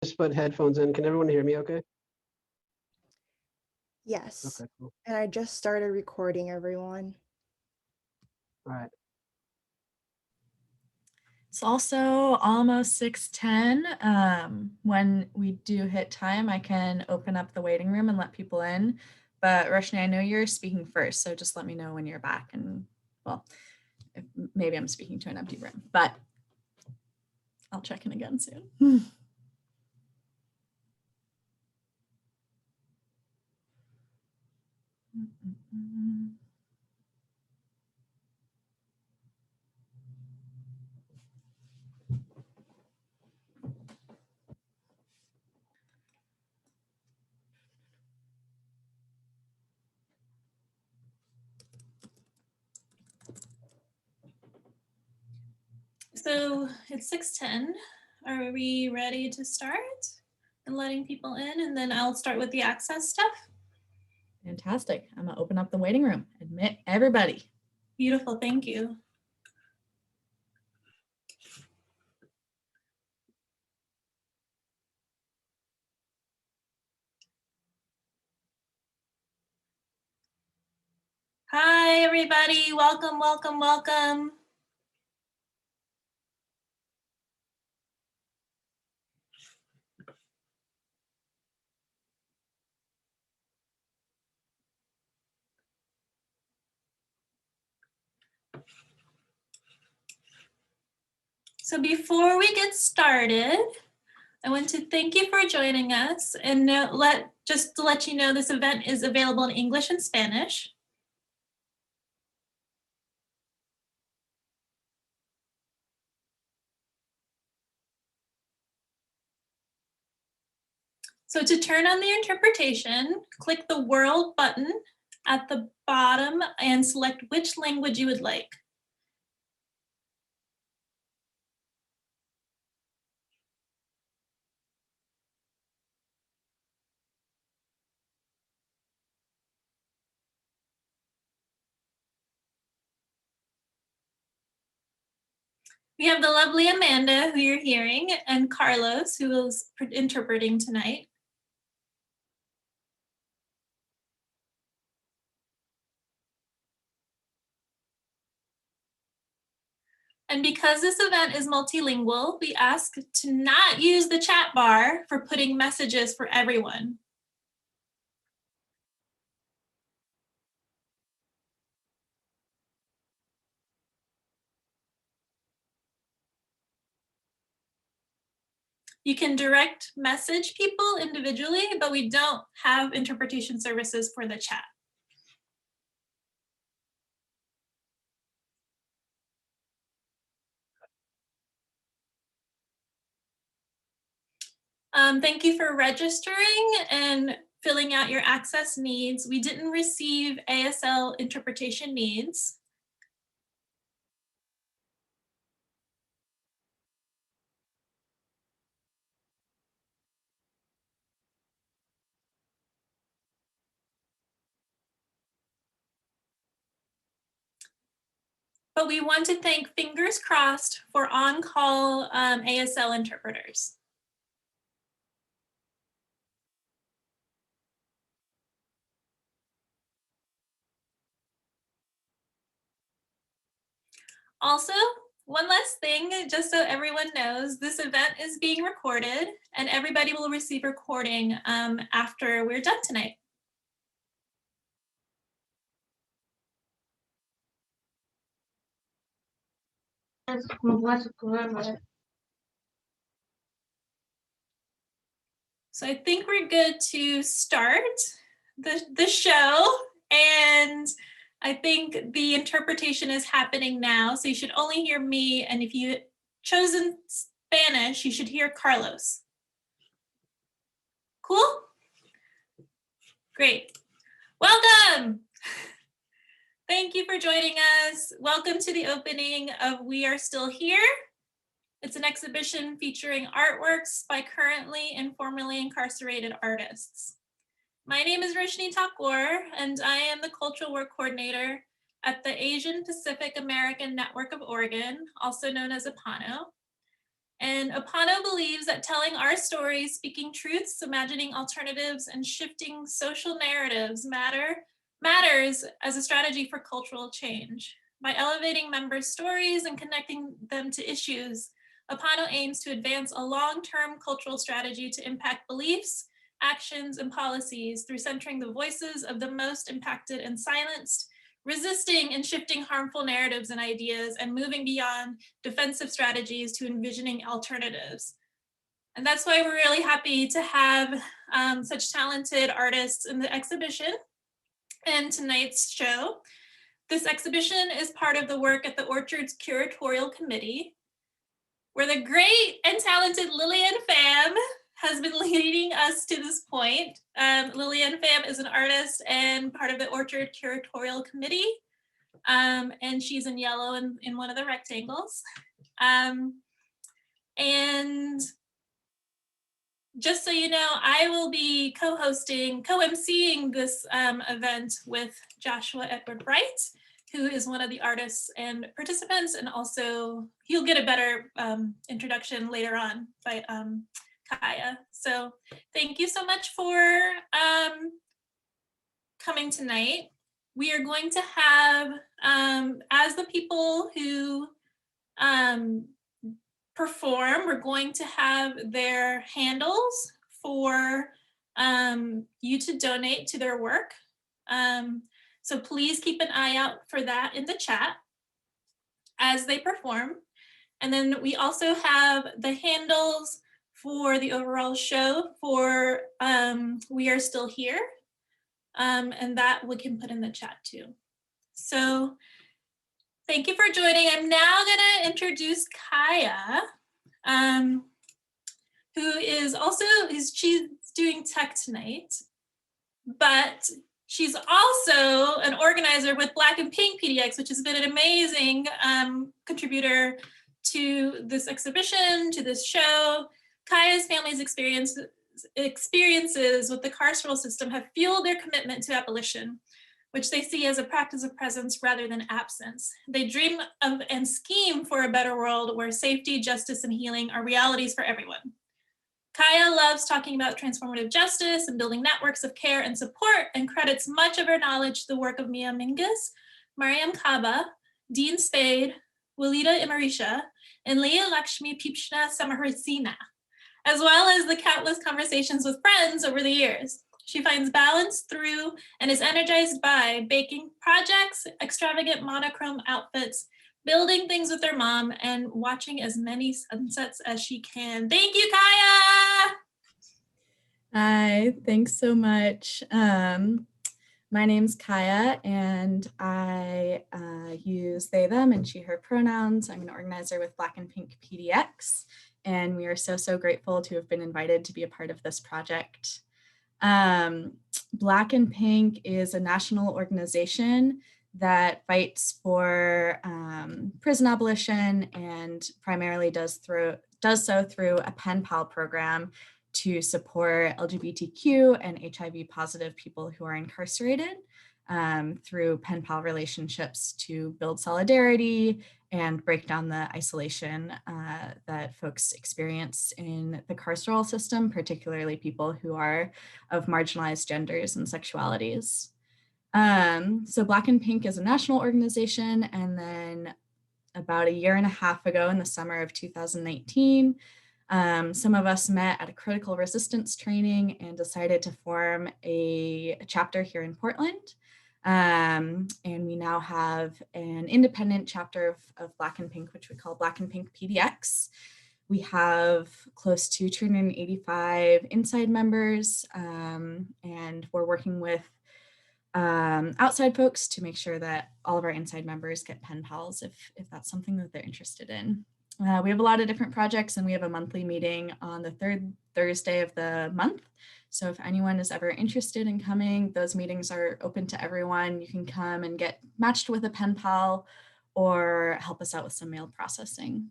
just put headphones in. Can everyone hear me okay? Yes. Okay, cool. And I just started recording, everyone. All right. It's also almost 6:10. When we do hit time, I can open up the waiting room and let people in. But Roshni, I know you're speaking first, so just let me know when you're back. And well, if, maybe I'm speaking to an empty room, but I'll check in again soon. So it's 6:10. Are we ready to start and letting people in? And then I'll start with the access stuff. Fantastic. I'm gonna open up the waiting room. Admit everybody. Beautiful, thank you. Hi, everybody. Welcome, welcome, welcome. So before we get started, I want to thank you for joining us, and just to let you know, this event is available in English and Spanish. So to turn on the interpretation, click the world button at the bottom and select which language you would like. We have the lovely Amanda, who you're hearing, and Carlos, who is interpreting tonight. And because this event is multilingual, we ask to not use the chat bar for putting messages for everyone. You can direct message people individually, but we don't have interpretation services for the chat. Thank you for registering and filling out your access needs. We didn't receive ASL interpretation needs. But we want to thank Fingers Crossed for on-call ASL interpreters. Also, one last thing, just so everyone knows, this event is being recorded and everybody will receive a recording after we're done tonight. So I think we're good to start the show, and I think the interpretation is happening now. So you should only hear me, and if you chosen Spanish, you should hear Carlos. Cool? Great. Welcome. Thank you for joining us. Welcome to the opening of We Are Still Here. It's an exhibition featuring artworks by currently and formerly incarcerated artists. My name is Roshni Thakur, and I am the Cultural Work Coordinator at the Asian Pacific American Network of Oregon, also known as APANO. And APANO believes that telling our stories, speaking truths, imagining alternatives, and shifting social narratives matters as a strategy for cultural change. By elevating members' stories and connecting them to issues, APANO aims to advance a long-term cultural strategy to impact beliefs, actions, and policies through centering the voices of the most impacted and silenced, resisting and shifting harmful narratives and ideas, and moving beyond defensive strategies to envisioning alternatives. And that's why we're really happy to have such talented artists in the exhibition and tonight's show. This exhibition is part of the work at the Orchard's Curatorial Committee, where the great and talented Lillian Pham has been leading us to this point. Lillian Pham is an artist and part of the Orchard Curatorial Committee, and she's in yellow in one of the rectangles. And just so you know, I will be co-emceeing this event with Joshua Edward Bright, who is one of the artists and participants, and also he'll get a better introduction later on by Kaya. So thank you so much for coming tonight. We are going to have, as the people who perform, we're going to have their handles for you to donate to their work. So please keep an eye out for that in the chat as they perform. And then we also have the handles for the overall show for We Are Still Here. And that we can put in the chat too. So thank you for joining. I'm now gonna introduce Kaya, who is also, she's doing tech tonight, but she's also an organizer with Black and Pink PDX, which has been an amazing contributor to this exhibition, to this show. Kaya's family's experiences with the carceral system have fueled their commitment to abolition, which they see as a practice of presence rather than absence. They dream of and scheme for a better world where safety, justice, and healing are realities for everyone. Kaya loves talking about transformative justice and building networks of care and support, and credits much of her knowledge to the work of Mia Mingus, Mariam Kaba, Dean Spade, Walida Imarisha, and Leah Lakshmi Pipshna Samahrasina, as well as the countless conversations with friends over the years. She finds balance through and is energized by baking projects, extravagant monochrome outfits, building things with her mom, and watching as many sunsets as she can. Thank you, Kaya! Hi, thanks so much. My name's Kaya, and I use they, them, and she, her pronouns. I'm an organizer with Black and Pink PDX, and we are so grateful to have been invited to be a part of this project. Black and Pink is a national organization that fights for prison abolition and primarily does so through a pen pal program to support LGBTQ and HIV positive people who are incarcerated through pen pal relationships to build solidarity and break down the isolation that folks experience in the carceral system, particularly people who are of marginalized genders and sexualities. So Black and Pink is a national organization, and then about a year and a half ago in the summer of 2019, some of us met at a critical resistance training and decided to form a chapter here in Portland. And we now have an independent chapter of Black and Pink, which we call Black and Pink PDX. We have close to 285 inside members, and we're working with outside folks to make sure that all of our inside members get pen pals if that's something that they're interested in. We have a lot of different projects, and we have a monthly meeting on the third Thursday of the month. So if anyone is ever interested in coming, those meetings are open to everyone. You can come and get matched with a pen pal or help us out with some mail processing.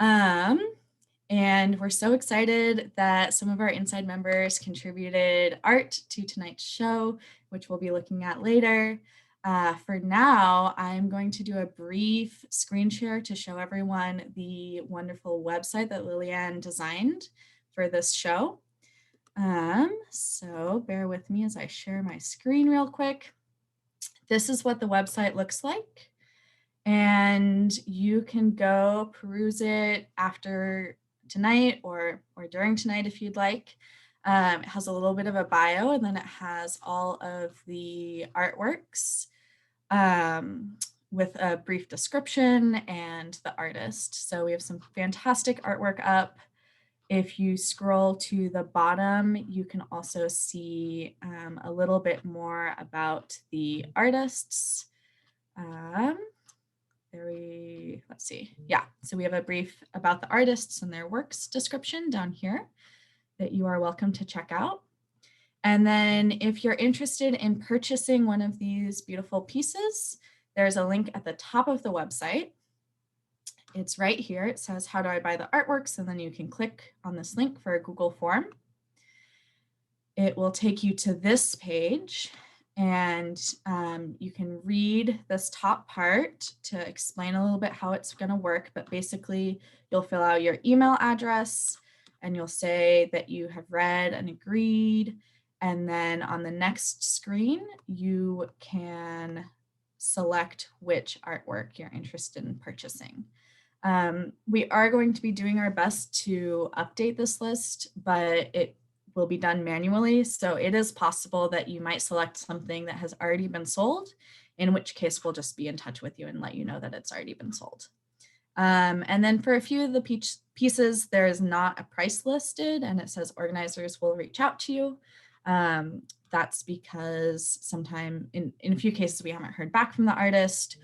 And we're so excited that some of our inside members contributed art to tonight's show, which we'll be looking at later. For now, I'm going to do a brief screen share to show everyone the wonderful website that Lillian designed for this show. So bear with me as I share my screen real quick. This is what the website looks like. And you can go peruse it after tonight or during tonight if you'd like. It has a little bit of a bio, and then it has all of the artworks with a brief description and the artist. So we have some fantastic artwork up. If you scroll to the bottom, you can also see a little bit more about the artists. Let's see. Yeah, so we have a brief about the artists and their works description down here that you are welcome to check out. And then if you're interested in purchasing one of these beautiful pieces, there's a link at the top of the website. It's right here. It says, how do I buy the artworks? And then you can click on this link for a Google form. It will take you to this page, and you can read this top part to explain a little bit how it's going to work. But basically, you'll fill out your email address and you'll say that you have read and agreed. And then on the next screen, you can select which artwork you're interested in purchasing. We are going to be doing our best to update this list, but it will be done manually. So it is possible that you might select something that has already been sold, in which case we'll just be in touch with you and let you know that it's already been sold. And then for a few of the pieces, there is not a price listed, and it says organizers will reach out to you. That's because sometime in a few cases, we haven't heard back from the artist,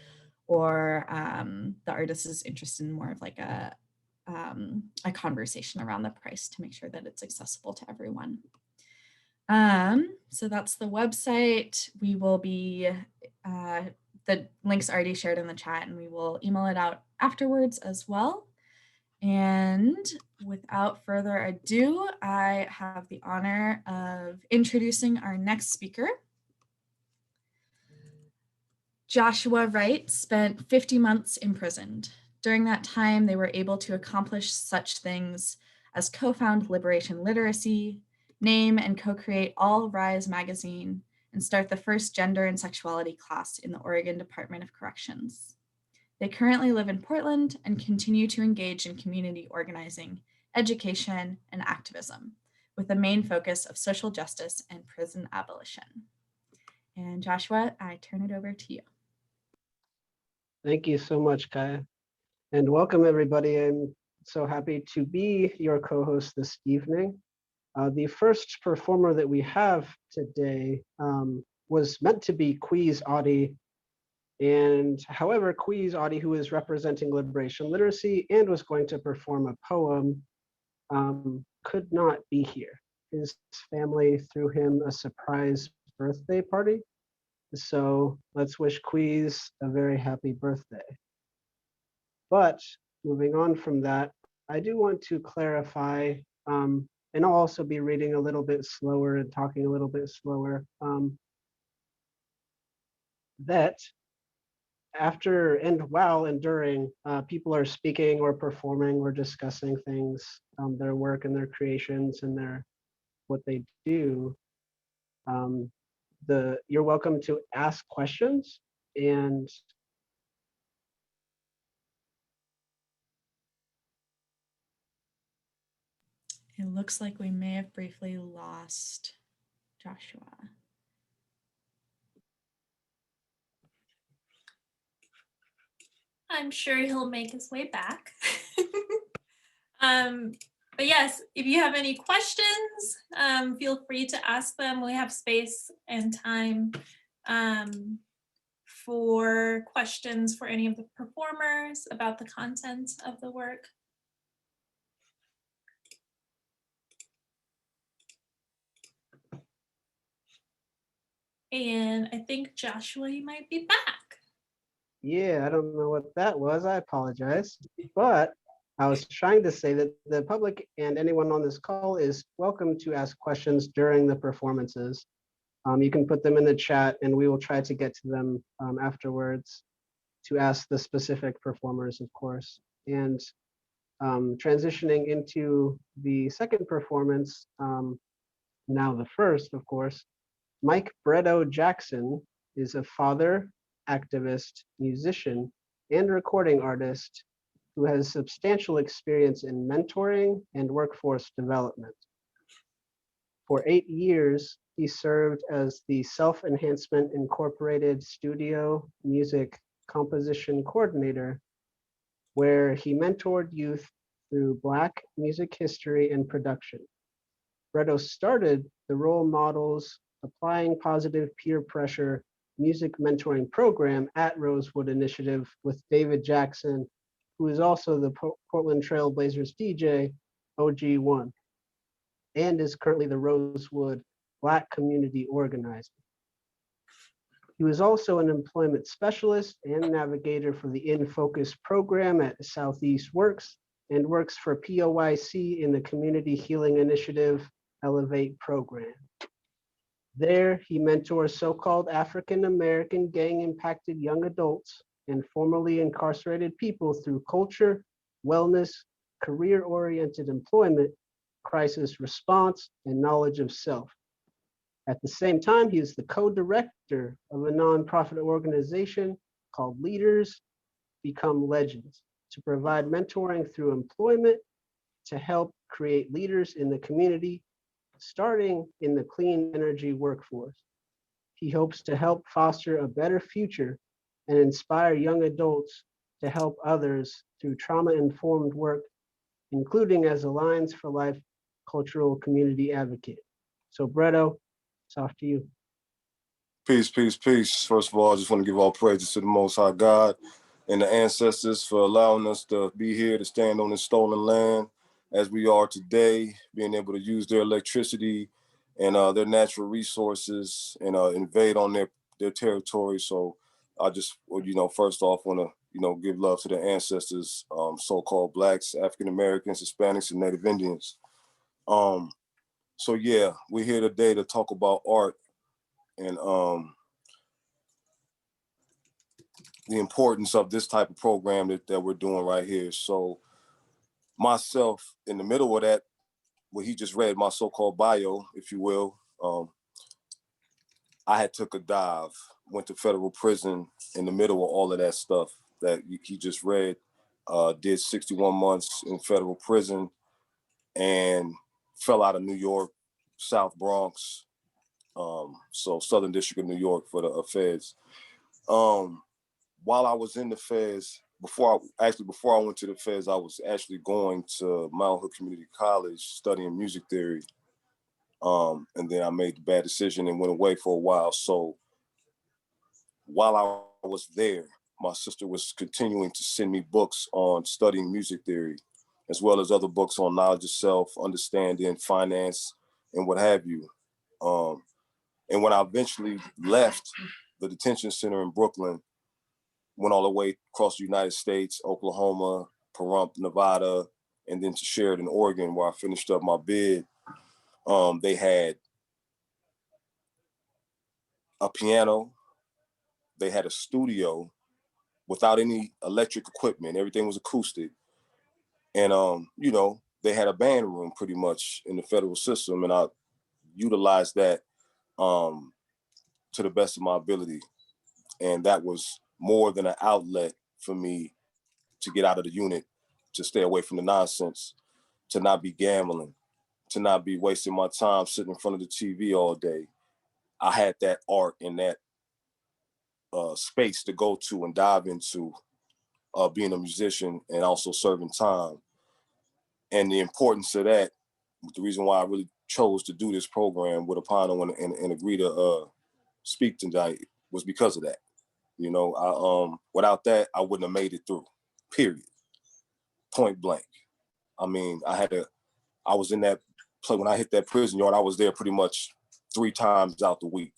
or the artist is interested in more of like a conversation around the price to make sure that it's accessible to everyone. So that's the website. We will be, the link's already shared in the chat, and we will email it out afterwards as well. And without further ado, I have the honor of introducing our next speaker. Joshua Wright spent 50 months imprisoned. During that time, they were able to accomplish such things as co-found Liberation Literacy, name and co-create All Rise magazine, and start the first gender and sexuality class in the Oregon Department of Corrections. They currently live in Portland and continue to engage in community organizing, education, and activism, with a main focus of social justice and prison abolition. And Joshua, I turn it over to you. Thank you so much, Kaya. And welcome, everybody. I'm so happy to be your co-host this evening. The first performer that we have today was meant to be Quiz Audie. And however, Quiz Audie, who is representing Liberation Literacy and was going to perform a poem, could not be here. His family threw him a surprise birthday party. So let's wish Quiz a very happy birthday. But moving on from that, I do want to clarify, and I'll also be reading a little bit slower and talking a little bit slower, that after and while and during people are speaking or performing or discussing things, their work and their creations and what they do, you're welcome to ask questions. And It looks like we may have briefly lost Joshua. I'm sure he'll make his way back. But yes, if you have any questions, feel free to ask them. We have space and time for questions for any of the performers about the content of the work. And I think Joshua, you might be back. yeah, I don't know what that was. I apologize. But I was trying to say that the public and anyone on this call is welcome to ask questions during the performances. You can put them in the chat and we will try to get to them afterwards to ask the specific performers, of course. And transitioning into the second performance, now the first, of course, Mike Bredo Jackson is a father, activist, musician, and recording artist who has substantial experience in mentoring and workforce development. For 8 years, he served as the Self-Enhancement Incorporated Studio Music Composition Coordinator, where he mentored youth through Black music history and production. Bredo started the Role Models Applying Positive Peer Pressure music mentoring program at Rosewood Initiative with David Jackson, who is also the Portland Trail Blazers DJ, OG1, and is currently the Rosewood Black Community Organizer. He was also an employment specialist and navigator for the In Focus program at Southeast Works and works for POYC in the Community Healing Initiative Elevate program. There, he mentors so-called African-American gang-impacted young adults and formerly incarcerated people through culture, wellness, career-oriented employment, crisis response, and knowledge of self. At the same time, he is the co-director of a nonprofit organization called Leaders Become Legends to provide mentoring through employment to help create leaders in the community, starting in the clean energy workforce. He hopes to help foster a better future and inspire young adults to help others through trauma-informed work, including as a Lions for Life cultural community advocate. So Bredo, it's off to you. Peace, peace, peace. First of all, I just want to give all praises to the Most High God and the ancestors for allowing us to be here to stand on this stolen land as we are today, being able to use their electricity and their natural resources and invade on their territory. So I just, first off want to, give love to the ancestors, so-called Blacks, African-Americans, Hispanics, and Native Indians. So yeah, we're here today to talk about art and the importance of this type of program that we're doing right here. So myself, in the middle of that, what he just read, my so-called bio, if you will, I had took a dive, went to federal prison in the middle of all of that stuff that he just read, did 61 months in federal prison and fell out of New York, South Bronx, so Southern District of New York for the feds. While I was in the feds, before I went to the feds, I was actually going to Mount Hood Community College studying music theory. And then I made the bad decision and went away for a while. So while I was there, my sister was continuing to send me books on studying music theory, as well as other books on knowledge of self, understanding, finance, and what have you. And when I eventually left the detention center in Brooklyn, went all the way across the United States, Oklahoma, Pahrump, Nevada, and then to Sheridan, Oregon, where I finished up my bid. They had a piano, they had a studio without any electric equipment. Everything was acoustic. And, they had a band room pretty much in the federal system. And I utilized that to the best of my ability. And that was more than an outlet for me to get out of the unit, to stay away from the nonsense, to not be gambling, to not be wasting my time sitting in front of the TV all day. I had that art and that space to go to and dive into being a musician and also serving time. And the importance of that, the reason why I really chose to do this program with APANO and agree to speak tonight was because of that. Without that, I wouldn't have made it through, period. Point blank. I mean, I was in that place when I hit that prison yard, I was there pretty much 3 times out the week,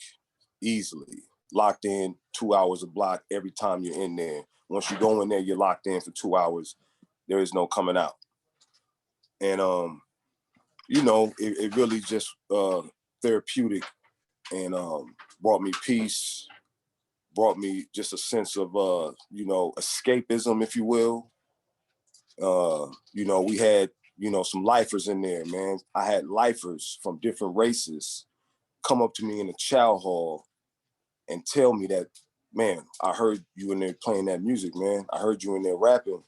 easily. Locked in 2 hours a block every time you're in there. Once you go in there, you're locked in for 2 hours. There is no coming out. And, it really just therapeutic and brought me peace, brought me just a sense of, you know, escapism, if you will. You know, we had, you know, some lifers in there, man. I had lifers from different races come up to me in the chow hall and tell me that, man, I heard you in there playing that music, man. I heard you in there rapping.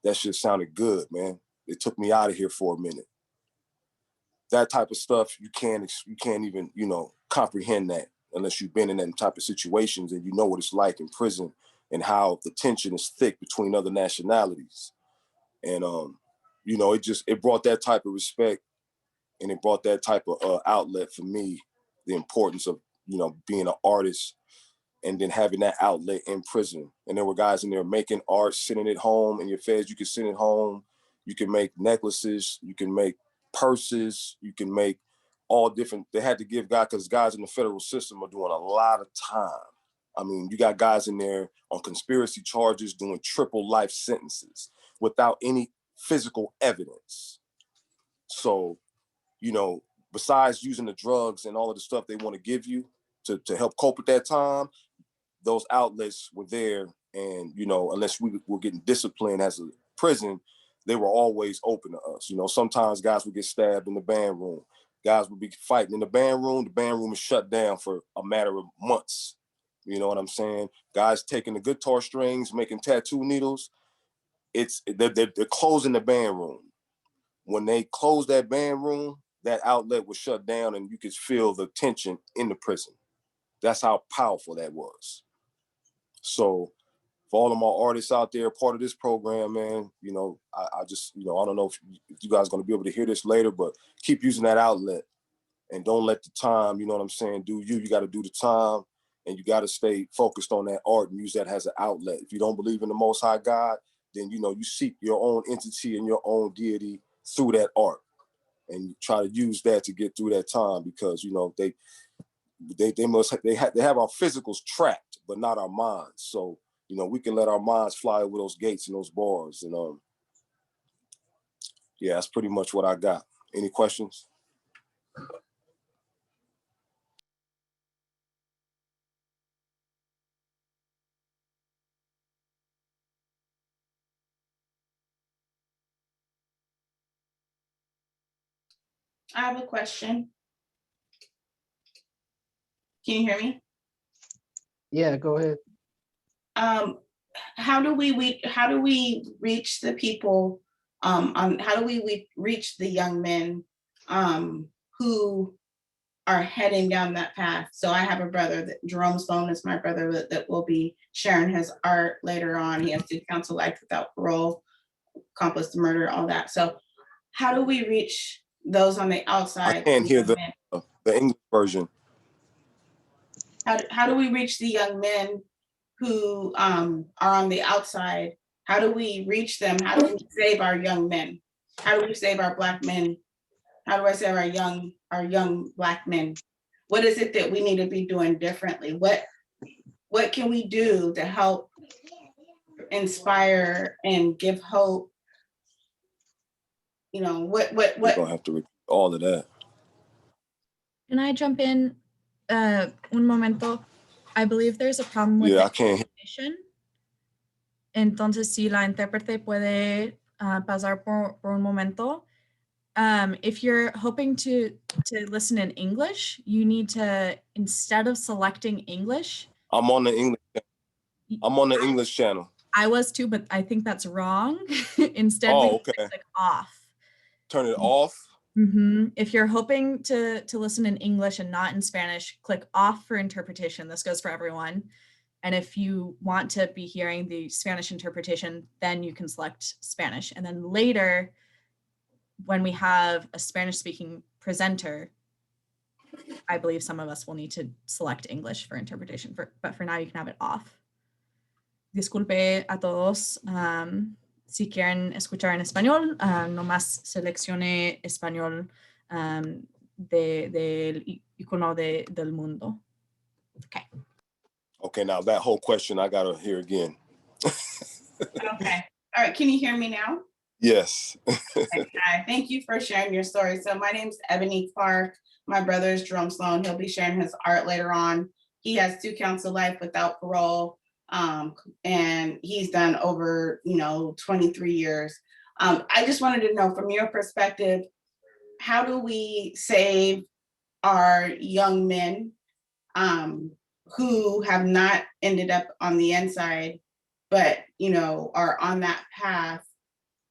That shit sounded good, man. It took me out of here for a minute. That type of stuff, you can't even, you know, comprehend that unless you've been in that type of situations and you know what it's like in prison and how the tension is thick between other nationalities. And, you know, it brought that type of respect, and it brought that type of outlet for me, the importance of, you know, being an artist and then having that outlet in prison. And there were guys in there making art, sitting at home in your feds. You can sit at home, you can make necklaces, you can make purses, you can make all different. They had to give guys, because guys in the federal system are doing a lot of time. I mean, you got guys in there on conspiracy charges doing triple life sentences without any physical evidence. So, you know, besides using the drugs and all of the stuff they want to give you to help cope with that time, those outlets were there. And, you know, unless we were getting disciplined as a prison, they were always open to us. You know, sometimes guys would get stabbed in the band room. Guys would be fighting in the band room is shut down for a matter of months. You know what I'm saying? Guys taking the guitar strings, making tattoo needles. They're closing the band room. When they closed that band room, that outlet was shut down and you could feel the tension in the prison. That's how powerful that was. So for all of my artists out there, part of this program, man, you know, I just, you know, I don't know if you guys are going to be able to hear this later, but keep using that outlet and don't let the time, you know what I'm saying, do you. You got to do the time, and you got to stay focused on that art and use that as an outlet. If you don't believe in the Most High God, then, you know, you seek your own entity and your own deity through that art, and you try to use that to get through that time, because, you know, they have our physicals trapped, but not our minds. So, you know, we can let our minds fly over those gates and those bars. And yeah, that's pretty much what I got. Any questions? I have a question. Can you hear me? Yeah, go ahead. How do we reach the people? How do we reach the young men who are heading down that path? So I have a brother, that Jerome Sloan is my brother, that will be sharing his art later on. He has to counsel life without parole, accomplice the murder, all that. So how do we reach those on the outside? I can't hear the English version. How do we reach the young men who are on the outside? How do we reach them? How do we save our young men? How do we save our Black men? How do I save our young Black men? What is it that we need to be doing differently? What can we do to help inspire and give hope? You know, what We're gonna have to repeat all of that. Can I jump in un momento? I believe there's a problem with Yeah, the I can't hear. translation. Entonces, si la intérprete puede pasar por un momento. If you're hoping to listen in English, you need to, instead of selecting English. I'm on the English channel. I was too, but I think that's wrong. Instead, Oh, we okay. click off. Turn it off. Mm-hmm. If you're hoping to listen in English and not in Spanish, click off for interpretation. This goes for everyone. And if you want to be hearing the Spanish interpretation, then you can select Spanish. And then later, when we have a Spanish-speaking presenter, I believe some of us will need to select English for interpretation, but for now you can have it off. Disculpe a todos. Si quieren escuchar en español, nomás seleccione español del icono del mundo. Okay. Okay, now that whole question I gotta hear again. Okay. All right. Can you hear me now? Yes. Hi, thank you for sharing your story. So my name's Ebony Clark. My brother is Jerome Sloan. He'll be sharing his art later on. He has 2 counts of life without parole. And he's done over, 23 years. I just wanted to know from your perspective, how do we save our young men who have not ended up on the inside, but are on that path?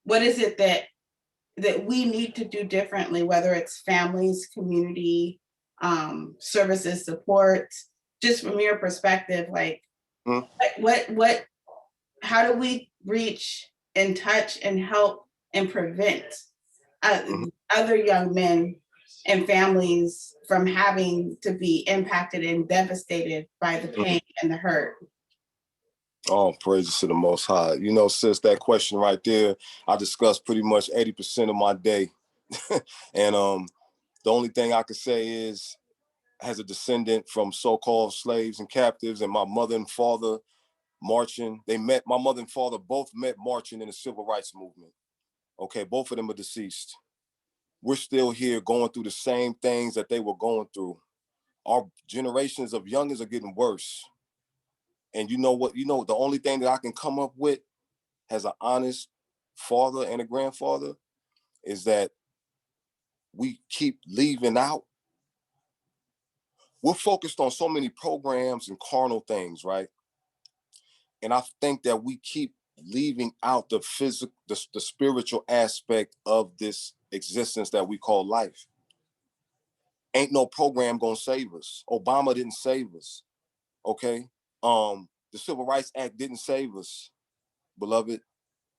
What is it that we need to do differently, whether it's families, community, services, support, just from your perspective, like what how do we reach and touch and help and prevent other young men and families from having to be impacted and devastated by the pain and the hurt? Oh, praises to the Most High. You know, sis, that question right there, I discussed pretty much 80% of my day. And the only thing I could say is, as a descendant from so-called slaves and captives, and my mother and father marching, my mother and father both met marching in the civil rights movement. Okay, both of them are deceased. We're still here going through the same things that they were going through. Our generations of youngins are getting worse. And you know what? The only thing that I can come up with as an honest father and a grandfather is that we keep leaving out. We're focused on so many programs and carnal things, right? And I think that we keep leaving out the physical, the spiritual aspect of this existence that we call life. Ain't no program gonna save us. Obama didn't save us, okay? The Civil Rights Act didn't save us, beloved.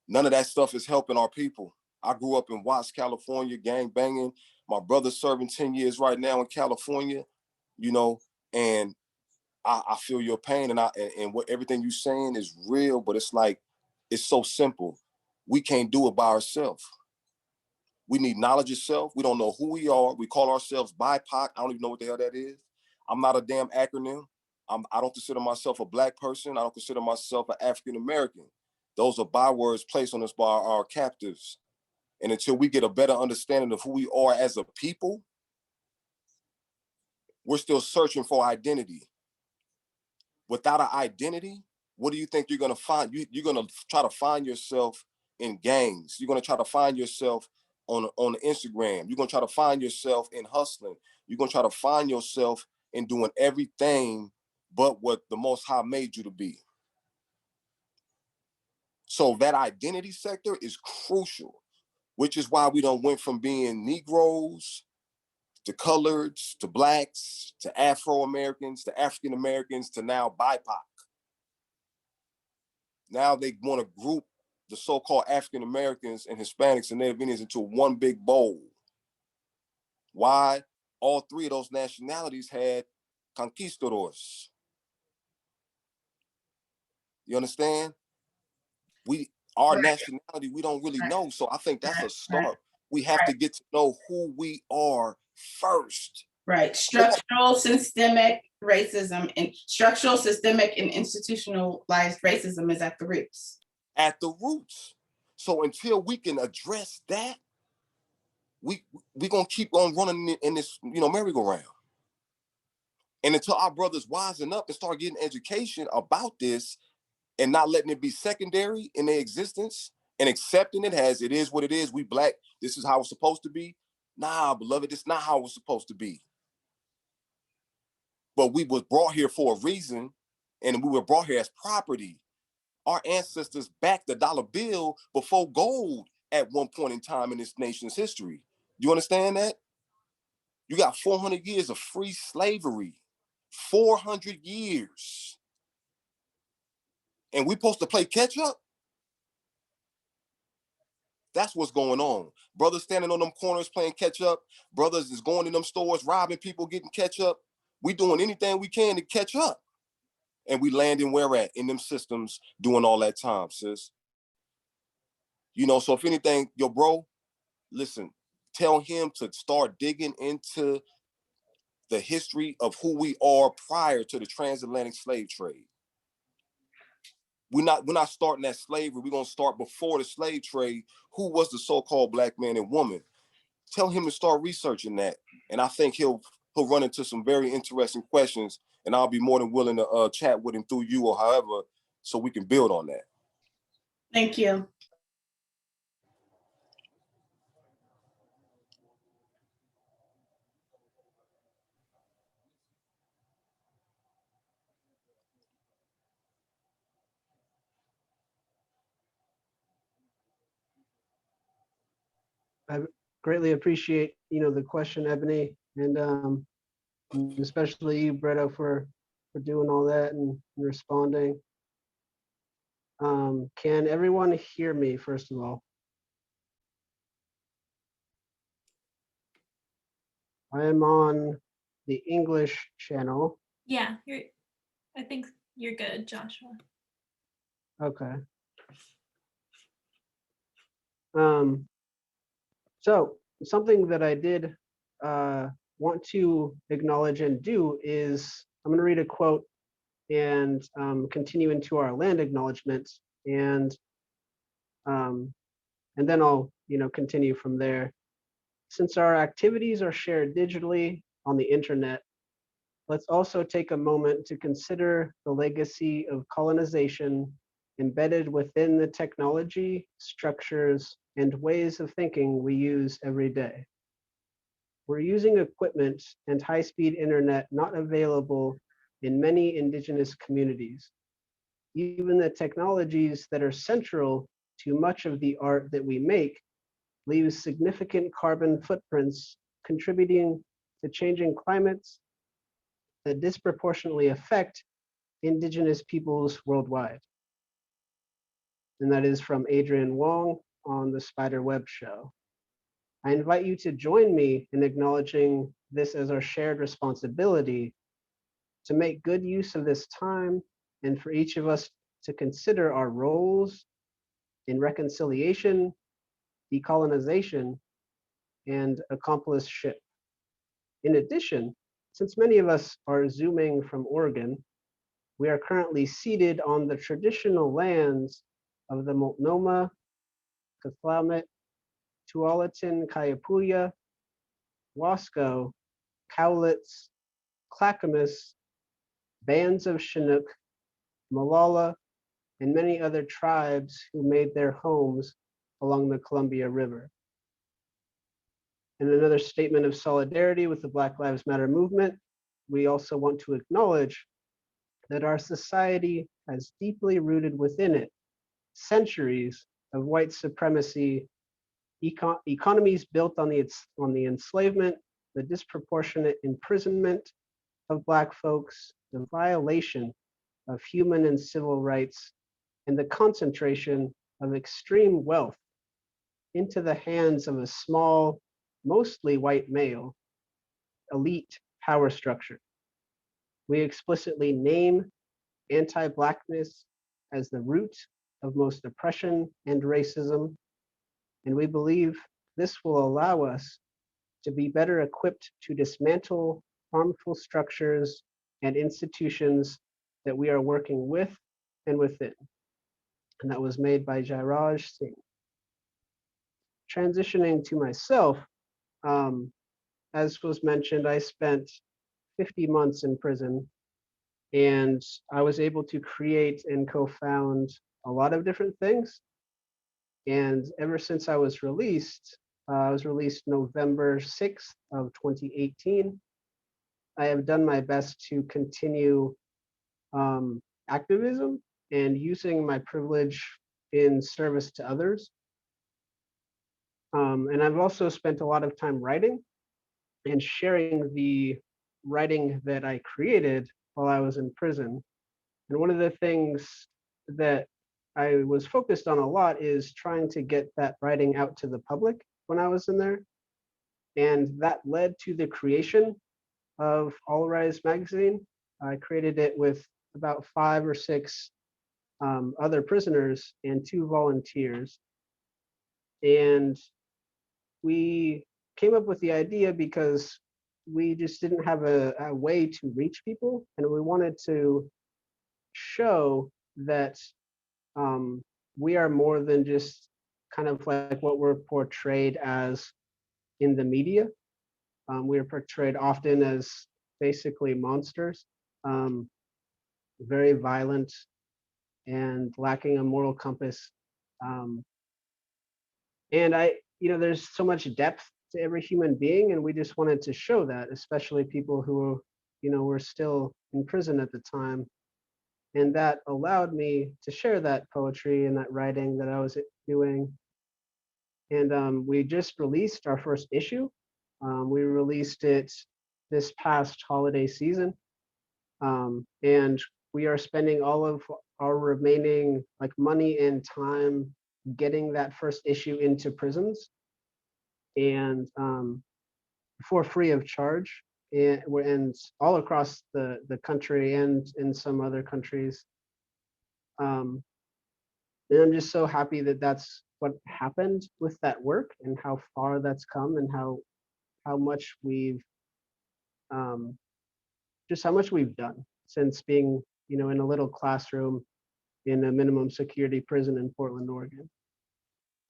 None of that stuff is helping our people. I grew up in Watts, California, gang banging. My brother's serving 10 years right now in California, and I feel your pain, and what everything you're saying is real, but it's like, it's so simple. We can't do it by ourselves. We need knowledge of self. We don't know who we are. We call ourselves BIPOC. I don't even know what the hell that is. I'm not a damn acronym. I don't consider myself a Black person. I don't consider myself an African American. Those are bywords placed on us by our captives. And until we get a better understanding of who we are as a people, we're still searching for identity. Without an identity, what do you think you're going to find? You're going to try to find yourself in gangs. You're going to try to find yourself on Instagram. You're going to try to find yourself in hustling. You're going to try to find yourself in doing everything but what the Most High made you to be. So that identity sector is crucial, which is why we don't went from being Negroes to coloreds to Blacks to Afro-Americans to African-Americans to now BIPOC. Now they want to group the so-called African Americans and Hispanics and Native Indians into one big bowl. Why? All 3 of those nationalities had conquistadors. You understand? Our nationality, we don't really know. So I think that's a start. We have to get to know who we are first. Right. Structural, systemic racism, and structural, systemic, and institutionalized racism is at the roots. At the roots. So until we can address that, we're gonna keep on running in this, merry-go-round. And until our brothers wisen up and start getting education about this and not letting it be secondary in their existence and accepting it as it is what it is, we Black, this is how it's supposed to be. Nah, beloved, it's not how it's supposed to be. But we was brought here for a reason, and we were brought here as property. Our ancestors backed the dollar bill before gold at one point in time in this nation's history. Do you understand that? You got 400 years of free slavery. 400 years. And we supposed to play catch up? That's what's going on. Brothers standing on them corners playing catch up. Brothers is going in them stores, robbing people, getting catch up. We doing anything we can to catch up. And we landing where at? In them systems doing all that time, sis. So if anything, yo, bro, listen, tell him to start digging into the history of who we are prior to the transatlantic slave trade. we're not starting at slavery. We're gonna start before the slave trade. Who was the so-called black man and woman? Tell him to start researching that, and I think he'll run into some very interesting questions. And I'll be more than willing to chat with him through you or however, so we can build on that. Thank you. I greatly appreciate, the question, Ebony, and especially you, Bretta, for doing all that and responding. Can everyone hear me, first of all? I am on the English channel. Yeah, I think you're good, Joshua. Okay. So something that I did want to acknowledge and do is I'm going to read a quote and continue into our land acknowledgement, and then I'll continue from there. Since our activities are shared digitally on the internet, let's also take a moment to consider the legacy of colonization embedded within the technology, structures, and ways of thinking we use every day. We're using equipment and high-speed internet not available in many indigenous communities. Even the technologies that are central to much of the art that we make leave significant carbon footprints, contributing to changing climates that disproportionately affect indigenous peoples worldwide. And that is from Adrian Wong on the Spiderweb Show. I invite you to join me in acknowledging this as our shared responsibility to make good use of this time, and for each of us to consider our roles in reconciliation, decolonization, and accomplishment. In addition, since many of us are Zooming from Oregon, we are currently seated on the traditional lands of the Multnomah, Cathlamet, Tualatin, Kayapuyia, Wasco, Cowlitz, Clackamas, bands of Chinook, Molalla, and many other tribes who made their homes along the Columbia River. In another statement of solidarity with the Black Lives Matter movement, we also want to acknowledge that our society has deeply rooted within it centuries of white supremacy, economies built on the enslavement, the disproportionate imprisonment of Black folks, the violation of human and civil rights, and the concentration of extreme wealth into the hands of a small, mostly white male, elite power structure. We explicitly name anti-Blackness as the root of most oppression and racism, and we believe this will allow us to be better equipped to dismantle harmful structures and institutions that we are working with and within. And that was made by Jairaj Singh. Transitioning to myself, as was mentioned, I spent 50 months in prison, and I was able to create and co-found a lot of different things. And ever since I was released November 6th of 2018, I have done my best to continue activism and using my privilege in service to others. And I've also spent a lot of time writing and sharing the writing that I created while I was in prison. And one of the things that I was focused on a lot is trying to get that writing out to the public when I was in there. And that led to the creation of All Rise magazine. I created it with about 5 or 6 other prisoners and 2 volunteers. And we came up with the idea because we just didn't have a way to reach people, and we wanted to show that we are more than just kind of like what we're portrayed as in the media. We are portrayed often as basically monsters, very violent and lacking a moral compass. Um, and there's so much depth to every human being, and we just wanted to show that, especially people who, were still in prison at the time. And that allowed me to share that poetry and that writing that I was doing. And we just released our first issue. We released it this past holiday season. And we are spending all of our remaining like money and time getting that first issue into prisons and for free of charge and all across the country and in some other countries. And I'm just so happy that that's what happened with that work and how far that's come and how much we've just how much we've done since being in a little classroom in a minimum security prison in Portland, Oregon.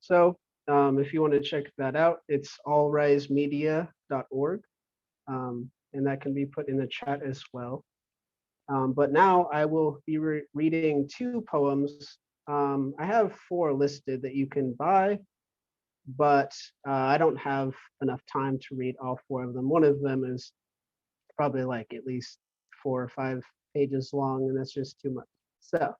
So if you want to check that out, it's allrisemedia.org, and that can be put in the chat as well. But now I will be reading 2 poems. I have 4 listed that you can buy, but I don't have enough time to read all 4 of them. One of them is probably like at least 4 or 5 pages long, and that's just too much. So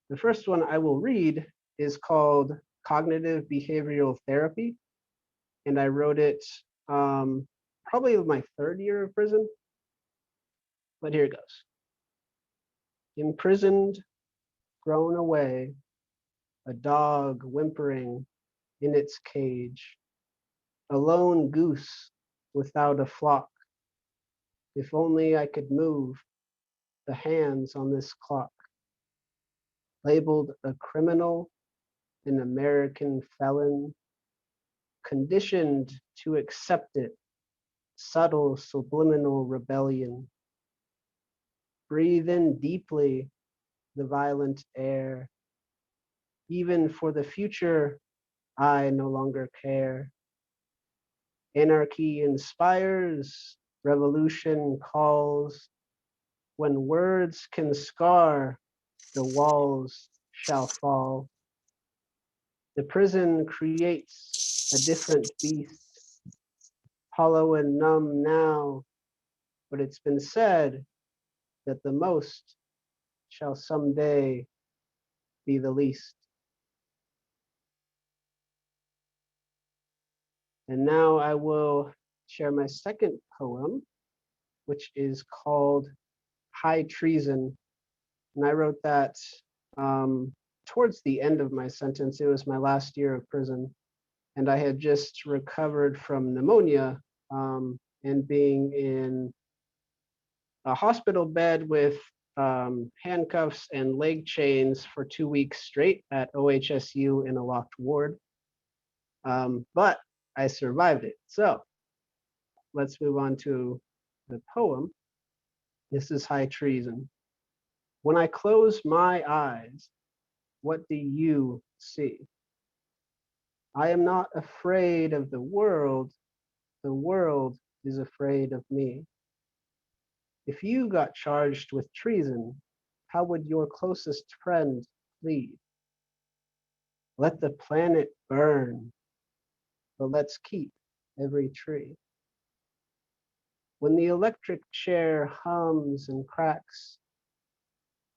the first one I will read is called Cognitive Behavioral Therapy, and I wrote it probably my 3rd year of prison, but here it goes. Imprisoned, thrown away, a dog whimpering in its cage, a lone goose without a flock. If only I could move the hands on this clock. Labeled a criminal, an American felon, conditioned to accept it, subtle subliminal rebellion. Breathe in deeply the violent air. Even for the future, I no longer care. Anarchy inspires, revolution calls. When words can scar, the walls shall fall. The prison creates a different beast, hollow and numb now, but it's been said that the most shall someday be the least. And now I will share my second poem, which is called High Treason. And I wrote that towards the end of my sentence. It was my last year of prison. And I had just recovered from pneumonia and being in a hospital bed with handcuffs and leg chains for 2 weeks straight at OHSU in a locked ward. But I survived it. So let's move on to the poem. This is High Treason. When I close my eyes, what do you see? I am not afraid of the world is afraid of me. If you got charged with treason, how would your closest friend plead? Let the planet burn, but let's keep every tree. When the electric chair hums and cracks,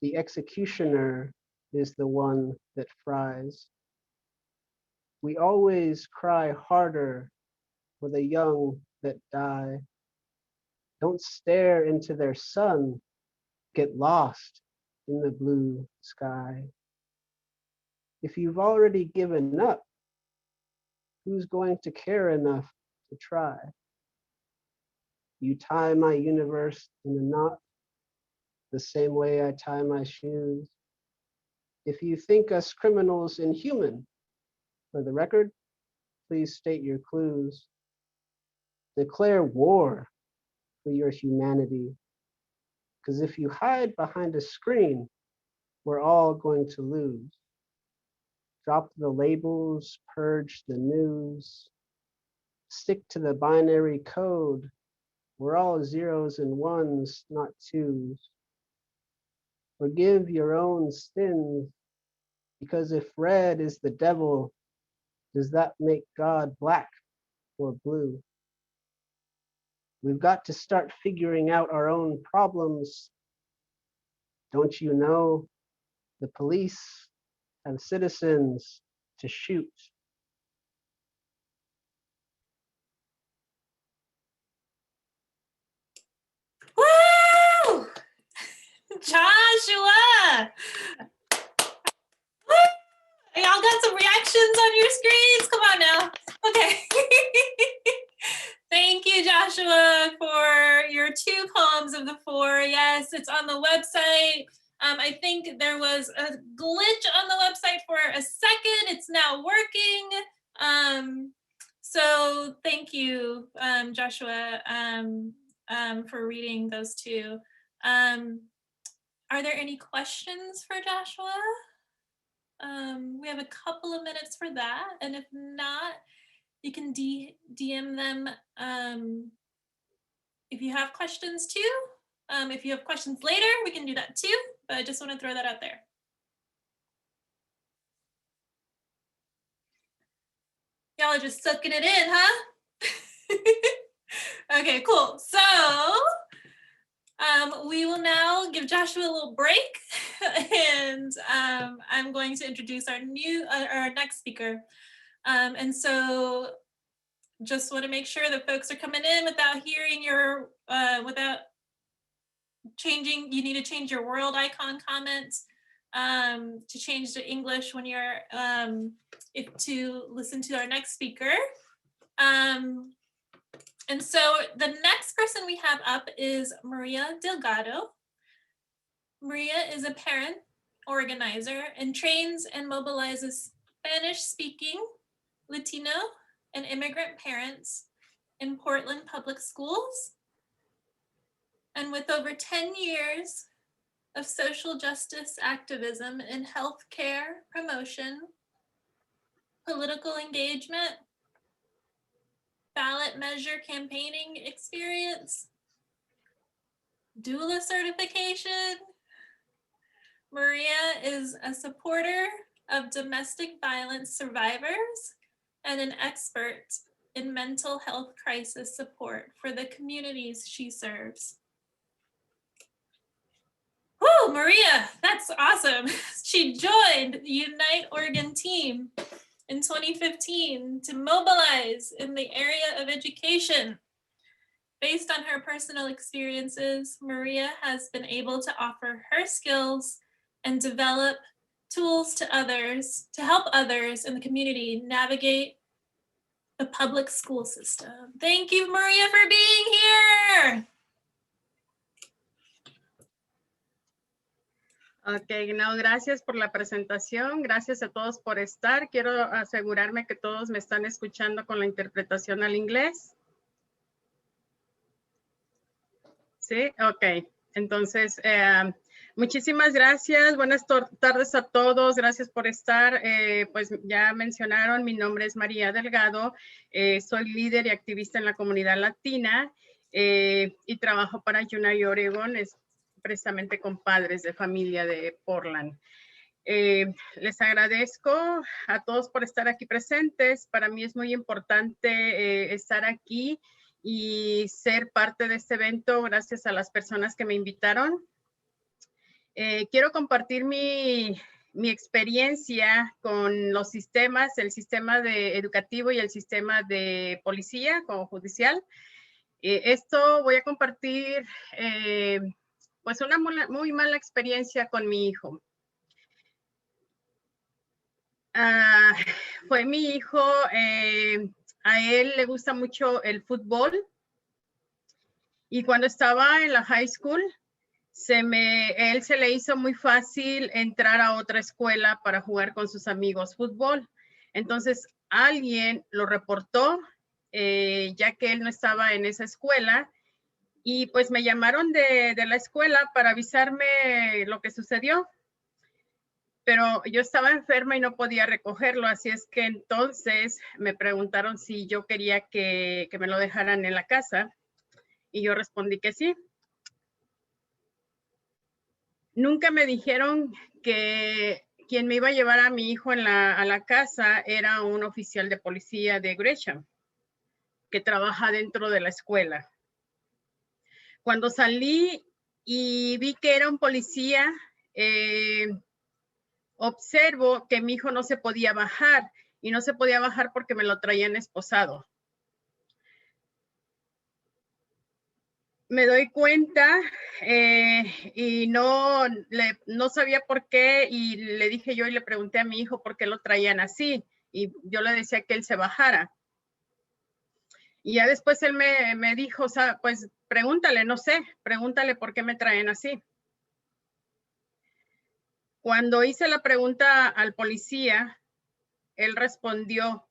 the executioner is the one that fries. We always cry harder for the young that die. Don't stare into their sun, get lost in the blue sky. If you've already given up, who's going to care enough to try? You tie my universe in a knot the same way I tie my shoes. If you think us criminals inhuman, for the record, please state your clues. Declare war for your humanity. Because if you hide behind a screen, we're all going to lose. Drop the labels, purge the news, stick to the binary code. We're all zeros and ones, not twos. Forgive your own sins, because if red is the devil, does that make God black or blue? We've got to start figuring out our own problems. Don't you know the police have citizens to shoot? Woo! Joshua! Woo! Y'all got some reactions on your screens? Come on now. Okay. Thank you, Joshua, for your 2 poems of the 4. Yes, it's on the website. I think there was a glitch on the website for a second. It's now working. So thank you, Joshua, for reading those 2. Are there any questions for Joshua? We have a couple of minutes for that. And if not, you can DM them if you have questions too. If you have questions later, we can do that too, but I just want to throw that out there. Y'all are just soaking it in, huh? Okay, cool. So we will now give Joshua a little break and I'm going to introduce our next speaker. And so just want to make sure that folks are coming in without hearing your, without changing, you need to change your world icon comments to change to English when you're, to listen to our next speaker. And so the next person we have up is Maria Delgado. Maria is a parent organizer and trains and mobilizes Spanish-speaking Latino and immigrant parents in Portland public schools. And with over 10 years of social justice activism in healthcare promotion, political engagement, ballot measure campaigning experience, doula certification, Maria is a supporter of domestic violence survivors and an expert in mental health crisis support for the communities she serves. Woo, Maria, that's awesome. She joined the Unite Oregon team in 2015 to mobilize in the area of education. Based on her personal experiences, Maria has been able to offer her skills and develop tools to others, to help others in the community navigate the public school system. Thank you, Maria, for being here. Ok, no, gracias por la presentación, gracias a todos por estar. Quiero asegurarme que todos me están escuchando con la interpretación al inglés. Sí, ok. Entonces, muchísimas gracias. Buenas tardes a todos. Gracias por estar. Pues ya mencionaron, mi nombre es María Delgado. Soy líder y activista en la comunidad latina y trabajo para Unite Oregon, precisamente con padres de familia de Portland. Les agradezco a todos por estar aquí presentes. Para mí es muy importante estar aquí y ser parte de este evento gracias a las personas que me invitaron. Quiero compartir mi experiencia con los sistemas, el sistema educativo y el sistema de policía como judicial. Esto voy a compartir pues una muy mala experiencia con mi hijo. Fue mi hijo, a él le gusta mucho el fútbol y cuando estaba en la high school, él se le hizo muy fácil entrar a otra escuela para jugar con sus amigos fútbol. Entonces alguien lo reportó, ya que él no estaba en esa escuela, y pues me llamaron de la escuela para avisarme lo que sucedió. pero yo estaba enferma y no podía recogerlo, así es que entonces me preguntaron si yo quería que me lo dejaran en la casa y yo respondí que sí. Nunca me dijeron que quien me iba a llevar a mi hijo a la casa era un oficial de policía de Gresham, que trabaja dentro de la escuela. Cuando salí y vi que era un policía, observo que mi hijo no se podía bajar, y no se podía bajar porque me lo traían esposado. Me doy cuenta y no sabía por qué, y le dije yo y le pregunté a mi hijo por qué lo traían así, y yo le decía que él se bajara. Y ya después él me dijo, o sea, pues pregúntale, no sé, pregúntale por qué me traen así. Cuando hice la pregunta al policía, él respondió,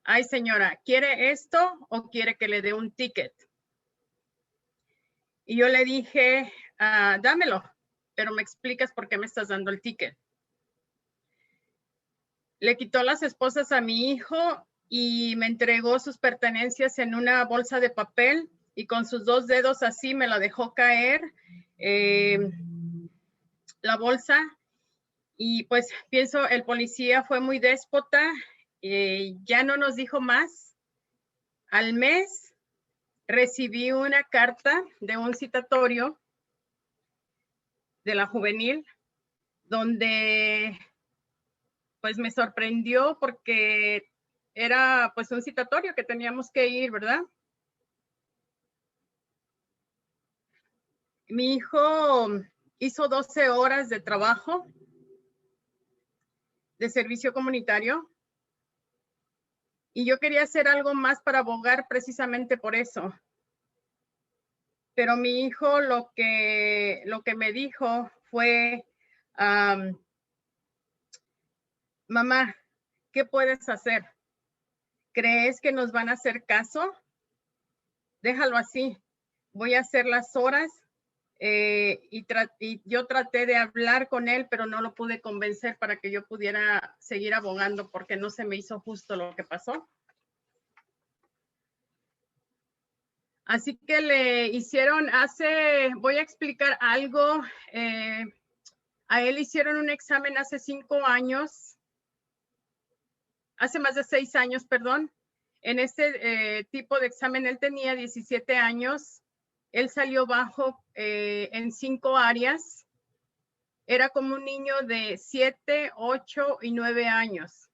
ay señora, ¿quiere esto o quiere que le dé un ticket? Y yo le dije, dámelo, pero me explicas por qué me estás dando el ticket. Le quitó las esposas a mi hijo y me entregó sus pertenencias en una bolsa de papel, y con sus 2 dedos así me la dejó caer la bolsa. Y pues pienso, el policía fue muy déspota, ya no nos dijo más. Al mes recibí una carta de un citatorio de la juvenil, donde pues me sorprendió porque era pues un citatorio que teníamos que ir, ¿verdad? Mi hijo hizo 12 horas de trabajo de servicio comunitario, y yo quería hacer algo más para abogar precisamente por eso. Pero mi hijo lo que me dijo fue, mamá, ¿qué puedes hacer? ¿Crees que nos van a hacer caso? Déjalo así. Voy a hacer las horas. Y yo traté de hablar con él, pero no lo pude convencer para que yo pudiera seguir abogando, porque no se me hizo justo lo que pasó. Así que le hicieron, voy a explicar algo. A él hicieron un examen hace 5 años, hace más de 6 años, perdón. En este tipo de examen él tenía 17 años. Él salió bajo en 5 áreas. Era como un niño de 7, 8 y 9 años.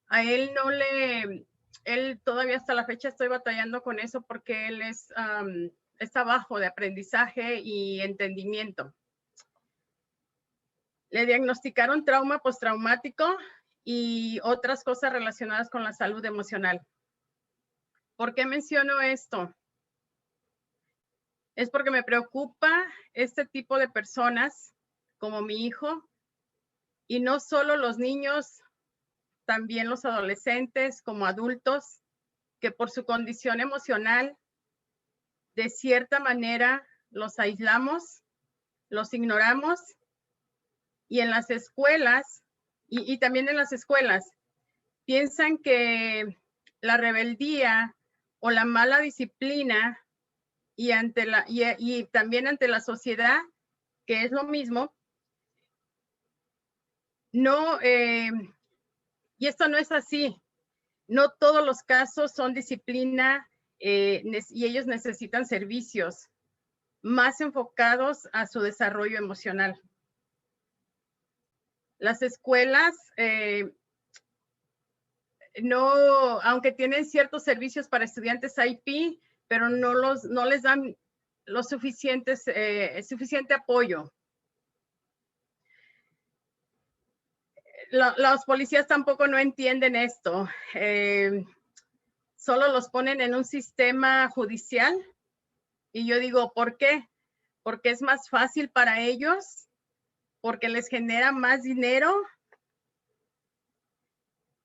A él él todavía hasta la fecha estoy batallando con eso, porque él está bajo de aprendizaje y entendimiento. Le diagnosticaron trauma postraumático y otras cosas relacionadas con la salud emocional. ¿Por qué menciono esto? Es porque me preocupa este tipo de personas como mi hijo, y no solo los niños, también los adolescentes como adultos, que por su condición emocional, de cierta manera, los aislamos, los ignoramos, y en las escuelas, y también en las escuelas, piensan que la rebeldía o la mala disciplina y también ante la sociedad, que es lo mismo, no, y esto no es así. No todos los casos son disciplina y ellos necesitan servicios más enfocados a su desarrollo emocional. Las escuelas, aunque tienen ciertos servicios para estudiantes IP, pero no les dan suficiente apoyo. Los policías tampoco no entienden esto. Solo los ponen en un sistema judicial, y yo digo, ¿por qué? Porque es más fácil para ellos, porque les genera más dinero.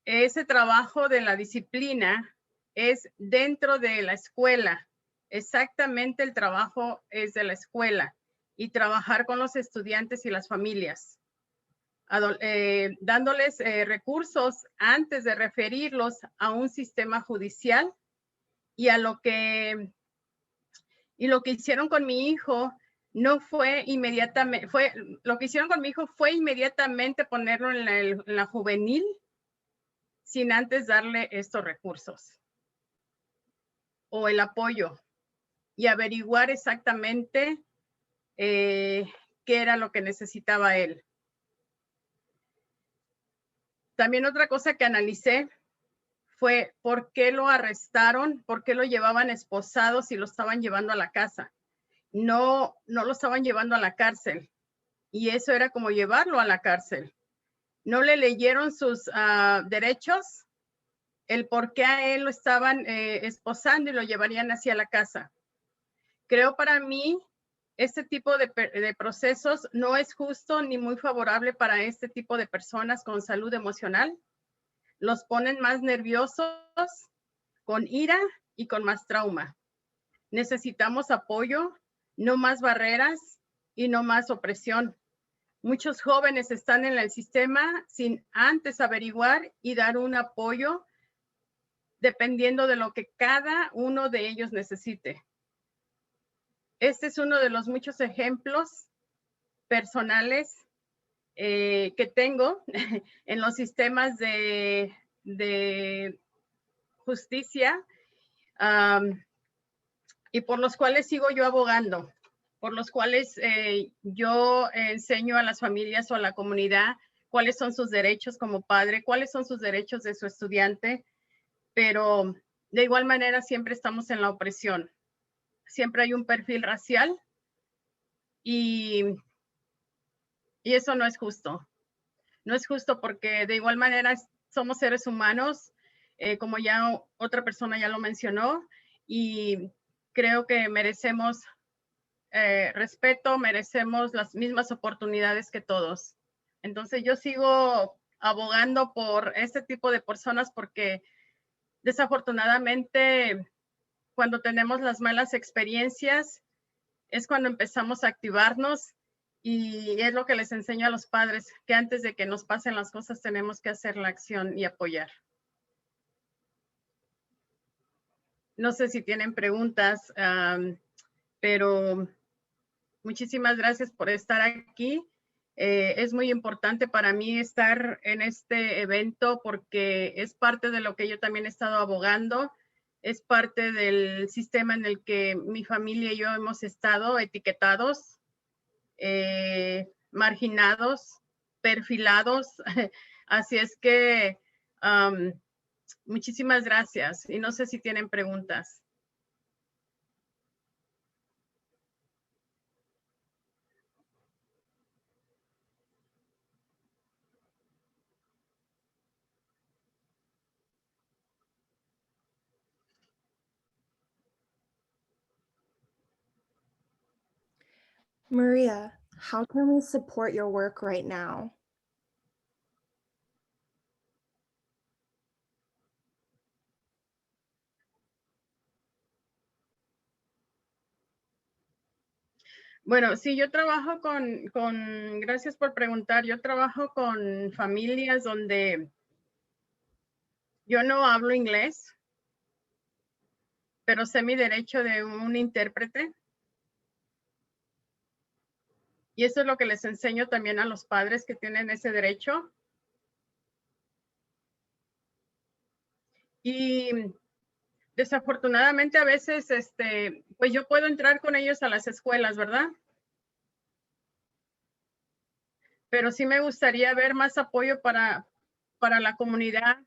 Ese trabajo de la disciplina es dentro de la escuela. Exactamente, el trabajo es de la escuela, y trabajar con los estudiantes y las familias. dándoles recursos antes de referirlos a un sistema judicial y lo que hicieron con mi hijo no fue inmediatamente, lo que hicieron con mi hijo fue inmediatamente ponerlo en la juvenil sin antes darle estos recursos o el apoyo y averiguar exactamente qué era lo que necesitaba él. También otra cosa que analicé fue por qué lo arrestaron, por qué lo llevaban esposado si lo estaban llevando a la casa. No lo estaban llevando a la cárcel. Y eso era como llevarlo a la cárcel. No le leyeron sus derechos, el por qué a él lo estaban esposando y lo llevarían hacia la casa. Creo para mí, este tipo de procesos no es justo ni muy favorable para este tipo de personas con salud emocional. Los ponen más nerviosos, con ira y con más trauma. Necesitamos apoyo, no más barreras y no más opresión. Muchos jóvenes están en el sistema sin antes averiguar y dar un apoyo dependiendo de lo que cada uno de ellos necesite. Este es uno de los muchos ejemplos personales que tengo en los sistemas de justicia y por los cuales sigo yo abogando, por los cuales yo enseño a las familias o a la comunidad cuáles son sus derechos como padre, cuáles son sus derechos de su estudiante, pero de igual manera siempre estamos en la opresión. Siempre hay un perfil racial y eso no es justo. No es justo porque de igual manera somos seres humanos, como ya otra persona ya lo mencionó, y creo que merecemos respeto, merecemos las mismas oportunidades que todos. Entonces yo sigo abogando por este tipo de personas porque desafortunadamente cuando tenemos las malas experiencias es cuando empezamos a activarnos y es lo que les enseño a los padres, que antes de que nos pasen las cosas tenemos que hacer la acción y apoyar. No sé si tienen preguntas, pero muchísimas gracias por estar aquí. Es muy importante para mí estar en este evento porque es parte de lo que yo también he estado abogando. Es parte del sistema en el que mi familia y yo hemos estado etiquetados, marginados, perfilados. Así es que muchísimas gracias. Y no sé si tienen preguntas. Maria, how can we support your work right now? Bueno, sí, yo trabajo gracias por preguntar, yo trabajo con familias donde yo no hablo inglés, pero sé mi derecho de un intérprete. Y eso es lo que les enseño también a los padres que tienen ese derecho. Y desafortunadamente a veces, pues yo puedo entrar con ellos a las escuelas, ¿verdad? Pero sí me gustaría ver más apoyo para la comunidad.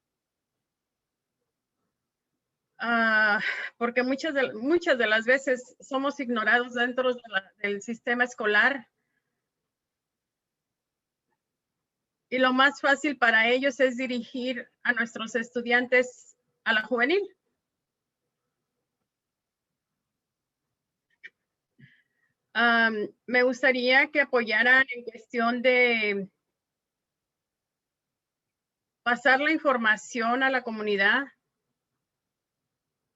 Porque muchas de las veces somos ignorados dentro del sistema escolar. Y lo más fácil para ellos es dirigir a nuestros estudiantes a la juvenil. Me gustaría que apoyaran en cuestión de pasar la información a la comunidad,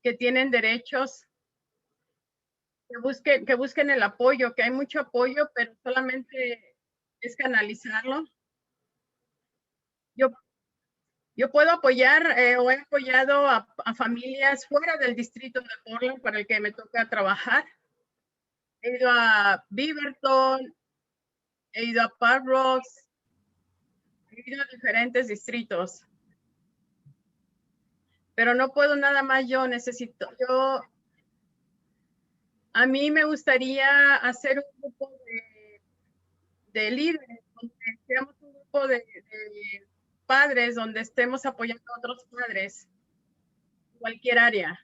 que tienen derechos, que busquen el apoyo, que hay mucho apoyo, pero solamente es canalizarlo. Yo puedo apoyar o he apoyado a familias fuera del distrito de Portland para el que me toca trabajar. He ido a Beaverton, he ido a Park Rocks, he ido a diferentes distritos. Pero no puedo nada más yo, a mí me gustaría hacer un grupo de líderes, donde seamos un grupo de padres, donde estemos apoyando a otros padres, en cualquier área.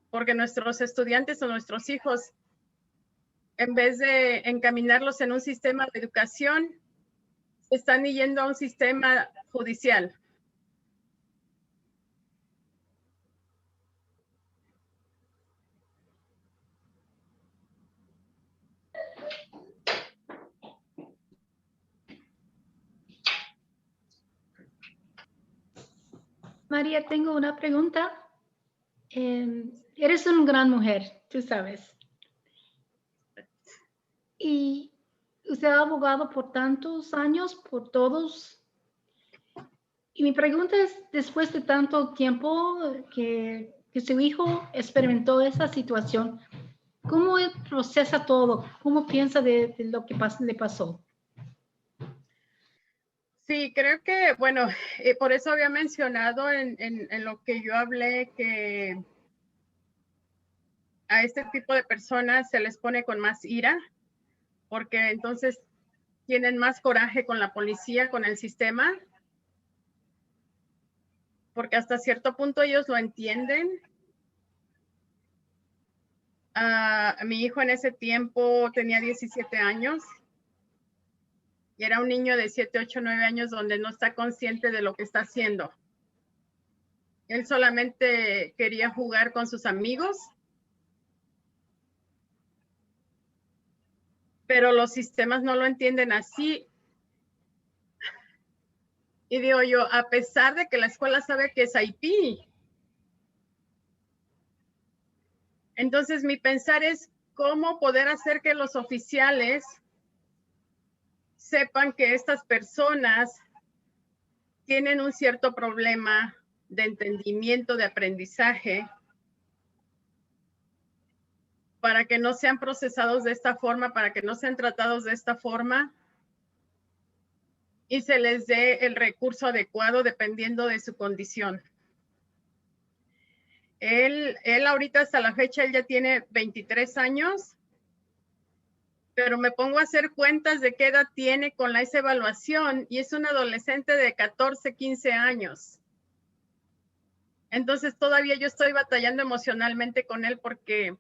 Porque nuestros estudiantes o nuestros hijos, en vez de encaminarlos en un sistema de educación, están yendo a un sistema judicial. María, tengo una pregunta. Eres una gran mujer, tú sabes. Y usted ha abogado por tantos años, por todos. Y mi pregunta es, después de tanto tiempo que su hijo experimentó esa situación, ¿cómo procesa todo? ¿Cómo piensa de lo que le pasó? Sí, creo que, bueno, por eso había mencionado en lo que yo hablé que a este tipo de personas se les pone con más ira, porque entonces tienen más coraje con la policía, con el sistema, porque hasta cierto punto ellos lo entienden. Mi hijo en ese tiempo tenía 17 años y era un niño de 7, 8, 9 años donde no está consciente de lo que está haciendo. Él solamente quería jugar con sus amigos, pero los sistemas no lo entienden así. Y digo yo, a pesar de que la escuela sabe que es IP, entonces mi pensar es cómo poder hacer que los oficiales sepan que estas personas tienen un cierto problema de entendimiento, de aprendizaje, para que no sean procesados de esta forma, para que no sean tratados de esta forma y se les dé el recurso adecuado dependiendo de su condición. Él ahorita hasta la fecha, él ya tiene 23 años, pero me pongo a hacer cuentas de qué edad tiene con esa evaluación y es un adolescente de 14, 15 años. Entonces todavía yo estoy batallando emocionalmente con él porque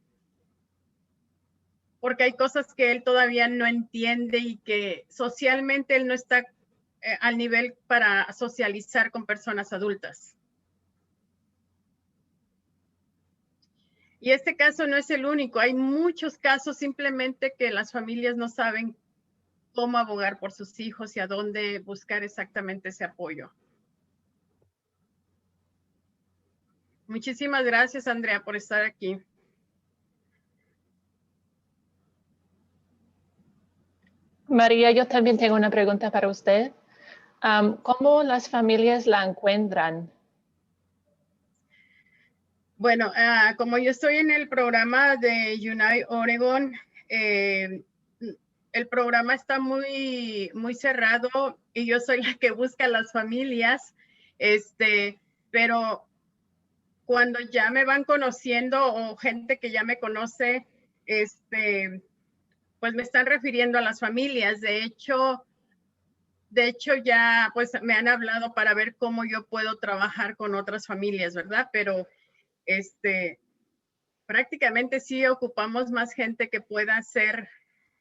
hay cosas que él todavía no entiende y que socialmente él no está al nivel para socializar con personas adultas. Y este caso no es el único, hay muchos casos simplemente que las familias no saben cómo abogar por sus hijos y a dónde buscar exactamente ese apoyo. Muchísimas gracias, Andrea, por estar aquí. María, yo también tengo una pregunta para usted. ¿Cómo las familias la encuentran? Bueno, como yo estoy en el programa de Unite Oregon, el programa está muy cerrado y yo soy la que busca a las familias, pero cuando ya me van conociendo o gente que ya me conoce, pues me están refiriendo a las familias. De hecho ya pues me han hablado para ver cómo yo puedo trabajar con otras familias, ¿verdad? Pero prácticamente sí ocupamos más gente que pueda hacer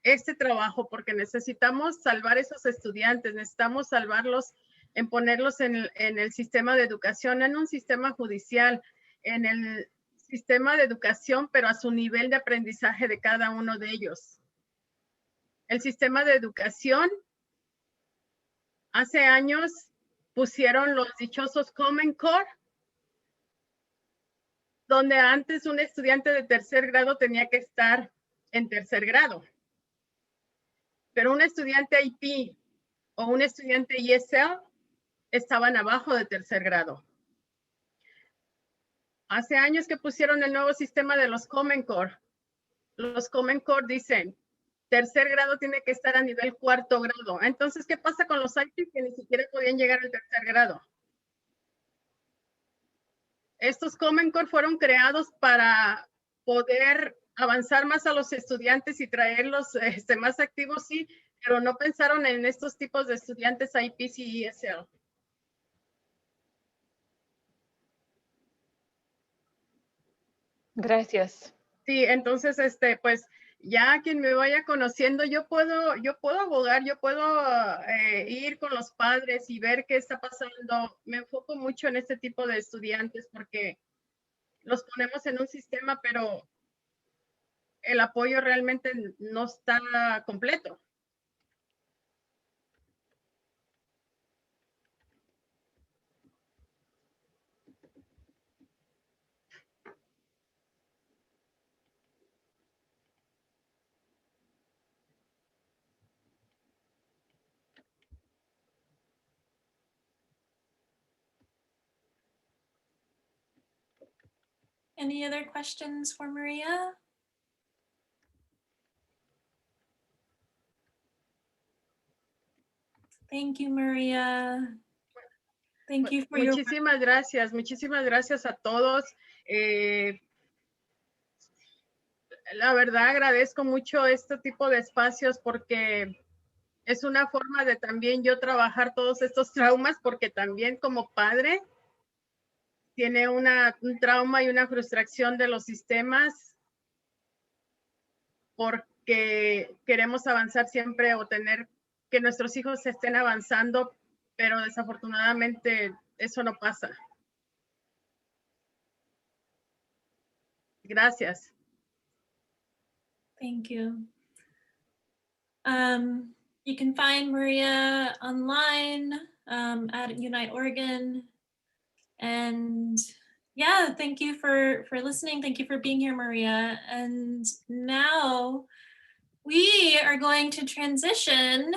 este trabajo porque necesitamos salvar a esos estudiantes, necesitamos salvarlos en ponerlos en el sistema de educación, en un sistema judicial, en el sistema de educación, pero a su nivel de aprendizaje de cada uno de ellos. El sistema de educación, hace años pusieron los dichosos Common Core, donde antes un estudiante de tercer grado tenía que estar en tercer grado. Pero un estudiante IP o un estudiante ESL estaban abajo de tercer grado. Hace años que pusieron el nuevo sistema de los Common Core. Los Common Core dicen, tercer grado tiene que estar a nivel cuarto grado. Entonces, ¿qué pasa con los IPs que ni siquiera podían llegar al tercer grado? Estos Common Core fueron creados para poder avanzar más a los estudiantes y traerlos más activos, sí, pero no pensaron en estos tipos de estudiantes IPs y ESL. Gracias. Sí, entonces, pues, ya quien me vaya conociendo, yo puedo abogar, yo puedo ir con los padres y ver qué está pasando. Me enfoco mucho en este tipo de estudiantes porque los ponemos en un sistema, pero el apoyo realmente no está completo. Any other questions for Maria? Thank you, Maria. Thank you for your Muchísimas gracias a todos. La verdad agradezco mucho este tipo de espacios porque es una forma de también yo trabajar todos estos traumas, porque también como padre tiene un trauma y una frustración de los sistemas porque queremos avanzar siempre o tener que nuestros hijos estén avanzando, pero desafortunadamente eso no pasa. Gracias. Thank you. You can find Maria online at Unite Oregon. And yeah, thank you for listening. Thank you for being here, Maria. And now we are going to transition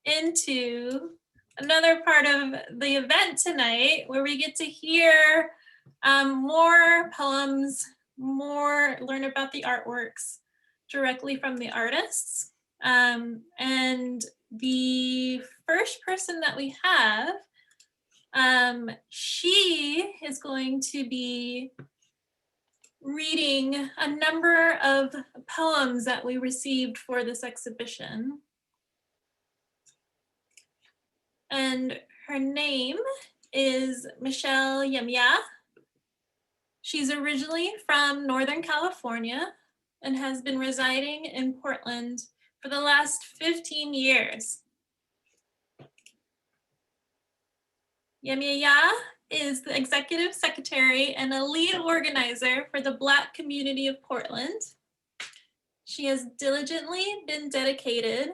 into another part of the event tonight where we get to hear more poems, learn about the artworks directly from the artists. And the first person that we have, she is going to be reading a number of poems that we received for this exhibition. And her name is Michelle Yemya. She's originally from Northern California and has been residing in Portland for the last 15 years. Yemya is the executive secretary and a lead organizer for the Black community of Portland. She has diligently been dedicated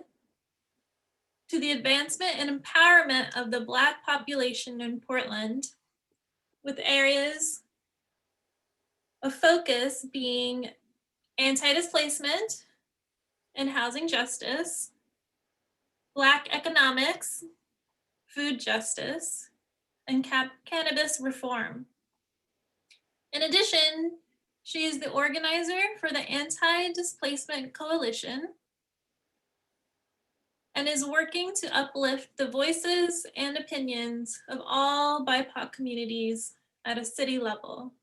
to the advancement and empowerment of the Black population in Portland, with areas of focus being anti-displacement and housing justice, Black economics, food justice, and cannabis reform. In addition, she is the organizer for the Anti-Displacement Coalition and is working to uplift the voices and opinions of all BIPOC communities at a city level.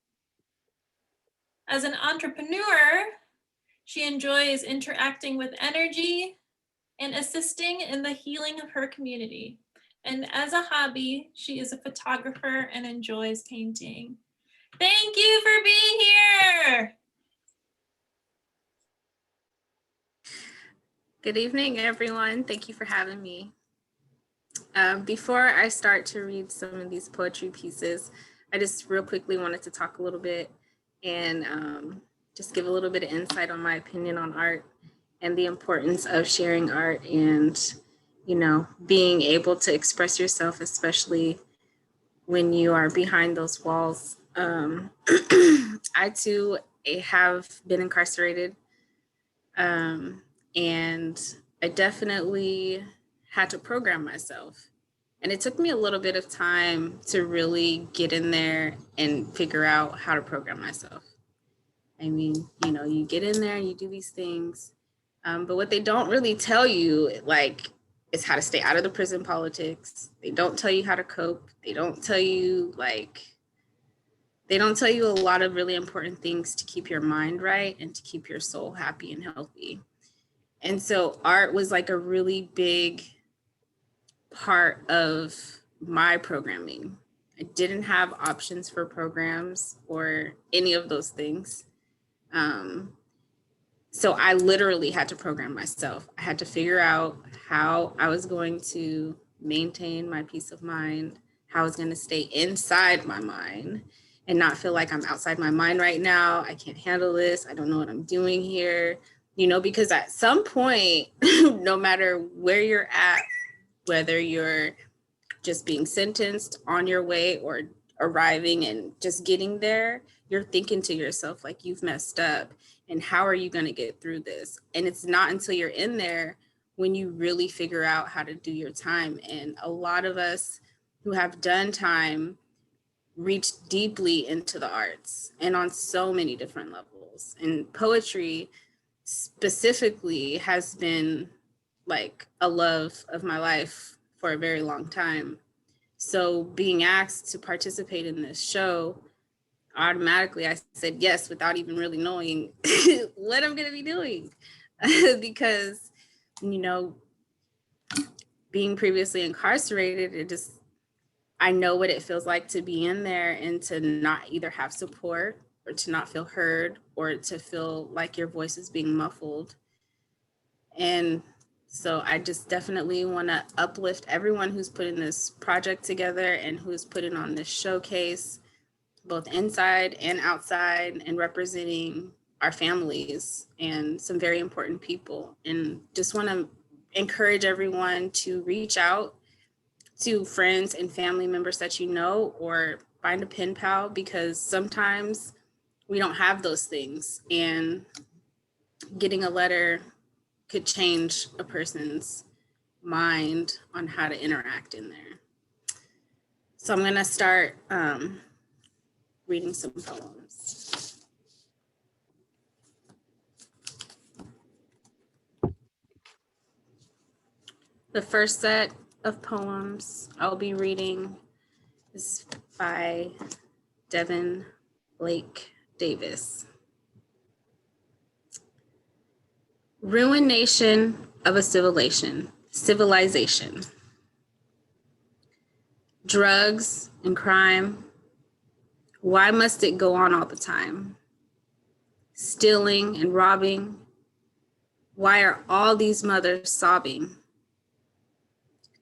As an entrepreneur, she enjoys interacting with energy and assisting in the healing of her community. And as a hobby, she is a photographer and enjoys painting. Thank you for being here. Good evening, everyone. Thank you for having me. Before I start to read some of these poetry pieces, I just real quickly wanted to talk a little bit and just give a little bit of insight on my opinion on art and the importance of sharing art and, you know, being able to express yourself, especially when you are behind those walls. I too have been incarcerated, and I definitely had to program myself And it took me a little bit of time to really get in there and figure out how to program myself. I mean, you know, you get in there and you do these things, but what they don't really tell you, like, is how to stay out of the prison politics. They don't tell you how to cope. They don't tell you, like, they don't tell you a lot of really important things to keep your mind right and to keep your soul happy and healthy. And so art was like a really big part of my programming. I didn't have options for programs or any of those things. So I literally had to program myself. I had to figure out how I was going to maintain my peace of mind, how I was going to stay inside my mind and not feel like I'm outside my mind right now. I can't handle this. I don't know what I'm doing here, you know, because at some point, no matter where you're at, whether you're just being sentenced, on your way, or arriving and just getting there, you're thinking to yourself, like, you've messed up and how are you going to get through this? And it's not until you're in there when you really figure out how to do your time. And a lot of us who have done time reach deeply into the arts and on so many different levels. And poetry specifically has been like a love of my life for a very long time. So being asked to participate in this show, automatically I said yes without even really knowing what I'm going to be doing. Because, you know, being previously incarcerated, I know what it feels like to be in there and to not either have support or to not feel heard or to feel like your voice is being muffled. And so I just definitely want to uplift everyone who's putting this project together and who's putting on this showcase, both inside and outside, and representing our families and some very important people. And just want to encourage everyone to reach out to friends and family members that you know, or find a pen pal, because sometimes we don't have those things. And getting a letter could change a person's mind on how to interact in there. So I'm going to start reading some poems. The first set of poems I'll be reading is by Devin Blake Davis. Ruination of a civilization. Drugs and crime. Why must it go on all the time? Stealing and robbing. Why are all these mothers sobbing?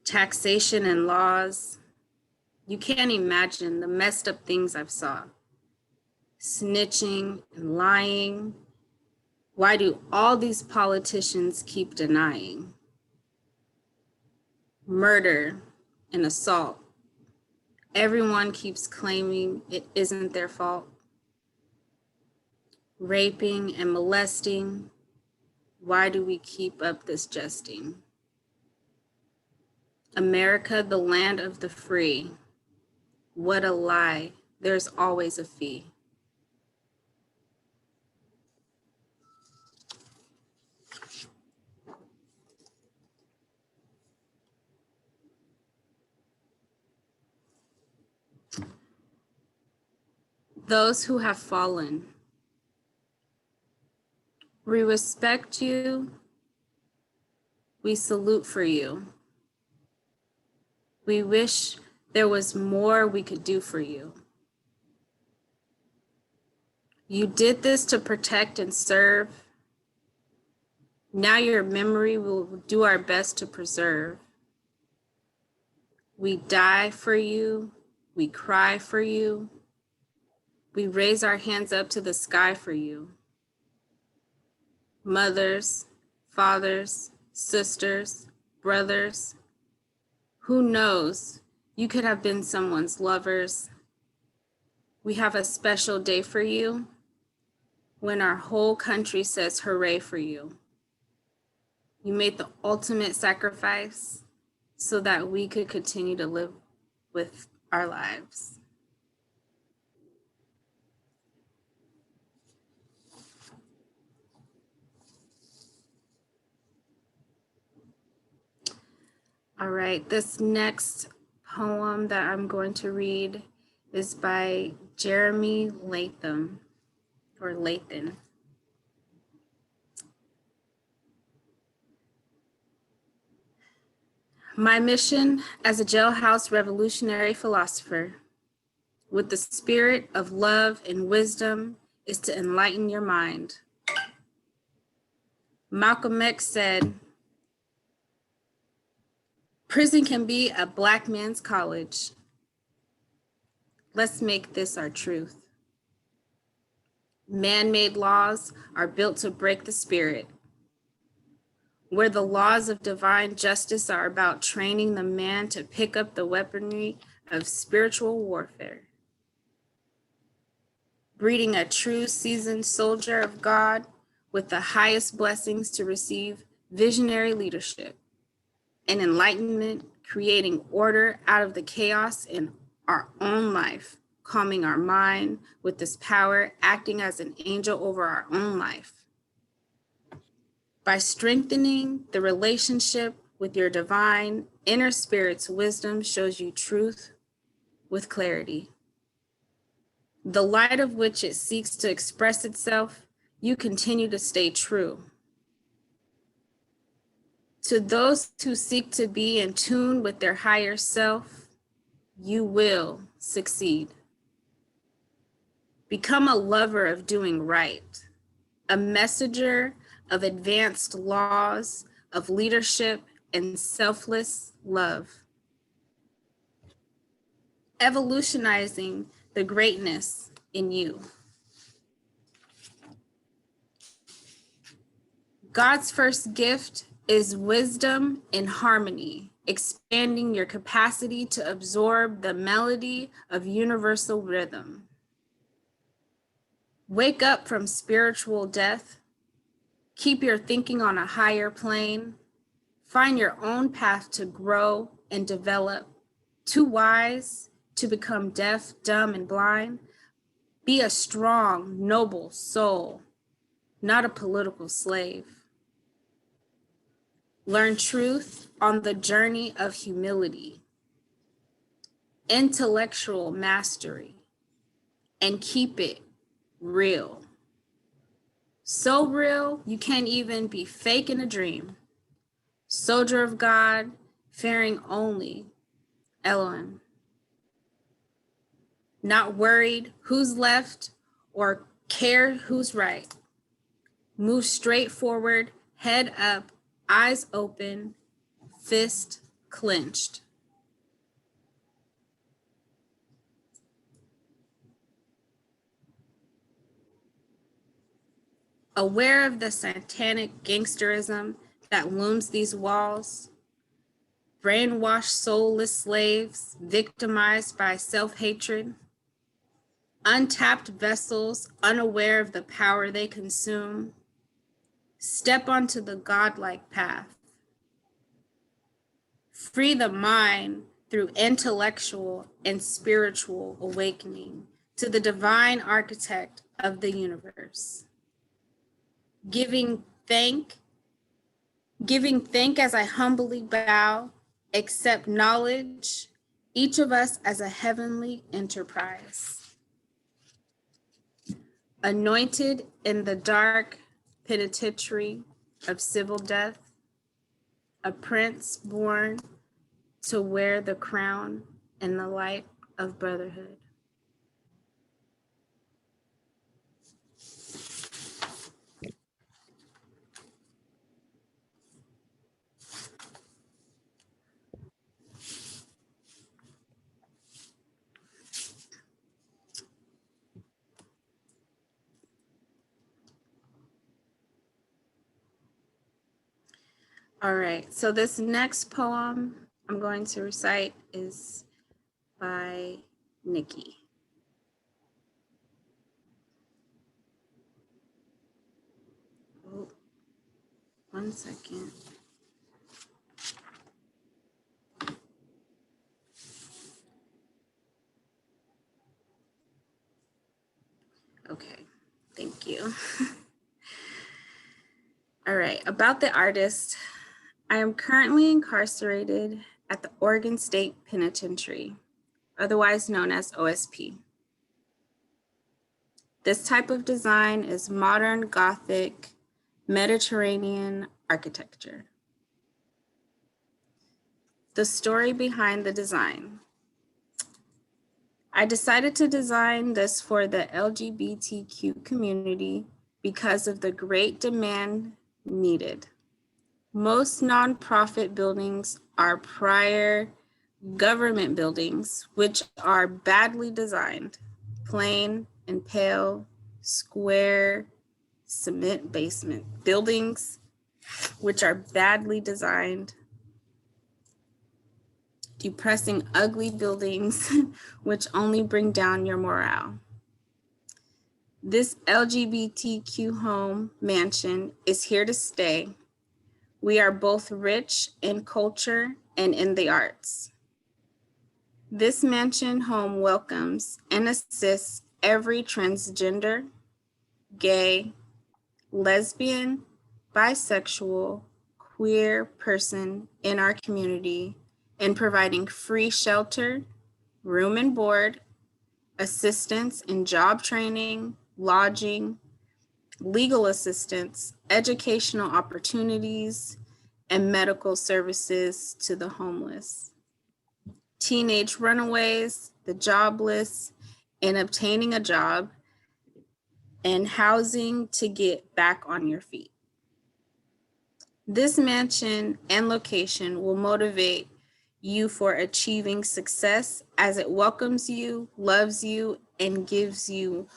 Taxation and laws. You can't imagine the messed up things I've saw. Snitching and lying. Why do all these politicians keep denying? Murder and assault. Everyone keeps claiming it isn't their fault. Raping and molesting. Why do we keep up this jesting? America, the land of the free. What a lie. There's always a fee. Those who have fallen. We respect you. We salute for you. We wish there was more we could do for you. You did this to protect and serve. Now your memory will do our best to preserve. We die for you. We cry for you. We raise our hands up to the sky for you. Mothers, fathers, sisters, brothers. Who knows? You could have been someone's lovers. We have a special day for you when our whole country says hooray for you. You made the ultimate sacrifice so that we could continue to live with our lives. All right, this next poem that I'm going to read is by Jeremy Latham, or Lathan. My mission as a jailhouse revolutionary philosopher with the spirit of love and wisdom is to enlighten your mind. Malcolm X said, prison can be a Black man's college. Let's make this our truth. Man-made laws are built to break the spirit, where the laws of divine justice are about training the man to pick up the weaponry of spiritual warfare, breeding a true seasoned soldier of God with the highest blessings to receive visionary leadership and enlightenment, creating order out of the chaos in our own life, calming our mind with this power, acting as an angel over our own life. By strengthening the relationship with your divine inner spirit's wisdom shows you truth with clarity. The light of which it seeks to express itself, you continue to stay true. To those who seek to be in tune with their higher self, you will succeed. Become a lover of doing right, a messenger of advanced laws, of leadership and selfless love. Evolutionizing the greatness in you. God's first gift is wisdom and harmony, expanding your capacity to absorb the melody of universal rhythm. Wake up from spiritual death. Keep your thinking on a higher plane. Find your own path to grow and develop. Too wise to become deaf, dumb, and blind. Be a strong, noble soul, not a political slave. Learn truth on the journey of humility, intellectual mastery, and keep it real. So real, you can't even be fake in a dream. Soldier of God, fearing only Elohim. Not worried who's left or care who's right. Move straight forward, head up, eyes open, fist clenched. Aware of the satanic gangsterism that looms these walls, brainwashed soulless slaves victimized by self-hatred, untapped vessels unaware of the power they consume, step onto the godlike path. Free the mind through intellectual and spiritual awakening to the divine architect of the universe. Giving thank as I humbly bow, accept knowledge, each of us as a heavenly enterprise. Anointed in the dark penitentiary of civil death, a prince born to wear the crown in the light of brotherhood. All right, so this next poem I'm going to recite is by Nikki. Oh, 1 second. Okay, thank you. All right, about the artist. I am currently incarcerated at the Oregon State Penitentiary, otherwise known as OSP. This type of design is modern Gothic Mediterranean architecture. The story behind the design. I decided to design this for the LGBTQ community because of the great demand needed. Most nonprofit buildings are prior government buildings, which are badly designed, plain and pale, square, cement basement buildings, which are badly designed, depressing, ugly buildings, which only bring down your morale. This LGBTQ home mansion is here to stay. We are both rich in culture and in the arts. This mansion home welcomes and assists every transgender, gay, lesbian, bisexual, queer person in our community in providing free shelter, room and board, assistance in job training, lodging, legal assistance, educational opportunities, and medical services to the homeless, teenage runaways, the jobless, and obtaining a job, and housing to get back on your feet. This mansion and location will motivate you for achieving success as it welcomes you, loves you, and gives you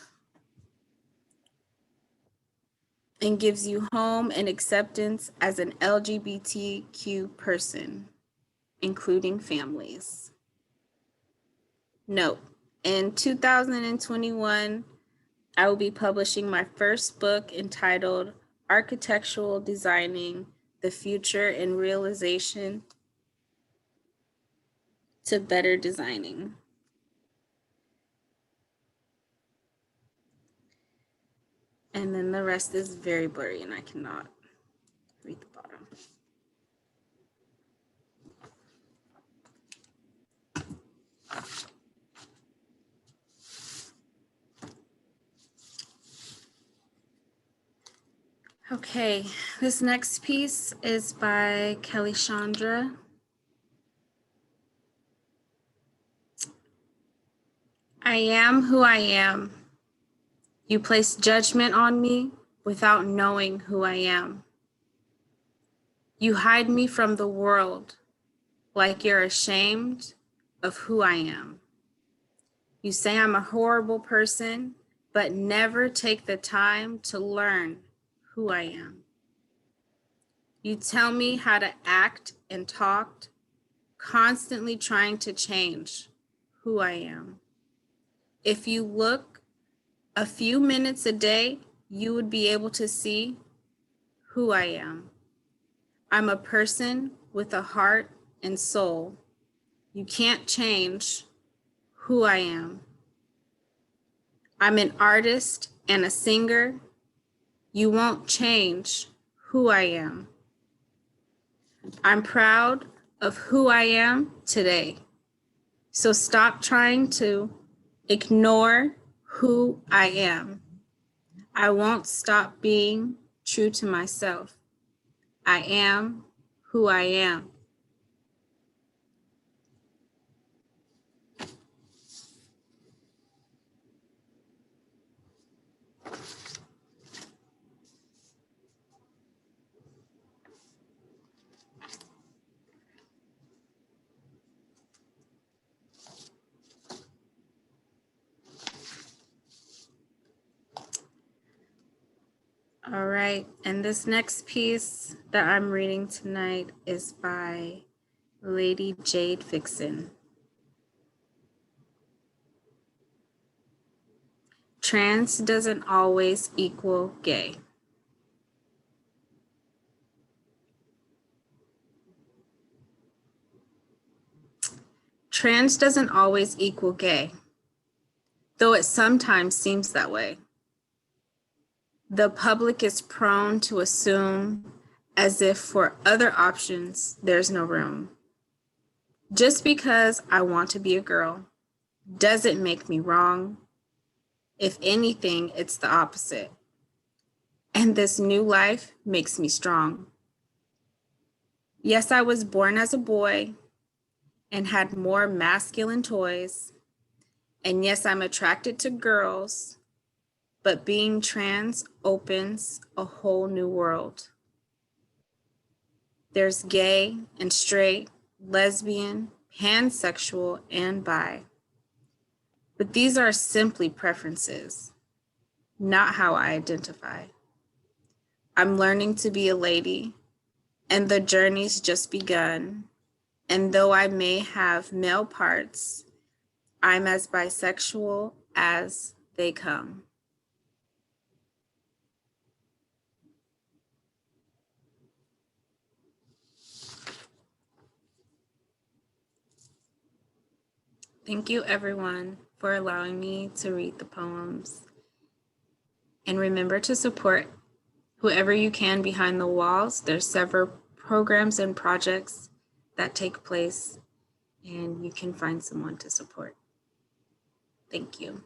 home and acceptance as an LGBTQ person, including families. Note, in 2021, I will be publishing my first book entitled Architectural Designing the Future and Realization to Better Designing. And then the rest is very blurry and I cannot read the bottom. Okay, this next piece is by Kelly Chandra. I am who I am. You place judgment on me without knowing who I am. You hide me from the world like you're ashamed of who I am. You say I'm a horrible person, but never take the time to learn who I am. You tell me how to act and talk, constantly trying to change who I am. If you look a few minutes a day, you would be able to see who I am. I'm a person with a heart and soul. You can't change who I am. I'm an artist and a singer. You won't change who I am. I'm proud of who I am today. So stop trying to ignore who I am. I won't stop being true to myself. I am who I am. All right, and this next piece that I'm reading tonight is by Lady Jade Fixon. Trans doesn't always equal gay. Trans doesn't always equal gay, though it sometimes seems that way. The public is prone to assume as if for other options, there's no room. Just because I want to be a girl doesn't make me wrong. If anything, it's the opposite. And this new life makes me strong. Yes, I was born as a boy and had more masculine toys. And yes, I'm attracted to girls, but being trans opens a whole new world. There's gay and straight, lesbian, pansexual, and bi. But these are simply preferences, not how I identify. I'm learning to be a lady, and the journey's just begun. And though I may have male parts, I'm as bisexual as they come. Thank you, everyone, for allowing me to read the poems. And remember to support whoever you can behind the walls. There's several programs and projects that take place, and you can find someone to support. Thank you.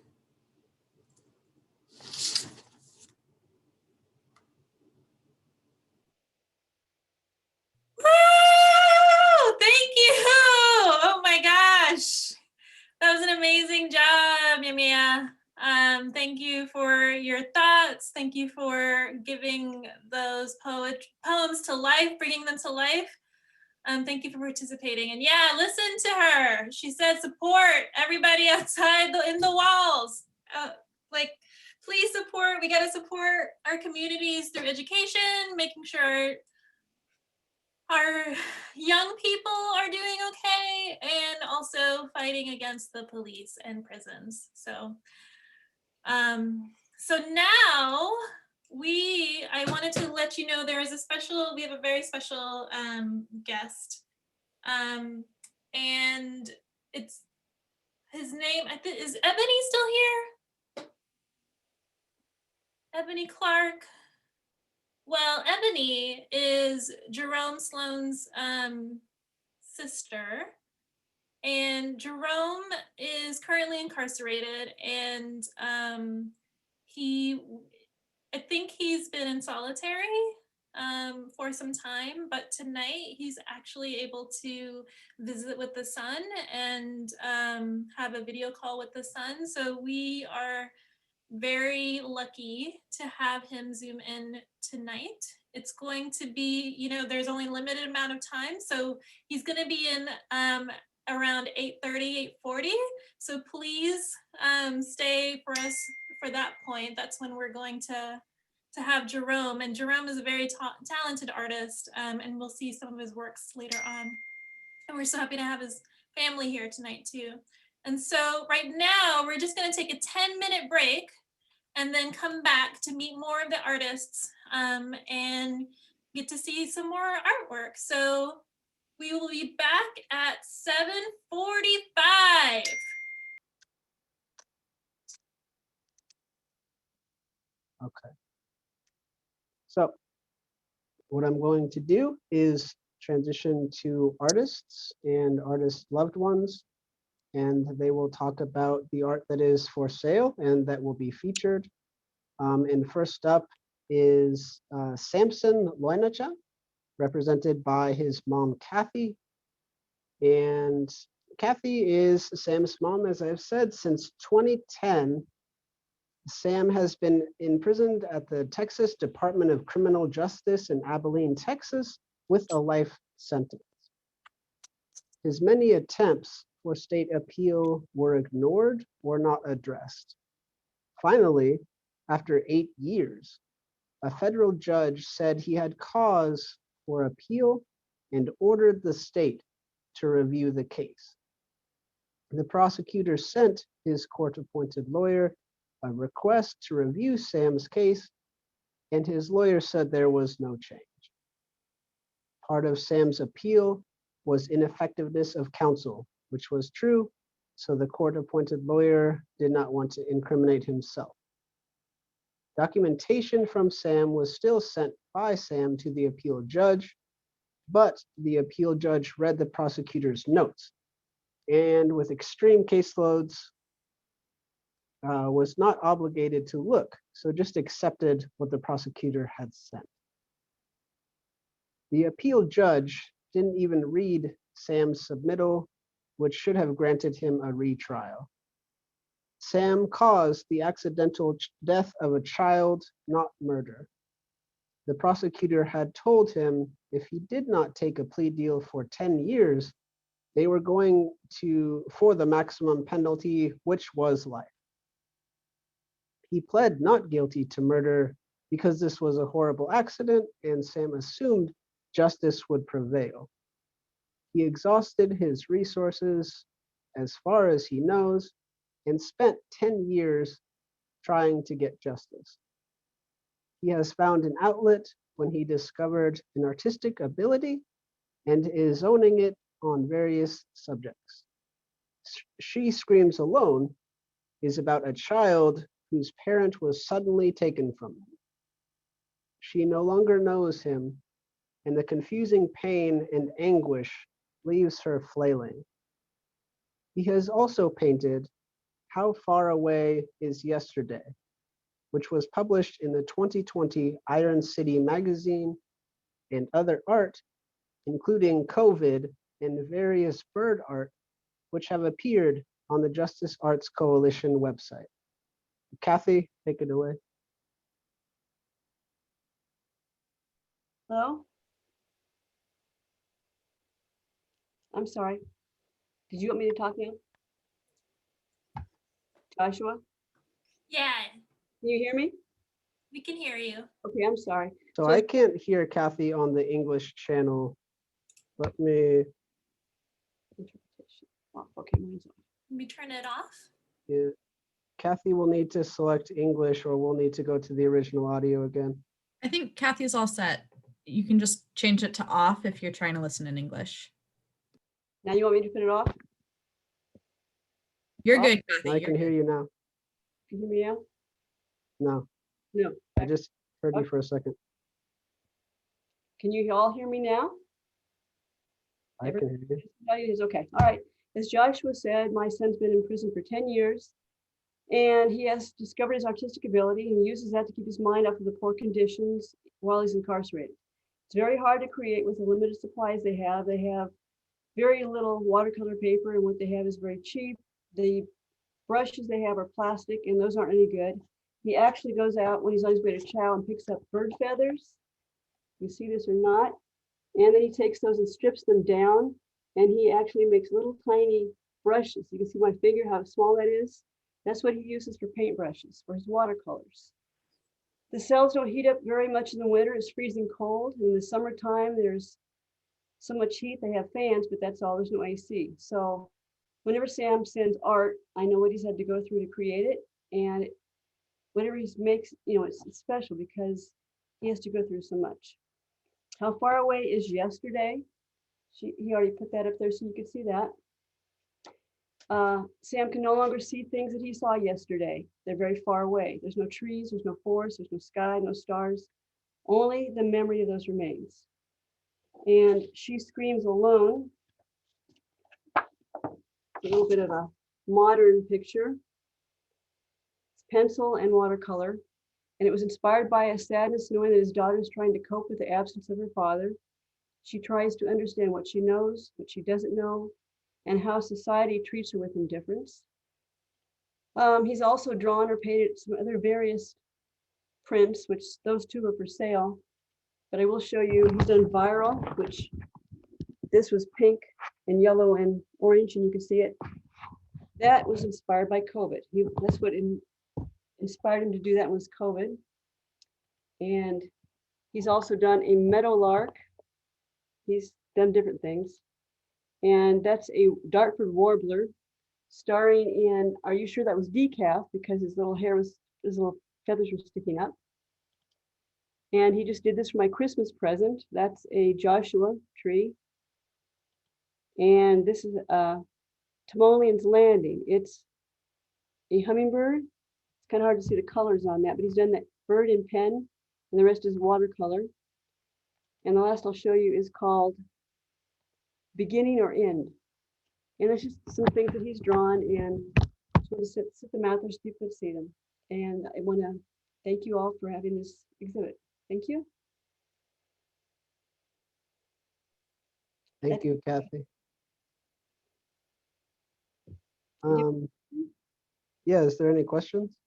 Woo! Thank you. Oh my gosh. That was an amazing job, Yamiya. Thank you for your thoughts. Thank you for giving those poems to life, bringing them to life. Thank you for participating. And yeah, listen to her. She said support everybody outside in the walls. Like, please support. We got to support our communities through education, making sure our young people are doing okay, and also fighting against the police and prisons. So now I wanted to let you know we have a very special guest, and it's his name. Is Ebony still here? Ebony Clark. Well, Ebony is Jerome Sloan's sister, and Jerome is currently incarcerated, and I think he's been in solitary for some time, but tonight he's actually able to visit with the son and have a video call with the son. So we are very lucky to have him Zoom in tonight. It's going to be, there's only a limited amount of time. So he's going to be in around 8:30, 8:40. So please stay for us for that point. That's when we're going to have Jerome. And Jerome is a very talented artist, and we'll see some of his works later on. And we're so happy to have his family here tonight too. And so right now, we're just going to take a 10-minute break and then come back to meet more of the artists and get to see some more artwork. So we will be back at 7:45. Okay. So what I'm going to do is transition to artists and artists' loved ones, and they will talk about the art that is for sale and that will be featured. And first up is Samson Loinacha, represented by his mom, Kathy. And Kathy is Sam's mom, as I've said, since 2010. Sam has been imprisoned at the Texas Department of Criminal Justice in Abilene, Texas, with a life sentence. His many attempts for state appeal were ignored or not addressed. Finally, after 8 years, a federal judge said he had cause for appeal and ordered the state to review the case. The prosecutor sent his court-appointed lawyer a request to review Sam's case, and his lawyer said there was no change. Part of Sam's appeal was ineffectiveness of counsel, which was true, so the court-appointed lawyer did not want to incriminate himself. Documentation from Sam was still sent by Sam to the appeal judge, but the appeal judge read the prosecutor's notes and with extreme caseloads was not obligated to look, so just accepted what the prosecutor had sent. The appeal judge didn't even read Sam's submittal, which should have granted him a retrial. Sam caused the accidental death of a child, not murder. The prosecutor had told him if he did not take a plea deal for 10 years, they were going for the maximum penalty, which was life. He pled not guilty to murder because this was a horrible accident and Sam assumed justice would prevail. He exhausted his resources as far as he knows and spent 10 years trying to get justice. He has found an outlet when he discovered an artistic ability and is owning it on various subjects. She Screams Alone is about a child whose parent was suddenly taken from them. She no longer knows him, and the confusing pain and anguish leaves her flailing. He has also painted How Far Away Is Yesterday, which was published in the 2020 Iron City magazine, and other art, including COVID and various bird art, which have appeared on the Justice Arts Coalition website. Kathy, take it away. Hello? I'm sorry. Did you want me to talk now? Joshua, Yeah, can you hear me? we can hear you. Okay, I'm sorry. So I can't hear Kathy on the English channel. Let me, Interpretation. Oh, okay, mine's on. Let me turn it off. yeah. Kathy will need to select English or we'll need to go to the original audio again. I think Kathy's all set. You can just change it to off if you're trying to listen in English. Now you want me to put it off? You're Oh, good, Kathy. I You're can good. hear you now. Can you hear me now? No, No. I just heard you for a second. Can you all hear me now? I can hear you. Tell you is okay. All right. As Joshua said, my son's been in prison for 10 years and he has discovered his artistic ability and uses that to keep his mind off of the poor conditions while he's incarcerated. It's very hard to create with the limited supplies they have. They have very little watercolor paper and what they have is very cheap. The brushes they have are plastic and those aren't any good. He actually goes out when he's on his way to chow and picks up bird feathers. You see this or not? And then he takes those and strips them down and he actually makes little tiny brushes. You can see my finger, how small that is. That's what he uses for paint brushes, for his watercolors. The cells don't heat up very much in the winter. It's freezing cold. In the summertime, there's so much heat. They have fans, but that's all. There's no AC. So whenever Sam sends art, I know what he's had to go through to create it. And whatever he makes, you know, it's special because he has to go through so much. How Far Away Is Yesterday? He already put that up there so you can see that. Sam can no longer see things that he saw yesterday. They're very far away. There's no trees, there's no forest, there's no sky, no stars. Only the memory of those remains. And She Screams Alone. A little bit of a modern picture. It's pencil and watercolor. And it was inspired by a sadness knowing that his daughter is trying to cope with the absence of her father. She tries to understand what she knows, what she doesn't know, and how society treats her with indifference. He's also drawn or painted some other various prints, which those two are for sale. But I will show you, he's done Viral, which this was pink and yellow and orange, and you can see it. That was inspired by COVID. That's what inspired him to do that was COVID. And he's also done a meadowlark. He's done different things. And that's a Dartford warbler starring in, are you sure that was decaf? Because his little feathers were sticking up. And he just did this for my Christmas present. That's a Joshua tree. And this is Timoleon's Landing. It's a hummingbird. It's kind of hard to see the colors on that, but he's done that bird in pen, and the rest is watercolor. And the last I'll show you is called Beginning or End. And it's just some things that he's drawn, and I just want to sit them out there so people can see them. And I want to thank you all for having this exhibit. Thank you. Thank you, Kathy. Yeah, is there any questions?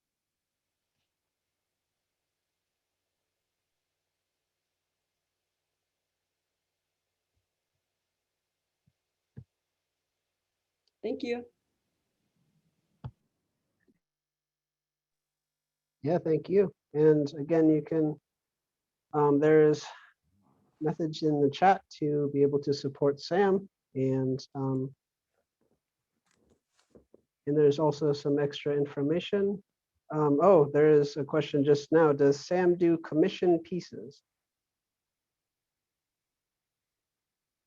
Thank you. Yeah, thank you. And again, you can, there's methods in the chat to be able to support Sam, and there's also some extra information. Oh, there is a question just now. Does Sam do commission pieces?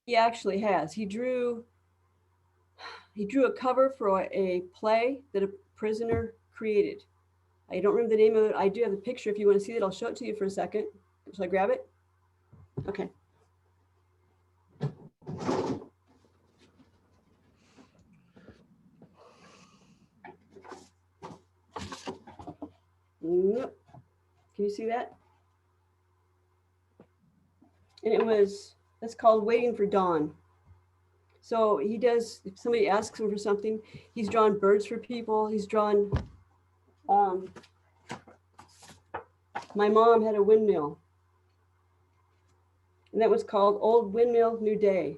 He actually has. He drew a cover for a play that a prisoner created. I don't remember the name of it. I do have the picture. If you want to see it, I'll show it to you for a second. Shall I grab it? Okay. Nope. Can you see that? And that's called Waiting for Dawn. So he does, if somebody asks him for something, he's drawn birds for people. He's drawn, my mom had a windmill, and that was called Old Windmill, New Day.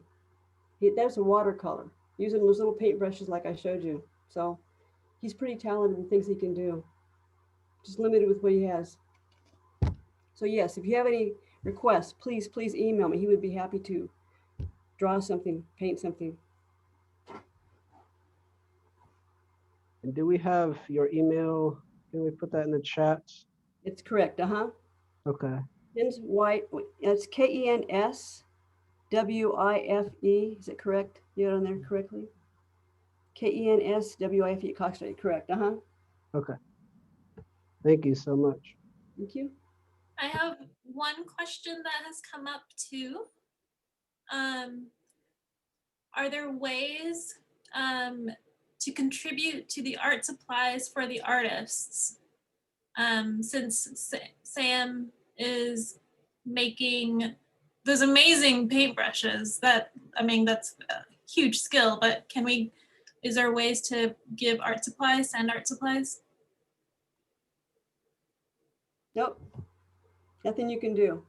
That was a watercolor, using those little paintbrushes like I showed you. So he's pretty talented in things he can do, just limited with what he has. So yes, if you have any requests, please email me. He would be happy to draw something, paint something. And do we have your email? Can we put that in the chat? It's correct, Okay. Ken's White, it's KENSWIFE, is it correct? You got it on there correctly? KENSWIFE at Cox, correct, Okay. Thank you so much. Thank you. I have one question that has come up too. Are there ways to contribute to the art supplies for the artists? Since Sam is making those amazing paintbrushes, that's a huge skill, but is there ways to give art supplies, send art supplies? Nope, nothing you can do.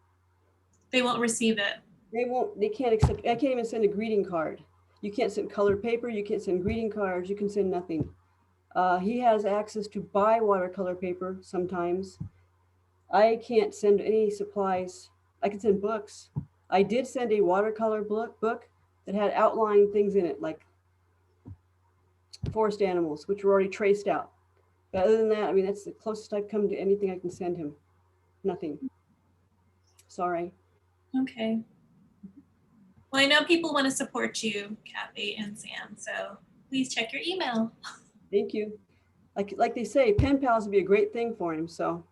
They won't receive it. They can't accept, I can't even send a greeting card. You can't send colored paper, you can't send greeting cards, you can send nothing. He has access to buy watercolor paper sometimes. I can't send any supplies. I can send books. I did send a watercolor book that had outline things in it, like forest animals, which were already traced out. But other than that, that's the closest I've come to anything I can send him. Nothing. Sorry. Okay. Well, I know people want to support you, Kathy and Sam, so please check your email. Thank you. Like they say, pen pals would be a great thing for him, so.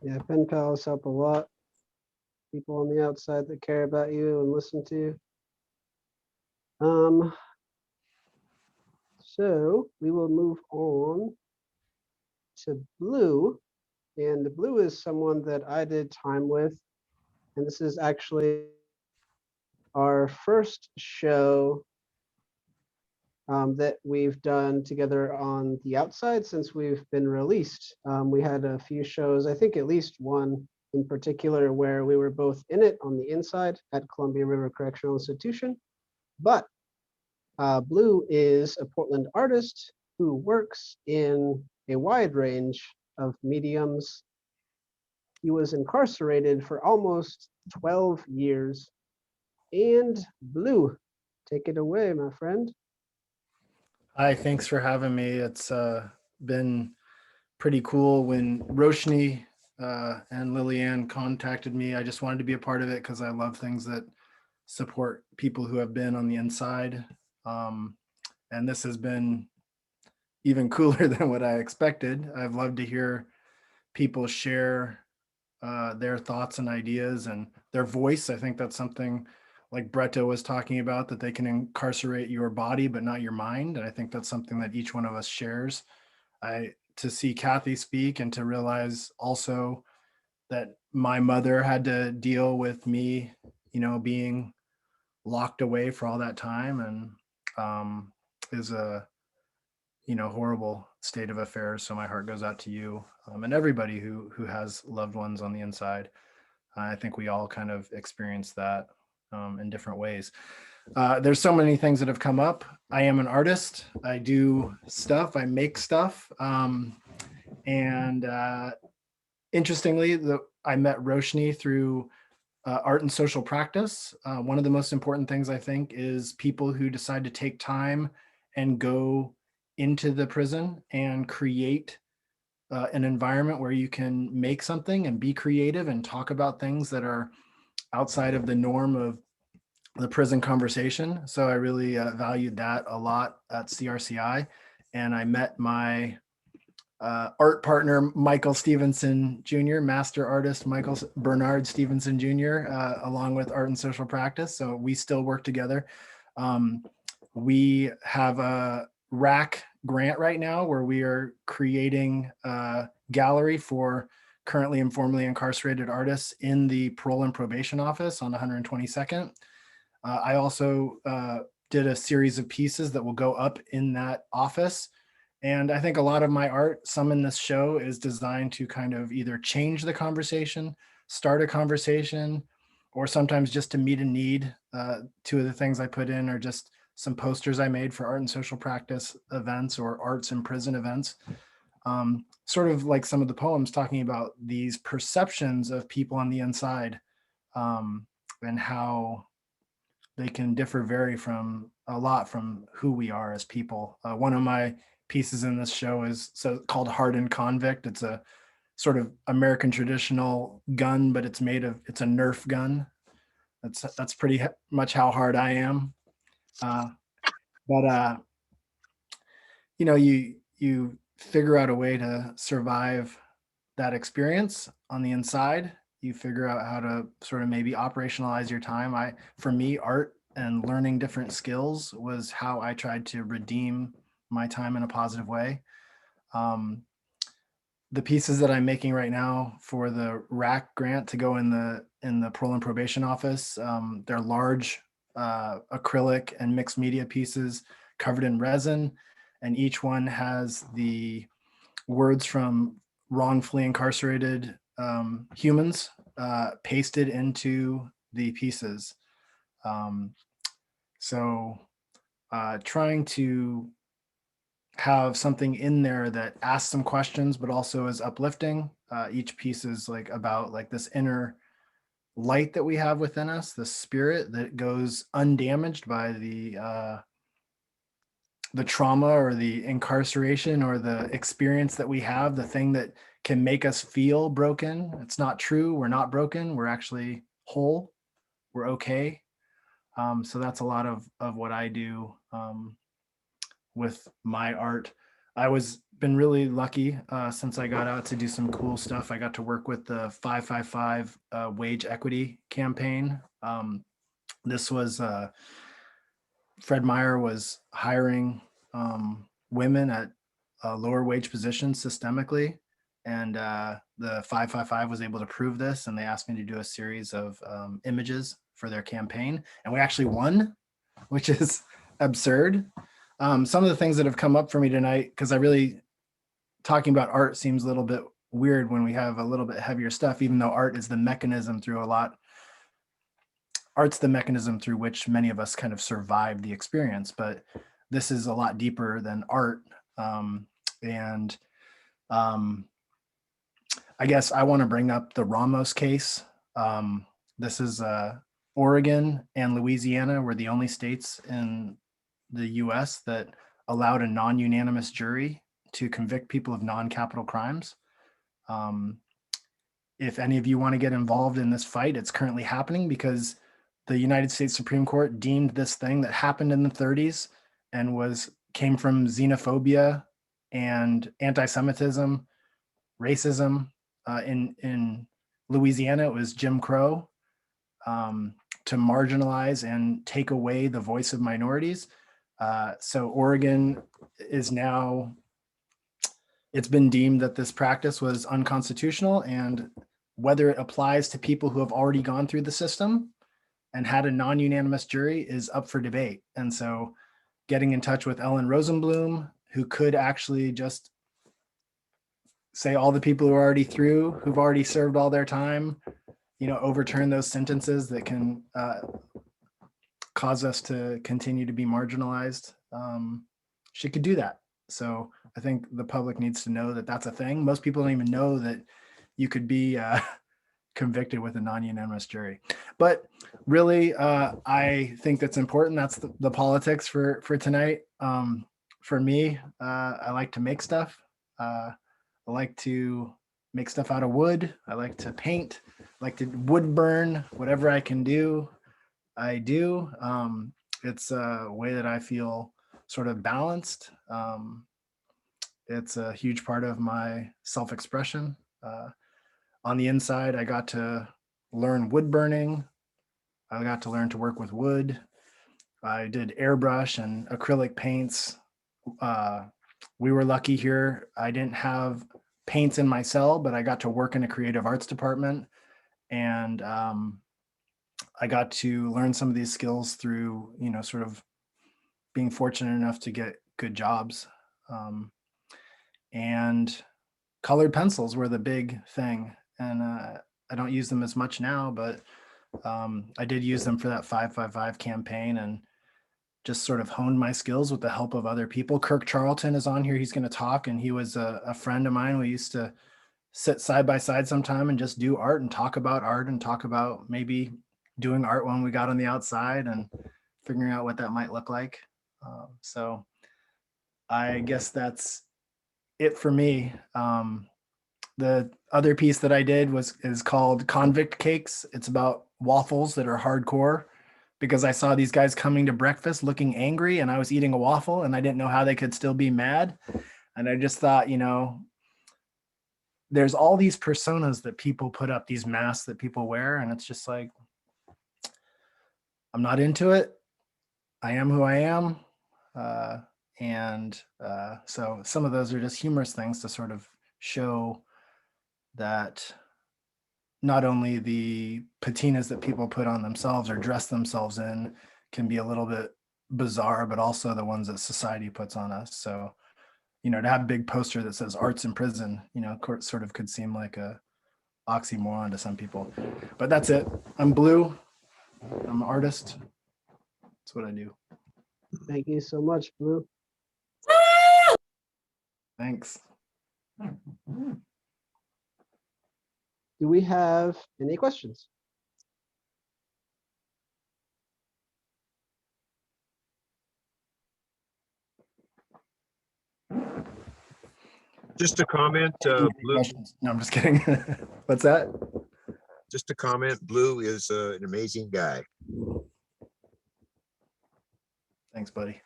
Yeah, pen pals help a lot. People on the outside that care about you and listen to you. So we will move on to Blue. And Blue is someone that I did time with. And this is actually our first show that we've done together on the outside since we've been released. We had a few shows, I think at least one in particular, where we were both in it on the inside at Columbia River Correctional Institution. But Blue is a Portland artist who works in a wide range of mediums. He was incarcerated for almost 12 years. And Blue, take it away, my friend. Hi, thanks for having me. It's been pretty cool. When Roshni and Lillian contacted me, I just wanted to be a part of it because I love things that support people who have been on the inside. And this has been, even cooler than what I expected. I've loved to hear people share their thoughts and ideas and their voice. I think that's something like Bretta was talking about, that they can incarcerate your body, but not your mind. And I think that's something that each one of us shares. To see Kathy speak and to realize also that my mother had to deal with me, being locked away for all that time, and is a horrible state of affairs. So my heart goes out to you, and everybody who has loved ones on the inside. I think we all kind of experience that in different ways. There's so many things that have come up. I am an artist. I do stuff. I make stuff. And interestingly, I met Roshni through art and social practice. One of the most important things, I think, is people who decide to take time and go into the prison and create an environment where you can make something and be creative and talk about things that are outside of the norm of the prison conversation. So I really valued that a lot at CRCI. And I met my art partner, Michael Stevenson Jr., master artist, Michael Bernard Stevenson Jr., along with Art and Social Practice. So we still work together. We have a RAC grant right now where we are creating a gallery for currently and formerly incarcerated artists in the parole and probation office on 122nd. I also did a series of pieces that will go up in that office. And I think a lot of my art, some in this show, is designed to kind of either change the conversation, start a conversation, or sometimes just to meet a need. Two of the things I put in are just some posters I made for art and social practice events or arts in prison events. Sort of like some of the poems talking about these perceptions of people on the inside, and how they can differ a lot from who we are as people. One of my pieces in this show is called Hardened Convict. It's a sort of American traditional gun, but it's a Nerf gun. That's pretty much how hard I am. But you figure out a way to survive that experience on the inside. You figure out how to sort of maybe operationalize your time. For me, art and learning different skills was how I tried to redeem my time in a positive way. The pieces that I'm making right now for the RAC grant to go in the parole and probation office, they're large acrylic and mixed media pieces covered in resin, and each one has the words from wrongfully incarcerated humans pasted into the pieces. So trying to have something in there that asks some questions, but also is uplifting. Each piece is like about like this inner light that we have within us, the spirit that goes undamaged by the trauma or the incarceration or the experience that we have, the thing that can make us feel broken. It's not true. We're not broken. We're actually whole. We're okay. So that's a lot of what I do with my art. Been really lucky since I got out to do some cool stuff. I got to work with the 555 wage equity campaign. This was Fred Meyer was hiring women at lower wage positions systemically, and the 555 was able to prove this, and they asked me to do a series of images for their campaign, and we actually won, which is absurd. Some of the things that have come up for me tonight, because talking about art seems a little bit weird when we have a little bit heavier stuff, even though art is the mechanism art's the mechanism through which many of us kind of survive the experience, but this is a lot deeper than art. And I guess I want to bring up the Ramos case. This is Oregon and Louisiana were the only states in the US that allowed a non-unanimous jury to convict people of non-capital crimes. If any of you want to get involved in this fight, it's currently happening because the United States Supreme Court deemed this thing that happened in the 30s and came from xenophobia and anti-Semitism, racism. In Louisiana, it was Jim Crow, to marginalize and take away the voice of minorities. So Oregon is now, it's been deemed that this practice was unconstitutional, and whether it applies to people who have already gone through the system and had a non-unanimous jury is up for debate. And so getting in touch with Ellen Rosenblum, who could actually just say all the people who are already through, who've already served all their time, overturn those sentences that can cause us to continue to be marginalized. She could do that. So I think the public needs to know that that's a thing. Most people don't even know that you could be convicted with a non-unanimous jury. But really, I think that's important. That's the politics for tonight. For me, I like to make stuff. I like to make stuff out of wood. I like to paint, I like to wood burn, whatever I can do, I do. It's a way that I feel sort of balanced. It's a huge part of my self-expression. On the inside, I got to learn wood burning. I got to learn to work with wood. I did airbrush and acrylic paints. We were lucky here. I didn't have paints in my cell, but I got to work in a creative arts department. And I got to learn some of these skills through, sort of being fortunate enough to get good jobs. And colored pencils were the big thing. And I don't use them as much now, but I did use them for that 555 campaign and just sort of honed my skills with the help of other people. Kirk Charlton is on here. He's going to talk, and he was a friend of mine. We used to sit side by side sometime and just do art and talk about maybe doing art when we got on the outside and figuring out what that might look like. So I guess that's it for me. The other piece that I did is called Convict Cakes. It's about waffles that are hardcore, because I saw these guys coming to breakfast looking angry, and I was eating a waffle and I didn't know how they could still be mad. And I just thought, there's all these personas that people put up, these masks that people wear, and it's just like, I'm not into it. I am who I am. So some of those are just humorous things to sort of show that not only the patinas that people put on themselves or dress themselves in can be a little bit bizarre, but also the ones that society puts on us. So, to have a big poster that says arts in prison, sort of could seem like a oxymoron to some people, but that's it. I'm Blue. I'm an artist. That's what I do. Thank you so much, Blue. Thanks. Do we have any questions? Just a comment, Blue. No, I'm just kidding. What's that? Just a comment, Blue is an amazing guy. Thanks, buddy.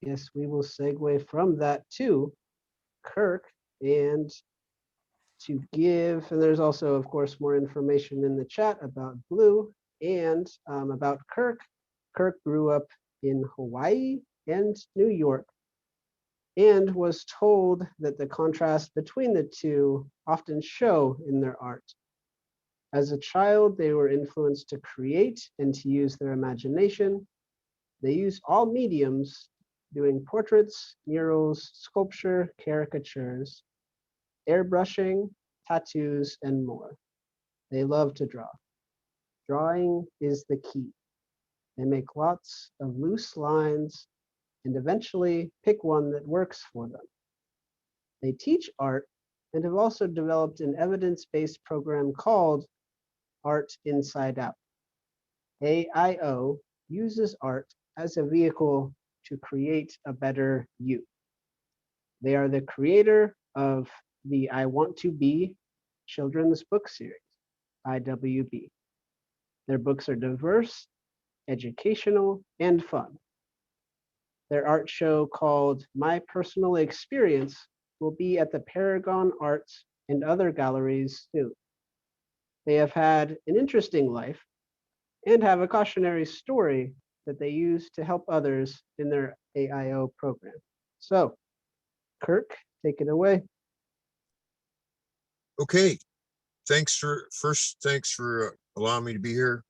Yes, we will segue from that to Kirk, and to give, and there's also, of course, more information in the chat about Blue and about Kirk. Kirk grew up in Hawaii and New York, and was told that the contrast between the two often show in their art. As a child, they were influenced to create and to use their imagination. They used all mediums, doing portraits, murals, sculpture, caricatures, airbrushing, tattoos, and more. They love to draw. Drawing is the key. They make lots of loose lines and eventually pick one that works for them. They teach art and have also developed an evidence-based program called Art Inside Out. AIO uses art as a vehicle to create a better you. They are the creator of the I Want to Be children's book series, IWB. Their books are diverse, educational, and fun. Their art show called My Personal Experience will be at the Paragon Arts and other galleries soon. They have had an interesting life and have a cautionary story that they use to help others in their AIO program. So, Kirk, take it away. Okay, thanks for allowing me to be here.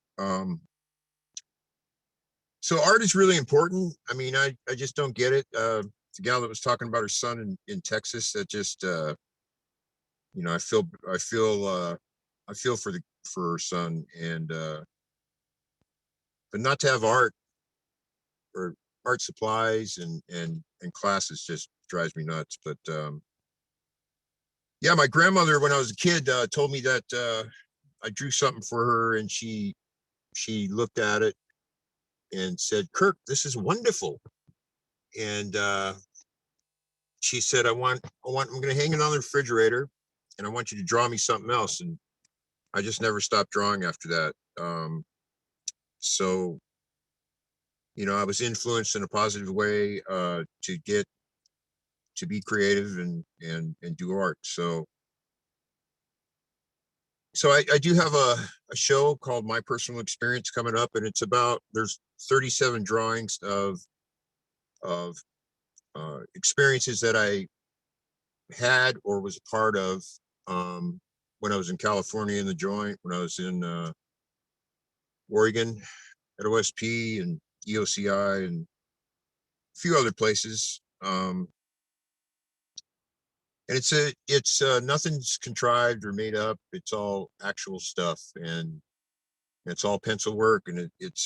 So art is really important. I mean, I just don't get it. The gal that was talking about her son in Texas, that just you know, I feel for her son, and but not to have art or art supplies and classes just drives me nuts. But yeah, my grandmother, when I was a kid, told me that I drew something for her, and she looked at it and said, "Kirk, this is wonderful." And she said, I'm going to hang it on the refrigerator, and I want you to draw me something else. And I just never stopped drawing after that. So, you know, I was influenced in a positive way to be creative and do art. So I do have a show called My Personal Experience coming up, and it's about, there's 37 drawings of experiences that I had or was a part of when I was in California in the joint, when I was in Oregon at OSP and EOCI and a few other places. And it's nothing's contrived or made up. It's all actual stuff, and it's all pencil work, and it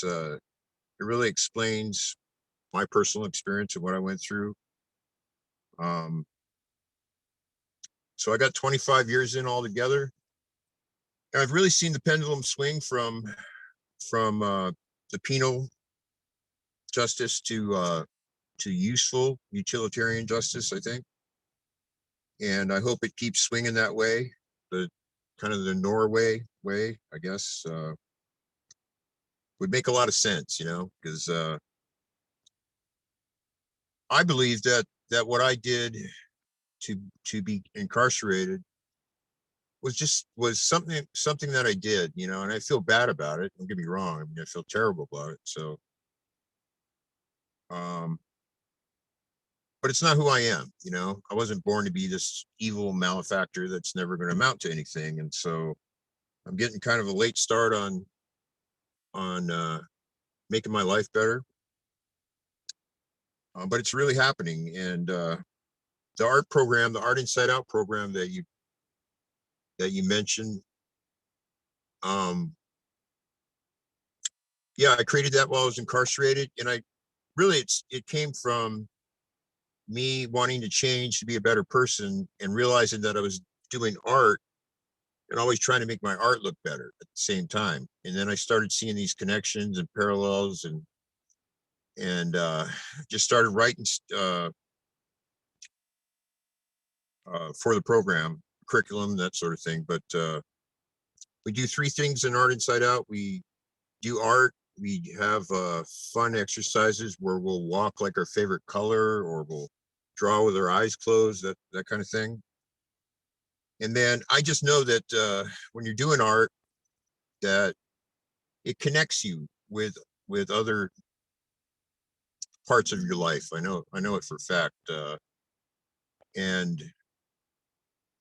really explains my personal experience and what I went through. So I got 25 years in altogether. And I've really seen the pendulum swing from the penal justice to useful utilitarian justice, I think. And I hope it keeps swinging that way, the kind of the Norway way, I guess, would make a lot of sense, you know, because I believe that what I did to be incarcerated was something that I did, you know, and I feel bad about it. Don't get me wrong. I mean, I feel terrible about it. So, but it's not who I am, you know. I wasn't born to be this evil malefactor that's never going to amount to anything. And so I'm getting kind of a late start on making my life better. But it's really happening. And the art program, the Art Inside Out program that you mentioned, yeah, I created that while I was incarcerated, and it came from me wanting to change, to be a better person, and realizing that I was doing art and always trying to make my art look better at the same time. And then I started seeing these connections and parallels, and just started writing for the program, curriculum, that sort of thing. But we do three things in Art Inside Out. We do art. We have fun exercises where we'll walk like our favorite color, or we'll draw with our eyes closed, that kind of thing. And then I just know that when you're doing art, that it connects you with other parts of your life. I know it for a fact. And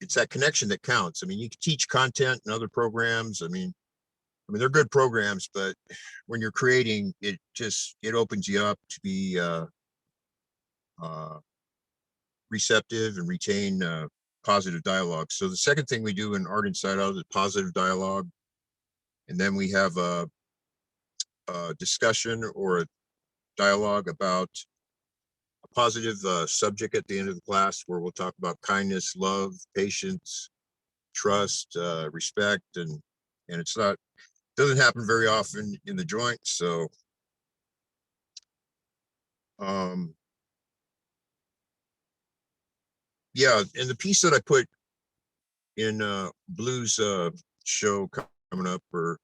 it's that connection that counts. I mean, you can teach content in other programs. I mean, they're good programs, but when you're creating, it opens you up to be receptive and retain positive dialogue. So the second thing we do in Art Inside Out is positive dialogue. And then we have a discussion or a dialogue about a positive subject at the end of the class, where we'll talk about kindness, love, patience, trust, respect, and doesn't happen very often in the joint. So yeah, and the piece that I put in Blue's show coming up, or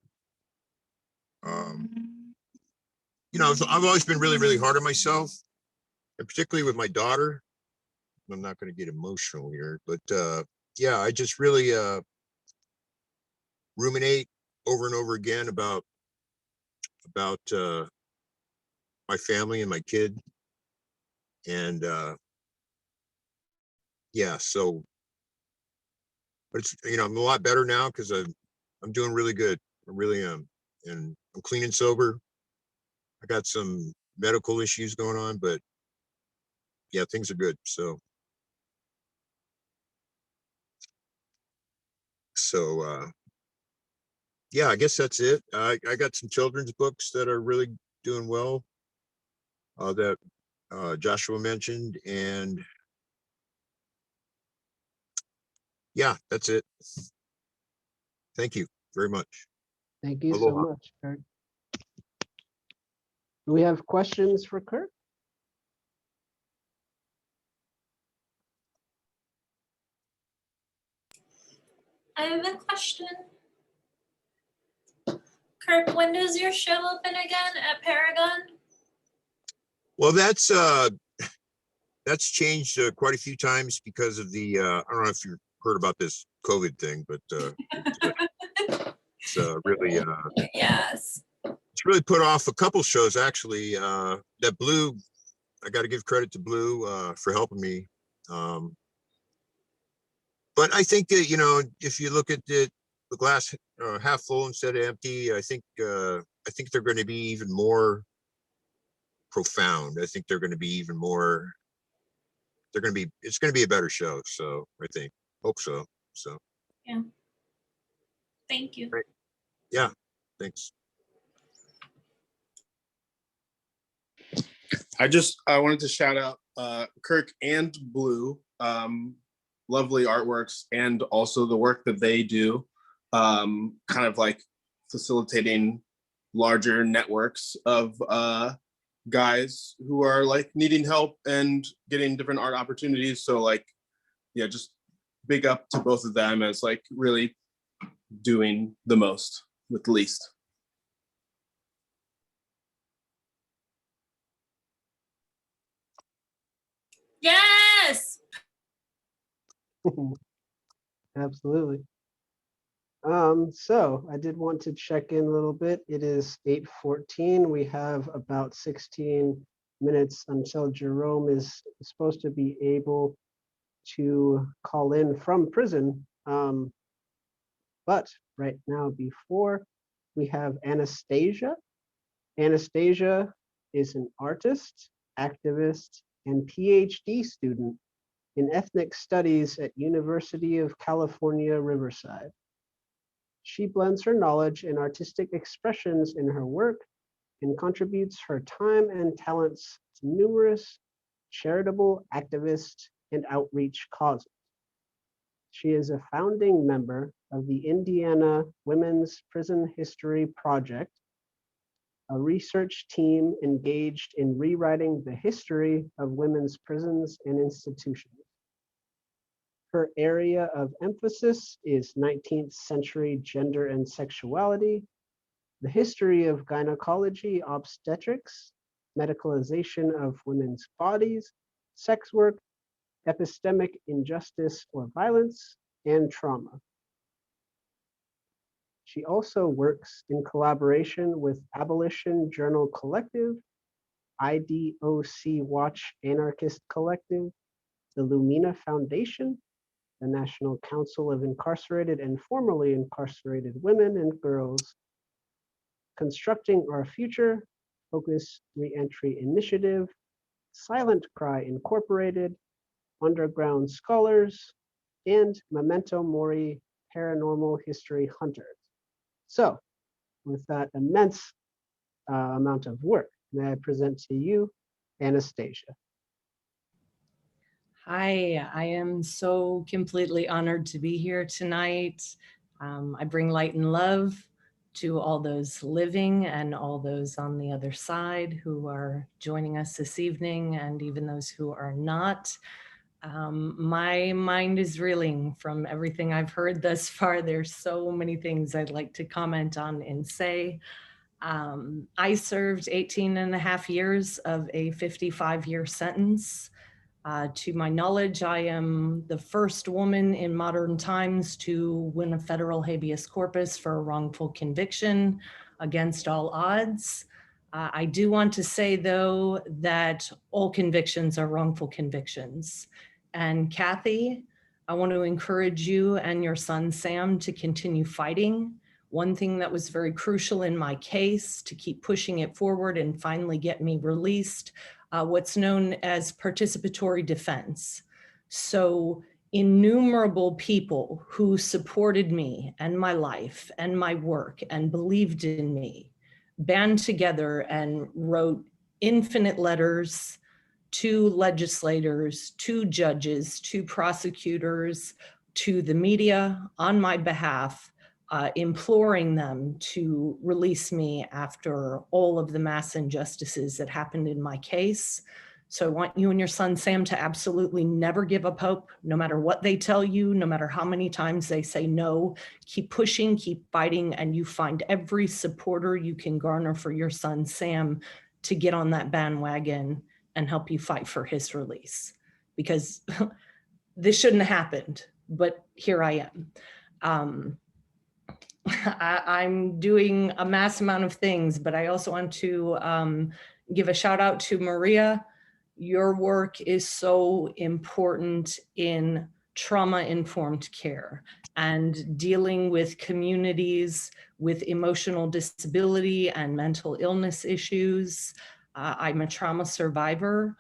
you know, I've always been really, really hard on myself, and particularly with my daughter. I'm not going to get emotional here, but yeah, I just really ruminate over and over again about my family and my kid. And yeah, so, but it's, you know, I'm a lot better now because I'm doing really good. I really am. And I'm clean and sober. I got some medical issues going on, but yeah, things are good. So yeah, I guess that's it. I got some children's books that are really doing well, that Joshua mentioned, and yeah, that's it. Thank you very much. Thank you so Aloha. much, Kirk. Do we have questions for Kirk? I have a question. Kirk, when does your show open again at Paragon? Well, that's changed quite a few times because of the I don't know if you heard about this COVID thing, but it's really Yes. it's really put off a couple shows actually. That Blue, I got to give credit to Blue for helping me. But I think that, you know, if you look at the glass half full instead of empty, I think they're going to be even more profound. I think they're going to be even more. It's going to be a better show. So I hope so. So Yeah. Thank you. great. Yeah. Thanks. I wanted to shout out Kirk and Blue, lovely artworks, and also the work that they do, kind of like facilitating larger networks of guys who are like needing help and getting different art opportunities. So like, yeah, just big up to both of them as like really doing the most with the least. Yes. Absolutely. So I did want to check in a little bit. It is 8:14. We have about 16 minutes until Jerome is supposed to be able to call in from prison. But right now, before we have Anastasia. Anastasia is an artist, activist, and PhD student in ethnic studies at University of California, Riverside. She blends her knowledge and artistic expressions in her work and contributes her time and talents to numerous charitable, activist, and outreach causes. She is a founding member of the Indiana Women's Prison History Project, a research team engaged in rewriting the history of women's prisons and institutions. Her area of emphasis is 19th century gender and sexuality, the history of gynecology, obstetrics, medicalization of women's bodies, sex work, epistemic injustice or violence, and trauma. She also works in collaboration with Abolition Journal Collective, IDOC Watch Anarchist Collective, the Lumina Foundation, the National Council of Incarcerated and Formerly Incarcerated Women and Girls, Constructing Our Future, Focus Reentry Initiative, Silent Cry Incorporated, Underground Scholars, and Memento Mori Paranormal History Hunters. So, with that immense amount of work, may I present to you Anastasia. Hi, I am so completely honored to be here tonight. I bring light and love to all those living and all those on the other side who are joining us this evening, and even those who are not. My mind is reeling from everything I've heard thus far. There's so many things I'd like to comment on and say. I served 18 and a half years of a 55-year sentence. To my knowledge, I am the first woman in modern times to win a federal habeas corpus for a wrongful conviction against all odds. I do want to say, though, that all convictions are wrongful convictions. And Kathy, I want to encourage you and your son, Sam, to continue fighting. One thing that was very crucial in my case to keep pushing it forward and finally get me released, what's known as participatory defense. So innumerable people who supported me and my life and my work and believed in me band together and wrote infinite letters to legislators, to judges, to prosecutors, to the media on my behalf, imploring them to release me after all of the mass injustices that happened in my case. So I want you and your son, Sam, to absolutely never give up hope, no matter what they tell you, no matter how many times they say no. Keep pushing, keep fighting, and you find every supporter you can garner for your son, Sam, to get on that bandwagon and help you fight for his release. Because this shouldn't have happened, but here I am. I'm doing a mass amount of things, but I also want to give a shout out to Maria. Your work is so important in trauma-informed care and dealing with communities with emotional disability and mental illness issues. I'm a trauma survivor,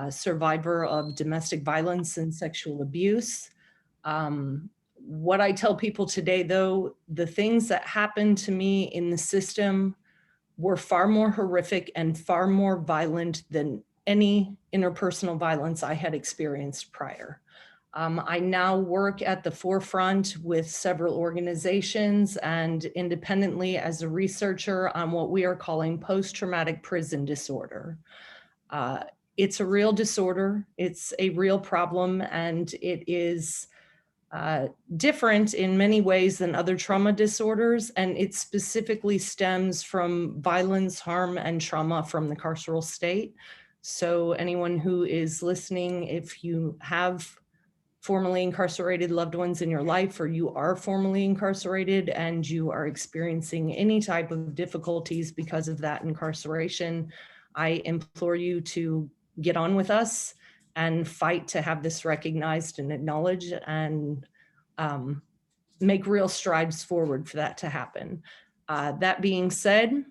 survivor of domestic violence and sexual abuse. What I tell people today, though, the things that happened to me in the system were far more horrific and far more violent than any interpersonal violence I had experienced prior. I now work at the forefront with several organizations and independently as a researcher on what we are calling post-traumatic prison disorder. It's a real disorder, it's a real problem, and it is different in many ways than other trauma disorders, and it specifically stems from violence, harm, and trauma from the carceral state. So anyone who is listening, if you have formerly incarcerated loved ones in your life, or you are formerly incarcerated and you are experiencing any type of difficulties because of that incarceration, I implore you to get on with us and fight to have this recognized and acknowledged and make real strides forward for that to happen. That being said,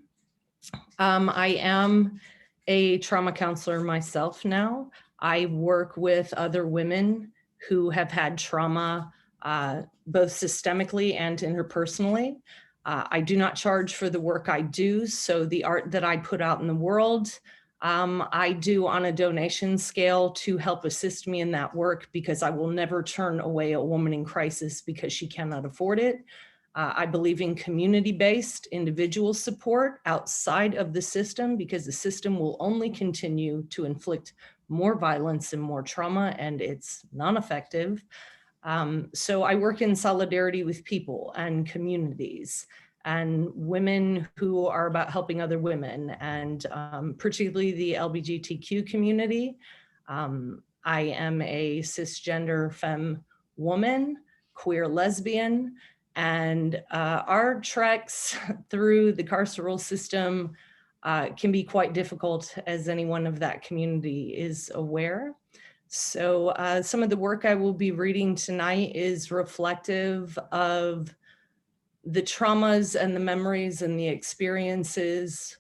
I am a trauma counselor myself now. I work with other women who have had trauma, both systemically and interpersonally. I do not charge for the work I do, so the art that I put out in the world, I do on a donation scale to help assist me in that work, because I will never turn away a woman in crisis because she cannot afford it. I believe in community-based individual support outside of the system, because the system will only continue to inflict more violence and more trauma, and it's non-effective. So I work in solidarity with people and communities and women who are about helping other women, and particularly the LGBTQ community. I am a cisgender femme woman, queer lesbian, and our treks through the carceral system can be quite difficult, as anyone of that community is aware. So some of the work I will be reading tonight is reflective of the traumas and the memories and the experiences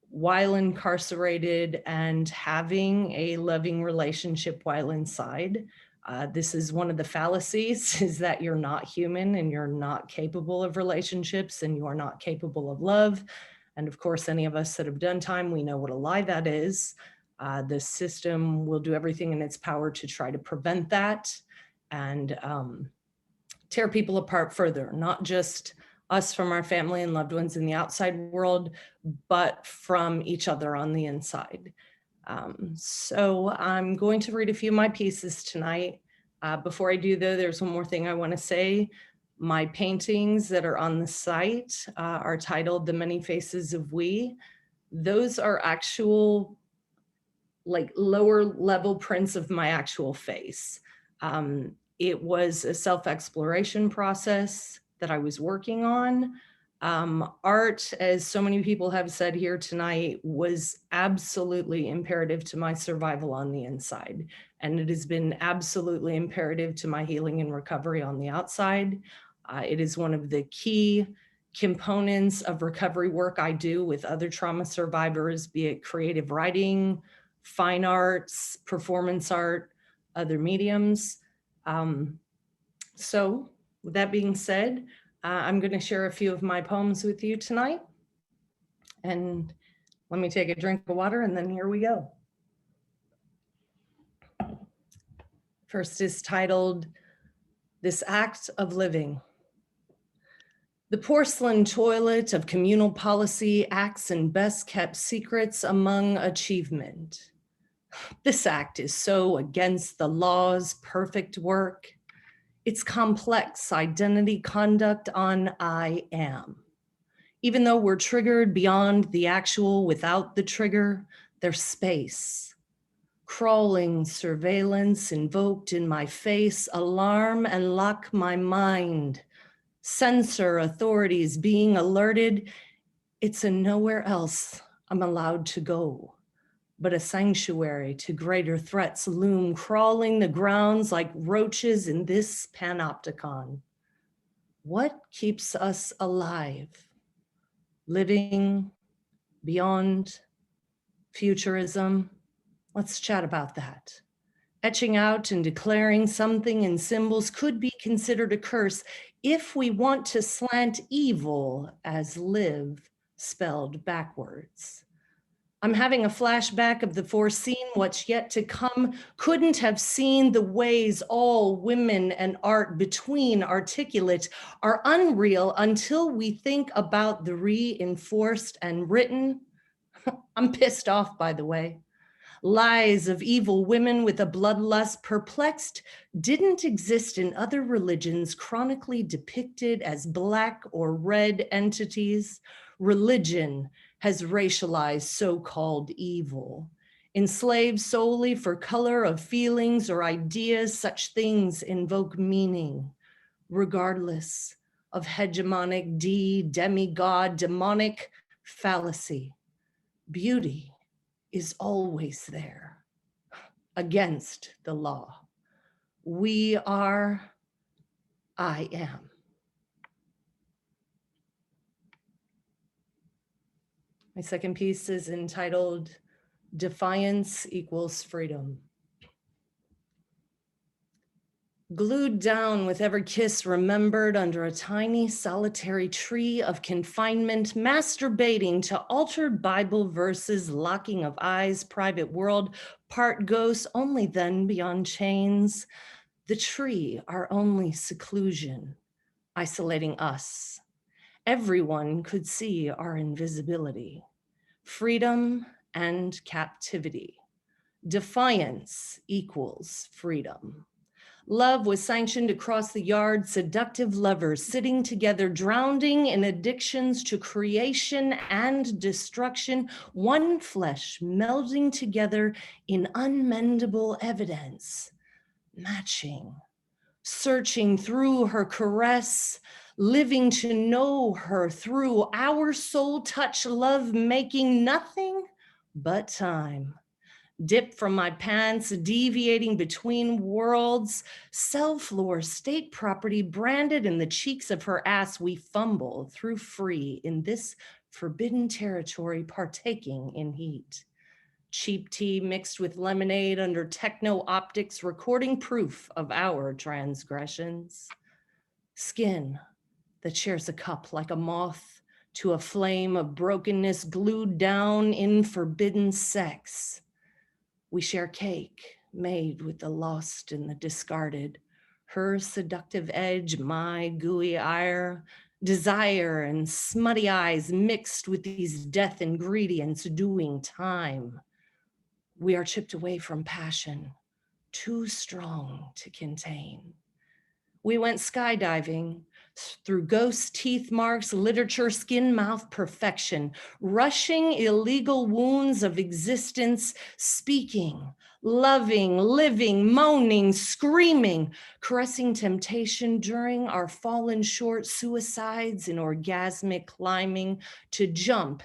while incarcerated and having a loving relationship while inside. This is one of the fallacies, is that you're not human and you're not capable of relationships and you are not capable of love. And of course, any of us that have done time, we know what a lie that is. The system will do everything in its power to try to prevent that and tear people apart further, not just us from our family and loved ones in the outside world, but from each other on the inside. So I'm going to read a few of my pieces tonight. Before I do though, there's one more thing I want to say. My paintings that are on the site are titled The Many Faces of We. Those are actual, like, lower level prints of my actual face. It was a self-exploration process that I was working on. Art, as so many people have said here tonight, was absolutely imperative to my survival on the inside. And it has been absolutely imperative to my healing and recovery on the outside. It is one of the key components of recovery work I do with other trauma survivors, be it creative writing, fine arts, performance art, other mediums. So with that being said, I'm going to share a few of my poems with you tonight. And let me take a drink of water and then here we go. First is titled, This Act of Living. The porcelain toilet of communal policy acts in best kept secrets among achievement. This act is so against the law's perfect work. It's complex identity conduct on I am. Even though we're triggered beyond the actual without the trigger, there's space. Crawling surveillance invoked in my face, alarm and lock my mind. Censor authorities being alerted. It's a nowhere else I'm allowed to go, but a sanctuary to greater threats loom, crawling the grounds like roaches in this panopticon. What keeps us alive? Living beyond futurism? Let's chat about that. Etching out and declaring something in symbols could be considered a curse if we want to slant evil as live spelled backwards. I'm having a flashback of the foreseen, what's yet to come. Couldn't have seen the ways all women and art between articulate are unreal until we think about the reinforced and written. I'm pissed off, by the way. Lies of evil women with a bloodlust perplexed didn't exist in other religions chronically depicted as Black or red entities. Religion has racialized so-called evil. Enslaved solely for color of feelings or ideas, such things invoke meaning, regardless of hegemonic demigod, demonic fallacy. Beauty is always there, against the law. We are, I am. My second piece is entitled, Defiance Equals Freedom. Glued down with every kiss remembered under a tiny solitary tree of confinement, masturbating to altered Bible verses, locking of eyes, private world, part ghost, only then beyond chains. The tree, our only seclusion, isolating us. Everyone could see our invisibility. Freedom and captivity. Defiance equals freedom. Love was sanctioned across the yard, seductive lovers sitting together, drowning in addictions to creation and destruction, one flesh melding together in unmendable evidence, matching, searching through her caress, living to know her through our soul touch, love making nothing but time. Dip from my pants, deviating between worlds, cell floor, state property branded in the cheeks of her ass, we fumble through free in this forbidden territory, partaking in heat. Cheap tea mixed with lemonade under techno optics, recording proof of our transgressions. Skin that shares a cup like a moth to a flame of brokenness, glued down in forbidden sex. We share cake made with the lost and the discarded, her seductive edge, my gooey ire, desire and smutty eyes mixed with these death ingredients doing time. We are chipped away from passion, too strong to contain. We went skydiving through ghost teeth marks, literature, skin, mouth, perfection, rushing illegal wounds of existence, speaking, loving, living, moaning, screaming, caressing temptation during our fallen short suicides in orgasmic climbing to jump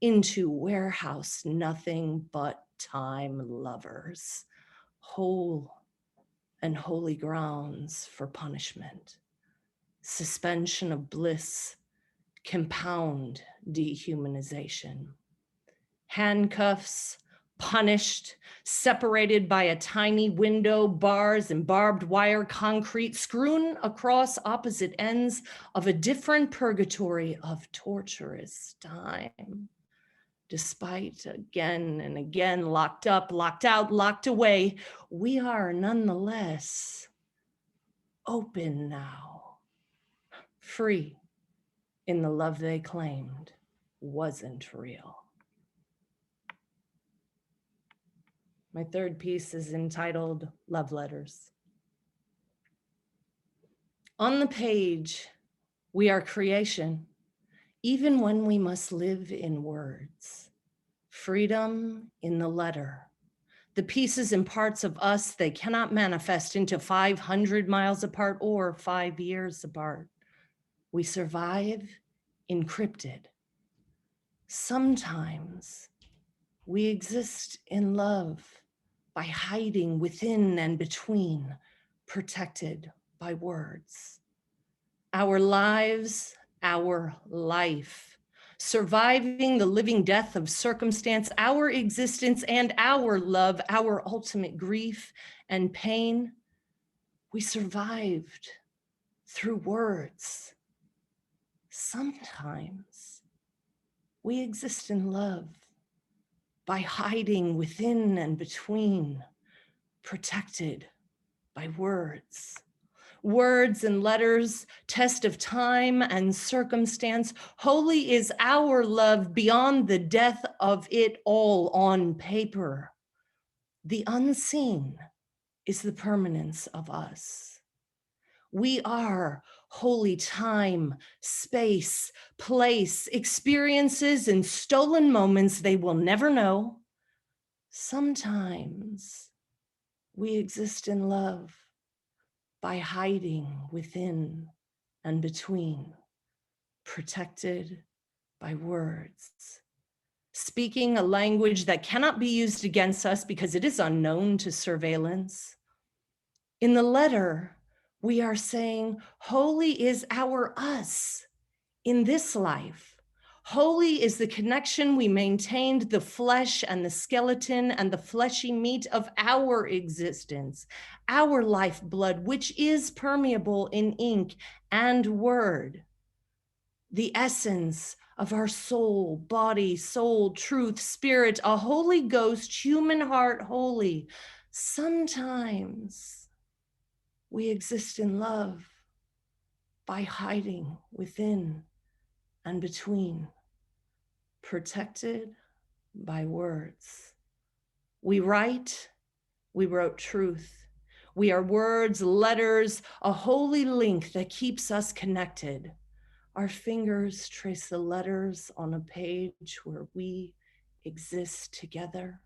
into warehouse nothing but time lovers, whole and holy grounds for punishment, suspension of bliss, compound dehumanization, handcuffs, punished, separated by a tiny window, bars and barbed wire concrete strewn across opposite ends of a different purgatory of torturous time. Despite again and again locked up, locked out, locked away, we are nonetheless open now, free in the love they claimed wasn't real. My third piece is entitled Love Letters. On the page, we are creation, even when we must live in words. Freedom in the letter. The pieces and parts of us they cannot manifest into 500 miles apart or 5 years apart. We survive encrypted. Sometimes we exist in love by hiding within and between, protected by words. Our lives, our life, surviving the living death of circumstance, our existence and our love, our ultimate grief and pain, we survived through words. Sometimes we exist in love by hiding within and between, protected by words. Words and letters, test of time and circumstance. Holy is our love beyond the death of it all on paper. The unseen is the permanence of us. We are holy time, space, place, experiences, and stolen moments they will never know. Sometimes we exist in love by hiding within and between, protected by words. Speaking a language that cannot be used against us because it is unknown to surveillance. In the letter, we are saying, holy is our us in this life. Holy is the connection we maintained, the flesh and the skeleton and the fleshy meat of our existence, our lifeblood, which is permeable in ink and word. The essence of our soul, body, soul, truth, spirit, a Holy Ghost, human heart, holy. Sometimes we exist in love by hiding within and between, protected by words. We write, we wrote truth. We are words, letters, a holy link that keeps us connected. Our fingers trace the letters on a page where we exist together.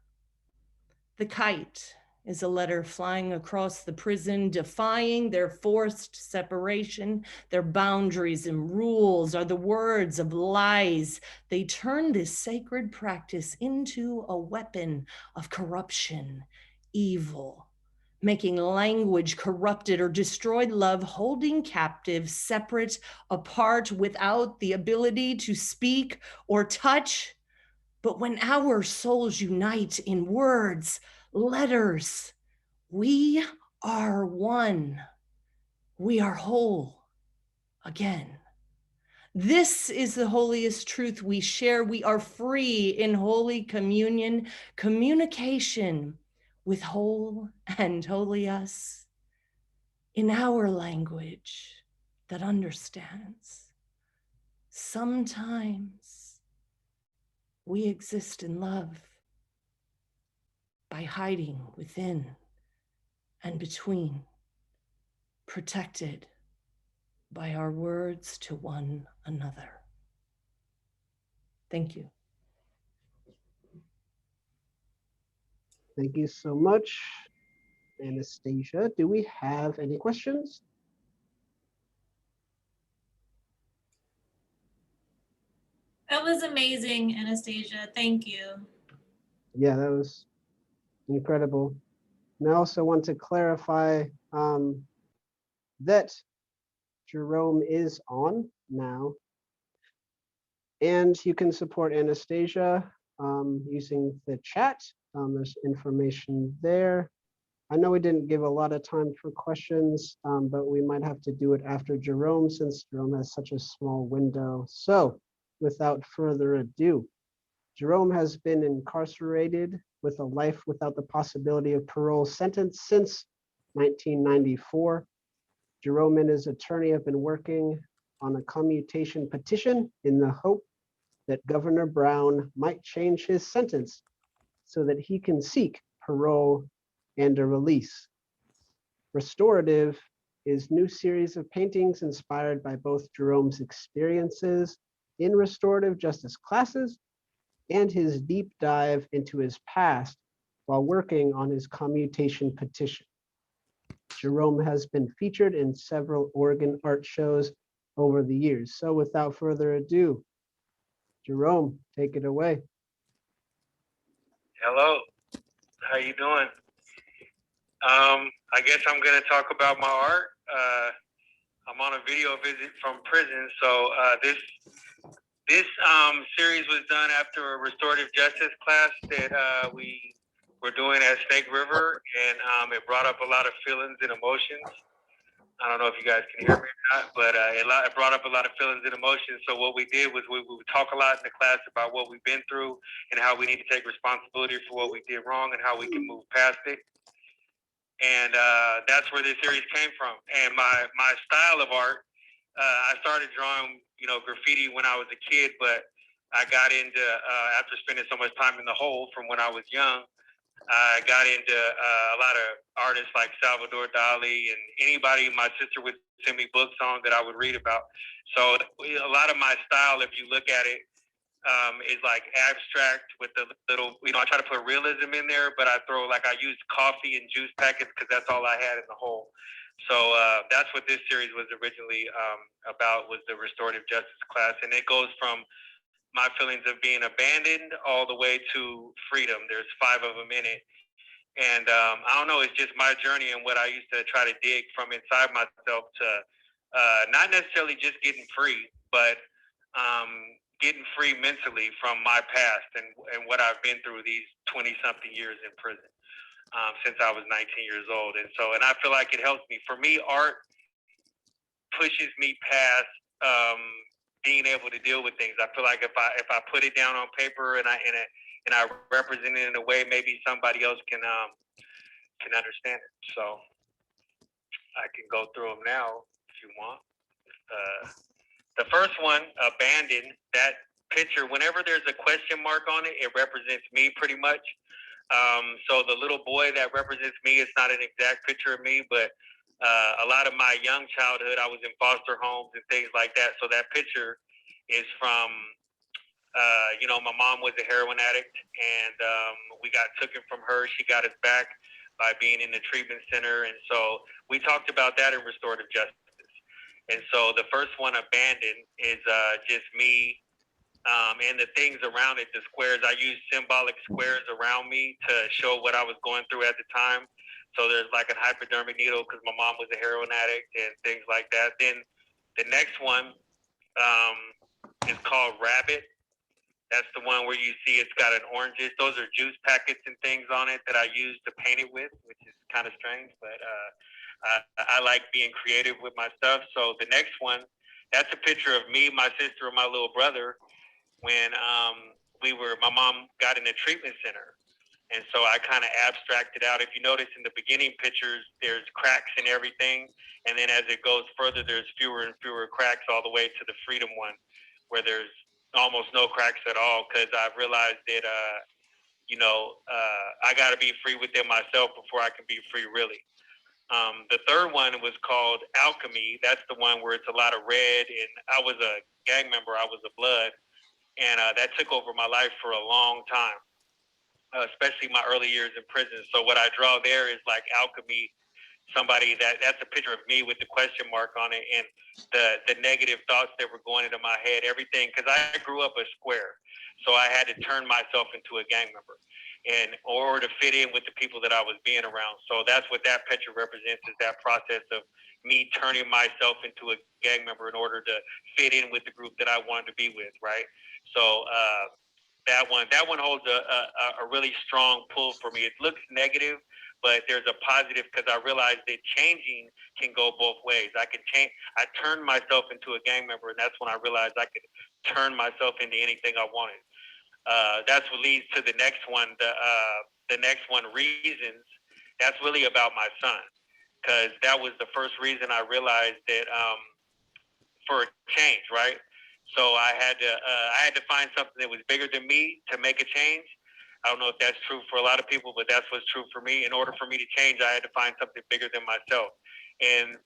The kite is a letter flying across the prison, defying their forced separation. Their boundaries and rules are the words of lies. They turn this sacred practice into a weapon of corruption, evil, making language corrupted or destroyed love, holding captive, separate, apart, without the ability to speak or touch. But when our souls unite in words, letters, we are one. We are whole again. This is the holiest truth we share. We are free in holy communion, communication with whole and holy us in our language that understands. Sometimes we exist in love by hiding within and between, protected by our words to one another. Thank you. Thank you so much, Anastasia. Do we have any questions? That was amazing, Anastasia. Thank you. Yeah, that was incredible. And I also want to clarify that Jerome is on now, and you can support Anastasia using the chat. There's information there. I know we didn't give a lot of time for questions, but we might have to do it after Jerome since Jerome has such a small window. So without further ado, Jerome has been incarcerated with a life without the possibility of parole sentence since 1994. Jerome and his attorney have been working on a commutation petition in the hope that Governor Brown might change his sentence so that he can seek parole and a release. Restorative is new series of paintings inspired by both Jerome's experiences in restorative justice classes and his deep dive into his past while working on his commutation petition. Jerome has been featured in several Oregon art shows over the years. So without further ado, Jerome, take it away. Hello, how you doing? I guess I'm gonna talk about my art. I'm on a video visit from prison, so this series was done after a restorative justice class that we were doing at Snake River, and it brought up a lot of feelings and emotions. I don't know if you guys can hear me or not, but it brought up a lot of feelings and emotions. So what we did was we would talk a lot in the class about what we've been through and how we need to take responsibility for what we did wrong and how we can move past it. And that's where this series came from. And my style of art, I started drawing, graffiti when I was a kid, but I got into, after spending so much time in the hole from when I was young, I got into a lot of artists like Salvador Dali and anybody my sister would send me books on that I would read about. So a lot of my style, if you look at it, is like abstract with the little, I try to put realism in there, but I used coffee and juice packets because that's all I had in the hole. So that's what this series was originally about, was the restorative justice class. And it goes from my feelings of being abandoned all the way to freedom. There's 5 of them in it. And I don't know, it's just my journey and what I used to try to dig from inside myself to not necessarily just getting free, but getting free mentally from my past and what I've been through these 20-something years in prison since I was 19 years old. And I feel like it helps me. For me, art pushes me past being able to deal with things. I feel like if I put it down on paper and I represent it in a way, maybe somebody else can understand it. So I can go through them now if you want. The first one, abandoned, that picture, whenever there's a question mark on it, it represents me pretty much. So the little boy that represents me, it's not an exact picture of me, but a lot of my young childhood, I was in foster homes and things like that. So that picture is from, my mom was a heroin addict, and we got taken from her. She got us back by being in the treatment center. And so we talked about that in restorative justice. And so the first one, abandoned, is just me and the things around it, the squares. I used symbolic squares around me to show what I was going through at the time. So there's like a hypodermic needle because my mom was a heroin addict and things like that. Then the next one is called Rabbit. That's the one where you see it's got an oranges. Those are juice packets and things on it that I use to paint it with, which is kind of strange, but I like being creative with my stuff. So the next one, that's a picture of me, my sister, and my little brother when my mom got in a treatment center. And so I kind of abstracted out. If you notice in the beginning pictures, there's cracks and everything. And then as it goes further, there's fewer and fewer cracks all the way to the freedom one where there's almost no cracks at all, because I've realized that, I got to be free within myself before I can be free, really. The third one was called Alchemy. That's the one where it's a lot of red, and I was a gang member. I was a blood, and that took over my life for a long time, especially my early years in prison. So what I draw there is like alchemy. Somebody that's a picture of me with the question mark on it, and the negative thoughts that were going into my head, everything, because I grew up a square, so I had to turn myself into a gang member in order to fit in with the people that I was being around. So that's what that picture represents, is that process of me turning myself into a gang member in order to fit in with the group that I wanted to be with, right? So that one holds a really strong pull for me. It looks negative, but there's a positive, because I realized that changing can go both ways. I could change. I turned myself into a gang member, and that's when I realized I could turn myself into anything I wanted. That's what leads to the next one. The next one, Reasons. That's really about my son, because that was the first reason I realized that for a change, right? So I had to find something that was bigger than me to make a change. I don't know if that's true for a lot of people, but that's what's true for me. In order for me to change, I had to find something bigger than myself. And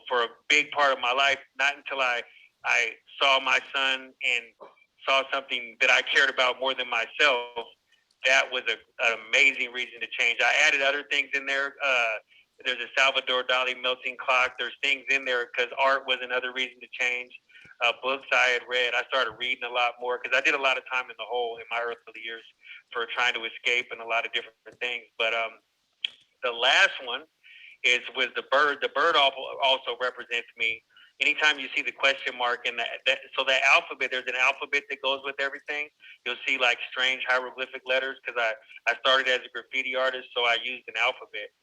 for a big part of my life, not until I saw my son and saw something that I cared about more than myself, that was an amazing reason to change. I added other things in there. There's a Salvador Dali melting clock. There's things in there because art was another reason to change. Books I had read. I started reading a lot more because I did a lot of time in the hole in my early years for trying to escape and a lot of different things. But the last one was the bird. The bird also represents me. Anytime you see the question mark and so that alphabet, there's an alphabet that goes with everything. You'll see like strange hieroglyphic letters because I started as a graffiti artist, so I used an alphabet.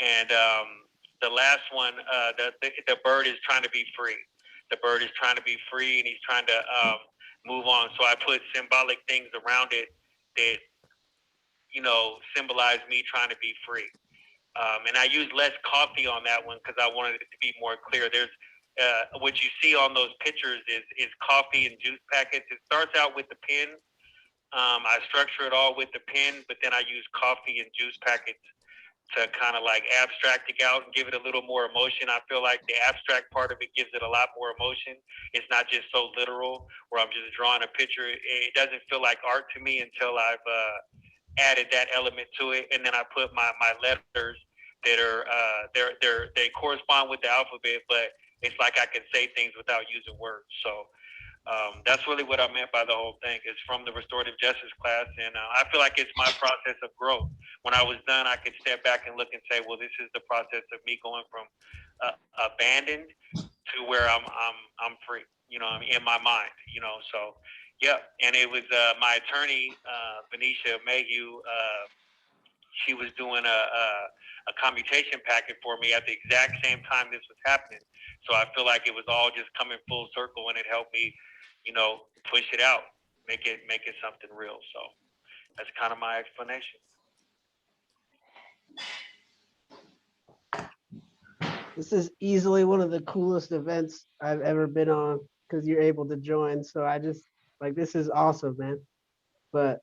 And the last one, the bird is trying to be free. The bird is trying to be free, and he's trying to move on. So I put symbolic things around it that symbolize me trying to be free. And I used less coffee on that one because I wanted it to be more clear. There's what you see on those pictures is coffee and juice packets. It starts out with the pen. I structure it all with the pen, but then I use coffee and juice packets to kind of like abstract it out and give it a little more emotion. I feel like the abstract part of it gives it a lot more emotion. It's not just so literal where I'm just drawing a picture. It doesn't feel like art to me until I've added that element to it. And then I put my letters that are, they correspond with the alphabet, but it's like I can say things without using words. So that's really what I meant by the whole thing. It's from the restorative justice class, and I feel like it's my process of growth. When I was done, I could step back and look and say, well, this is the process of me going from abandoned to where I'm free, in my mind, so yeah. And it was my attorney, Benicia Mayhew, she was doing a commutation packet for me at the exact same time this was happening. So I feel like it was all just coming full circle, and it helped me, push it out, make it something real. So that's kind of my explanation. This is easily one of the coolest events I've ever been on because you're able to join. So I just this is awesome, man. But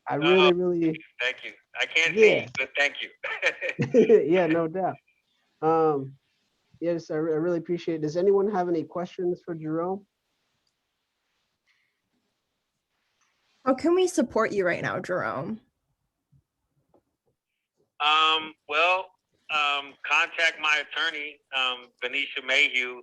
I really, thank you. I can't see you, but thank you. Yeah, no doubt. Yes, I really appreciate it. Does anyone have any questions for Jerome? How can we support you right now, Jerome? Contact my attorney, Benicia Mayhew.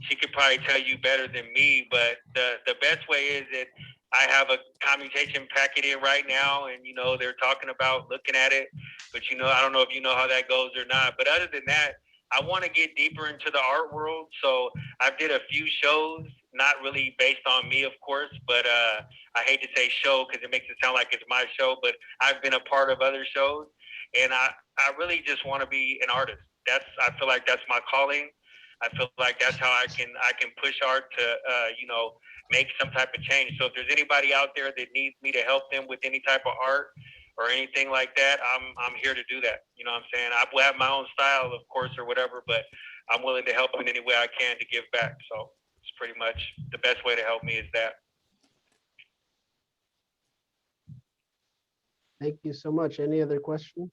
She could probably tell you better than me, but the best way is that I have a commutation packet in right now, and they're talking about looking at it, but I don't know if you know how that goes or not. But other than that, I want to get deeper into the art world, so I did a few shows, not really based on me, of course, but I hate to say show because it makes it sound like it's my show, but I've been a part of other shows, and I really just want to be an artist. I feel like that's my calling. I feel like that's how I can push art to make some type of change. So if there's anybody out there that needs me to help them with any type of art or anything like that, I'm here to do that. You know what I'm saying? I will have my own style, of course, or whatever, but I'm willing to help in any way I can to give back. So it's pretty much the best way to help me is that. Thank you so much. Any other questions?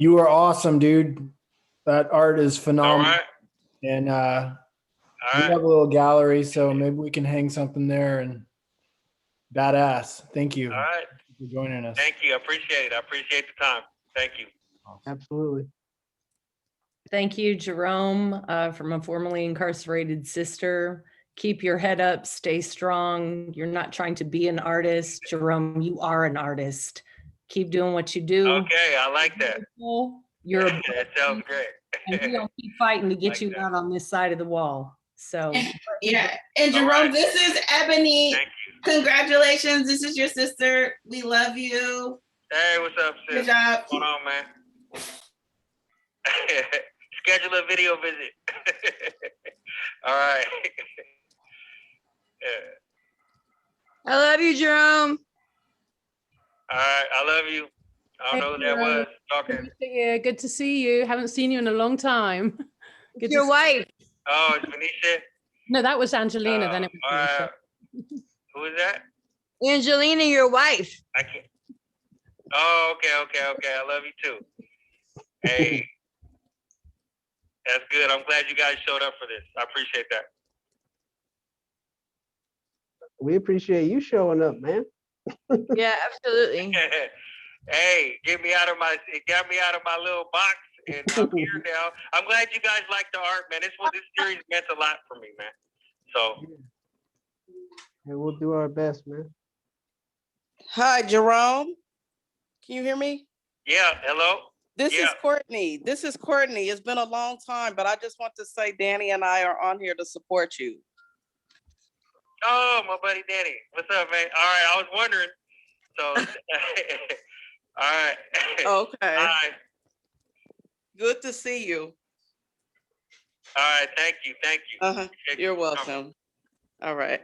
You are awesome, dude. That art is All phenomenal. right. And we All right. have a little gallery, so maybe we can hang something there. And badass. Thank you All right. for joining us. Thank you. I appreciate it. I appreciate the time. Thank you. Absolutely. Thank you, Jerome, from a formerly incarcerated sister. Keep your head up, stay strong. You're not trying to be an artist. Jerome, you are an artist. Keep doing what you do. Okay, I like that. You're a That sounds great. and we're gonna keep fighting to get Like you that. out on this side of the wall. So Yeah, and All Jerome, right. this is Ebony. Thank you. Congratulations, this is your sister. We love you. Hey, what's up, sis? Good job. What's going on, man? Schedule a video visit. All right. Yeah. I love you, Jerome. All right, I love you. I don't know who that was talking. Yeah, good to see you. Haven't seen you in a long time. Good Your wife. Oh, it's Venetia. No, that was Angelina. Then it was Venetia. Who is that? Angelina, your wife. I can't. Oh, okay. I love you too. Hey, that's good. I'm glad you guys showed up for this. I appreciate that. We appreciate you showing up, man. Yeah, absolutely. Hey, it got me out of my little box, and I'm here now. I'm glad you guys like the art, man. This series meant a lot for me, man. So And we'll do our best, man. Hi, Jerome. Can you hear me? yeah, hello. This Yeah. is Courtney. It's been a long time, but I just want to say Danny and I are on here to support you. Oh, my buddy Danny. What's up, man? All right, I was wondering. So, all right. Okay. Hi. Good to see you. All right, thank you. Uh-huh. You're welcome. All right.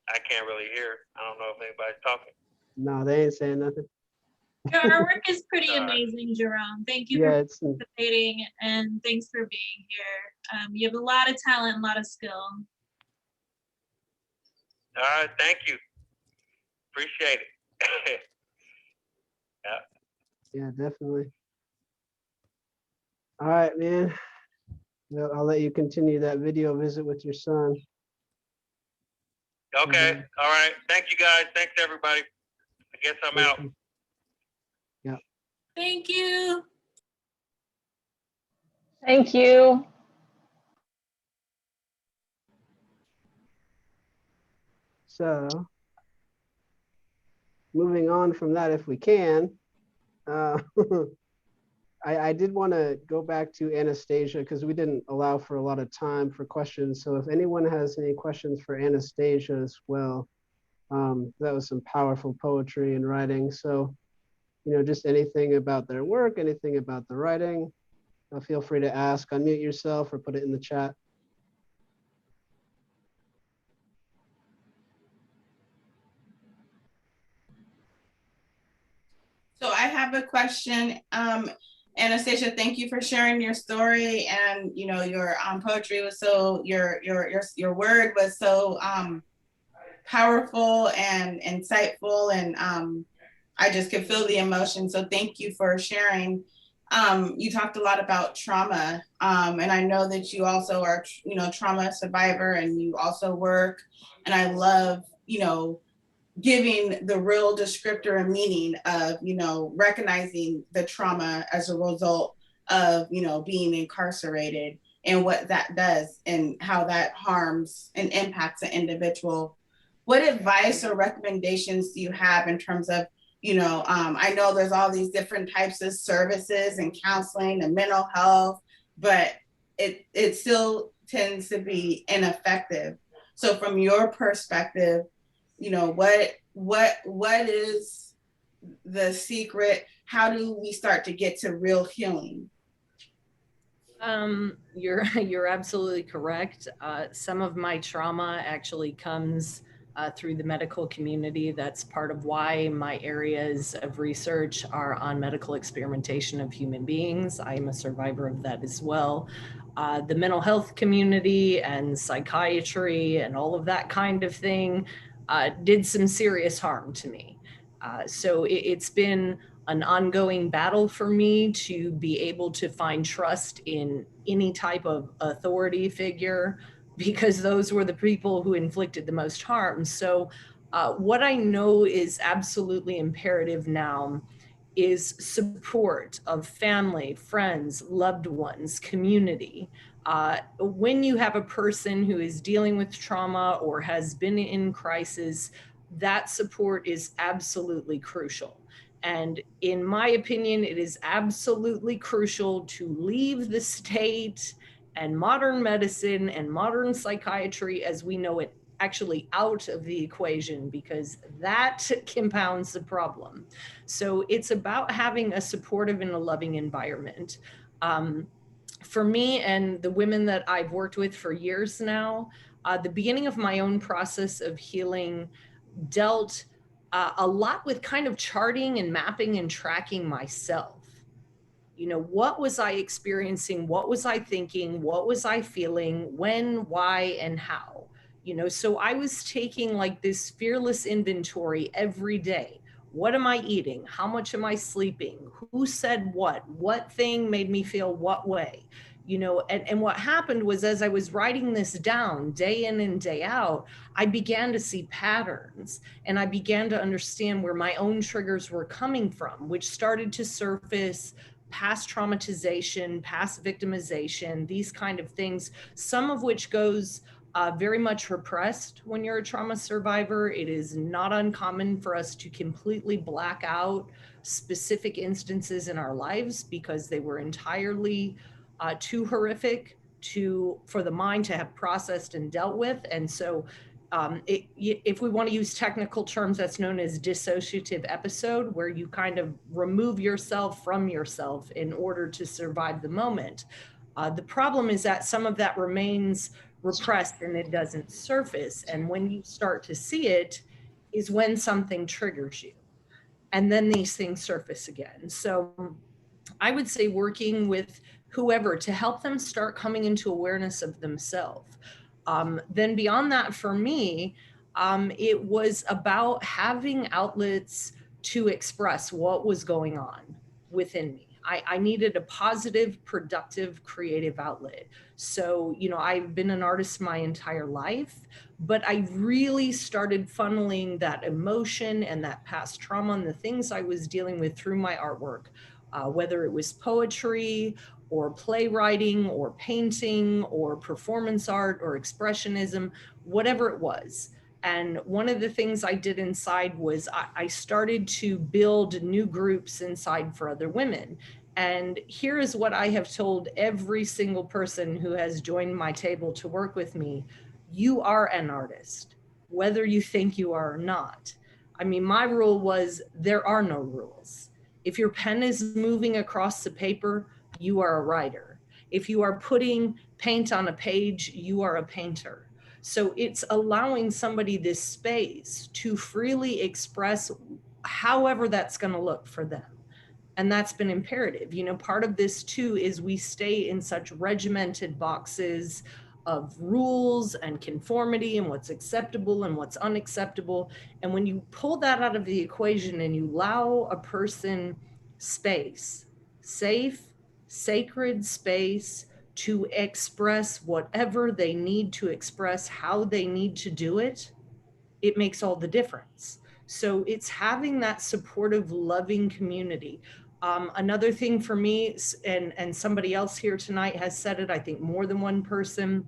I can't really hear. I don't know if anybody's talking. No, they ain't saying nothing. Your artwork is pretty amazing, Jerome. Thank you Yeah, for it's participating and thanks for being here. You have a lot of talent, a lot of skill. All right, thank you. Appreciate it. Yeah, definitely. All right, man. Well, I'll let you continue that video visit with your son. Okay. All right. Thank you, guys. Thanks, everybody. I guess I'm out. Yeah. Thank you. Thank you. So, moving on from that, if we can, I did want to go back to Anastasia because we didn't allow for a lot of time for questions. So if anyone has any questions for Anastasia as well, that was some powerful poetry and writing. So, just anything about their work, anything about the writing, feel free to ask, unmute yourself or put it in the chat. So I have a question. Anastasia, thank you for sharing your story, and your poetry was so your word was so powerful and insightful, and I just could feel the emotion. So thank you for sharing. You talked a lot about trauma, and I know that you also are trauma survivor, and you also work, and I love giving the real descriptor and meaning of, recognizing the trauma as a result of, being incarcerated and what that does and how that harms and impacts an individual. What advice or recommendations do you have in terms of, I know there's all these different types of services and counseling and mental health, but it still tends to be ineffective. So from your perspective, what is the secret? How do we start to get to real healing? You're absolutely correct. Some of my trauma actually comes through the medical community. That's part of why my areas of research are on medical experimentation of human beings. I'm a survivor of that as well. the mental health community and psychiatry and all of that kind of thing did some serious harm to me. So it's been an ongoing battle for me to be able to find trust in any type of authority figure, because those were the people who inflicted the most harm. So what I know is absolutely imperative now is support of family, friends, loved ones, community. When you have a person who is dealing with trauma or has been in crisis, that support is absolutely crucial. And in my opinion, it is absolutely crucial to leave the state and modern medicine and modern psychiatry as we know it actually out of the equation, because that compounds the problem. So it's about having a supportive and a loving environment. For me and the women that I've worked with for years now, the beginning of my own process of healing dealt a lot with kind of charting and mapping and tracking myself. You know, what was I experiencing? What was I thinking? What was I feeling? When, why, and how? You know, so I was taking like this fearless inventory every day. What am I eating? How much am I sleeping? Who said what? What thing made me feel what way? You know, and what happened was, as I was writing this down day in and day out, I began to see patterns, and I began to understand where my own triggers were coming from, which started to surface past traumatization, past victimization, these kind of things, some of which goes very much repressed when you're a trauma survivor. It is not uncommon for us to completely black out specific instances in our lives because they were entirely too horrific for the mind to have processed and dealt with. And so if we want to use technical terms, that's known as dissociative episode, where you kind of remove yourself from yourself in order to survive the moment. The problem is that some of that remains repressed and it doesn't surface. And when you start to see it is when something triggers you. And then these things surface again. So I would say working with whoever to help them start coming into awareness of themselves. Then beyond that, for me, it was about having outlets to express what was going on within me. I needed a positive, productive, creative outlet. So, you know, I've been an artist my entire life, but I really started funneling that emotion and that past trauma and the things I was dealing with through my artwork, whether it was poetry or playwriting or painting or performance art or expressionism, whatever it was. And one of the things I did inside was I started to build new groups inside for other women. And here is what I have told every single person who has joined my table to work with me: you are an artist, whether you think you are or not. I mean, my rule was there are no rules. If your pen is moving across the paper, you are a writer. If you are putting paint on a page, you are a painter. So it's allowing somebody this space to freely express however that's going to look for them. And that's been imperative. You know, part of this too is we stay in such regimented boxes of rules and conformity and what's acceptable and what's unacceptable. And when you pull that out of the equation and you allow a person space, safe, sacred space to express whatever they need to express, how they need to do it, it makes all the difference. So it's having that supportive, loving community. Another thing for me, and somebody else here tonight has said it, I think more than one person,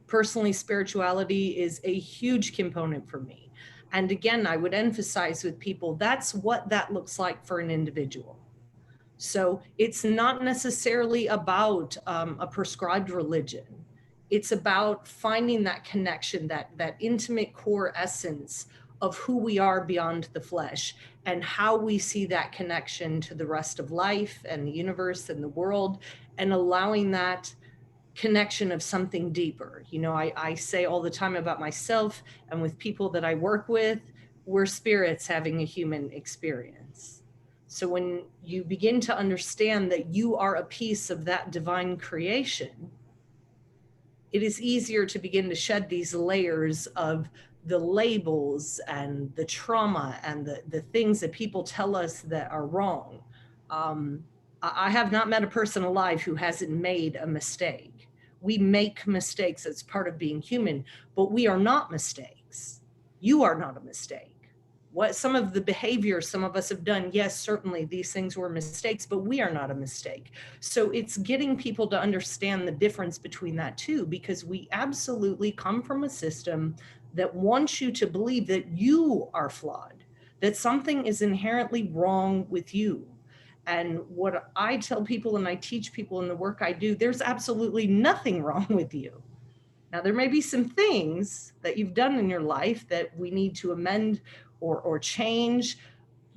personally, spirituality is a huge component for me. And again, I would emphasize with people, that's what that looks like for an individual. So it's not necessarily about a prescribed religion. It's about finding that connection, that intimate core essence of who we are beyond the flesh and how we see that connection to the rest of life and the universe and the world, and allowing that connection of something deeper. You know, I say all the time about myself and with people that I work with, we're spirits having a human experience. So when you begin to understand that you are a piece of that divine creation, it is easier to begin to shed these layers of the labels and the trauma and the things that people tell us that are wrong. I have not met a person alive who hasn't made a mistake. We make mistakes as part of being human, but we are not mistakes. You are not a mistake. What some of the behavior some of us have done, yes, certainly these things were mistakes, but we are not a mistake. So it's getting people to understand the difference between that too, because we absolutely come from a system that wants you to believe that you are flawed, that something is inherently wrong with you. And what I tell people and I teach people in the work I do, there's absolutely nothing wrong with you. Now, there may be some things that you've done in your life that we need to amend or change,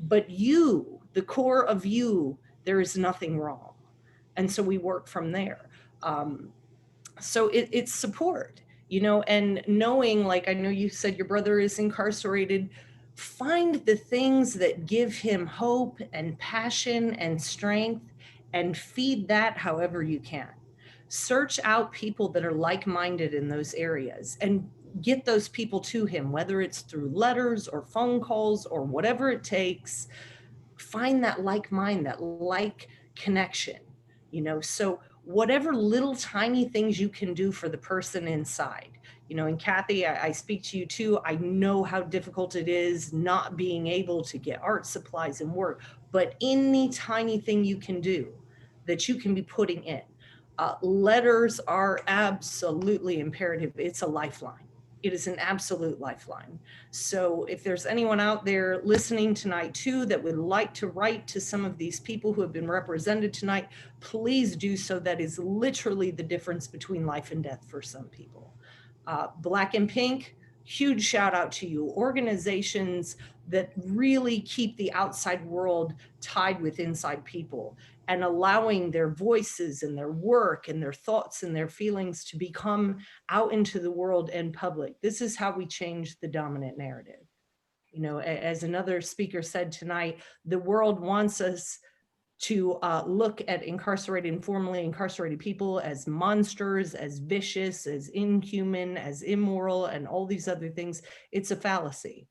but you, the core of you, there is nothing wrong. And so we work from there. So it's support, you know, and knowing, like I know you said your brother is incarcerated, find the things that give him hope and passion and strength and feed that however you can. Search out people that are like-minded in those areas and get those people to him, whether it's through letters or phone calls or whatever it takes. Find that like mind, that like connection, you know, so whatever little tiny things you can do for the person inside, you know, and Kathy, I speak to you too. I know how difficult it is not being able to get art supplies and work, but any tiny thing you can do that you can be putting in. Letters are absolutely imperative. It's a lifeline. It is an absolute lifeline. So if there's anyone out there listening tonight too that would like to write to some of these people who have been represented tonight, please do so. That is literally the difference between life and death for some people. Black and Pink, huge shout out to you. Organizations that really keep the outside world tied with inside people and allowing their voices and their work and their thoughts and their feelings to become out into the world and public. This is how we change the dominant narrative. You know, as another speaker said tonight, the world wants us to look at incarcerated and formerly incarcerated people as monsters, as vicious, as inhuman, as immoral, and all these other things. It's a fallacy.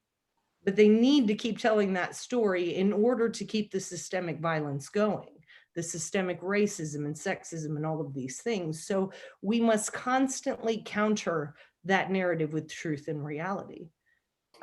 But they need to keep telling that story in order to keep the systemic violence going, the systemic racism and sexism and all of these things. So we must constantly counter that narrative with truth and reality.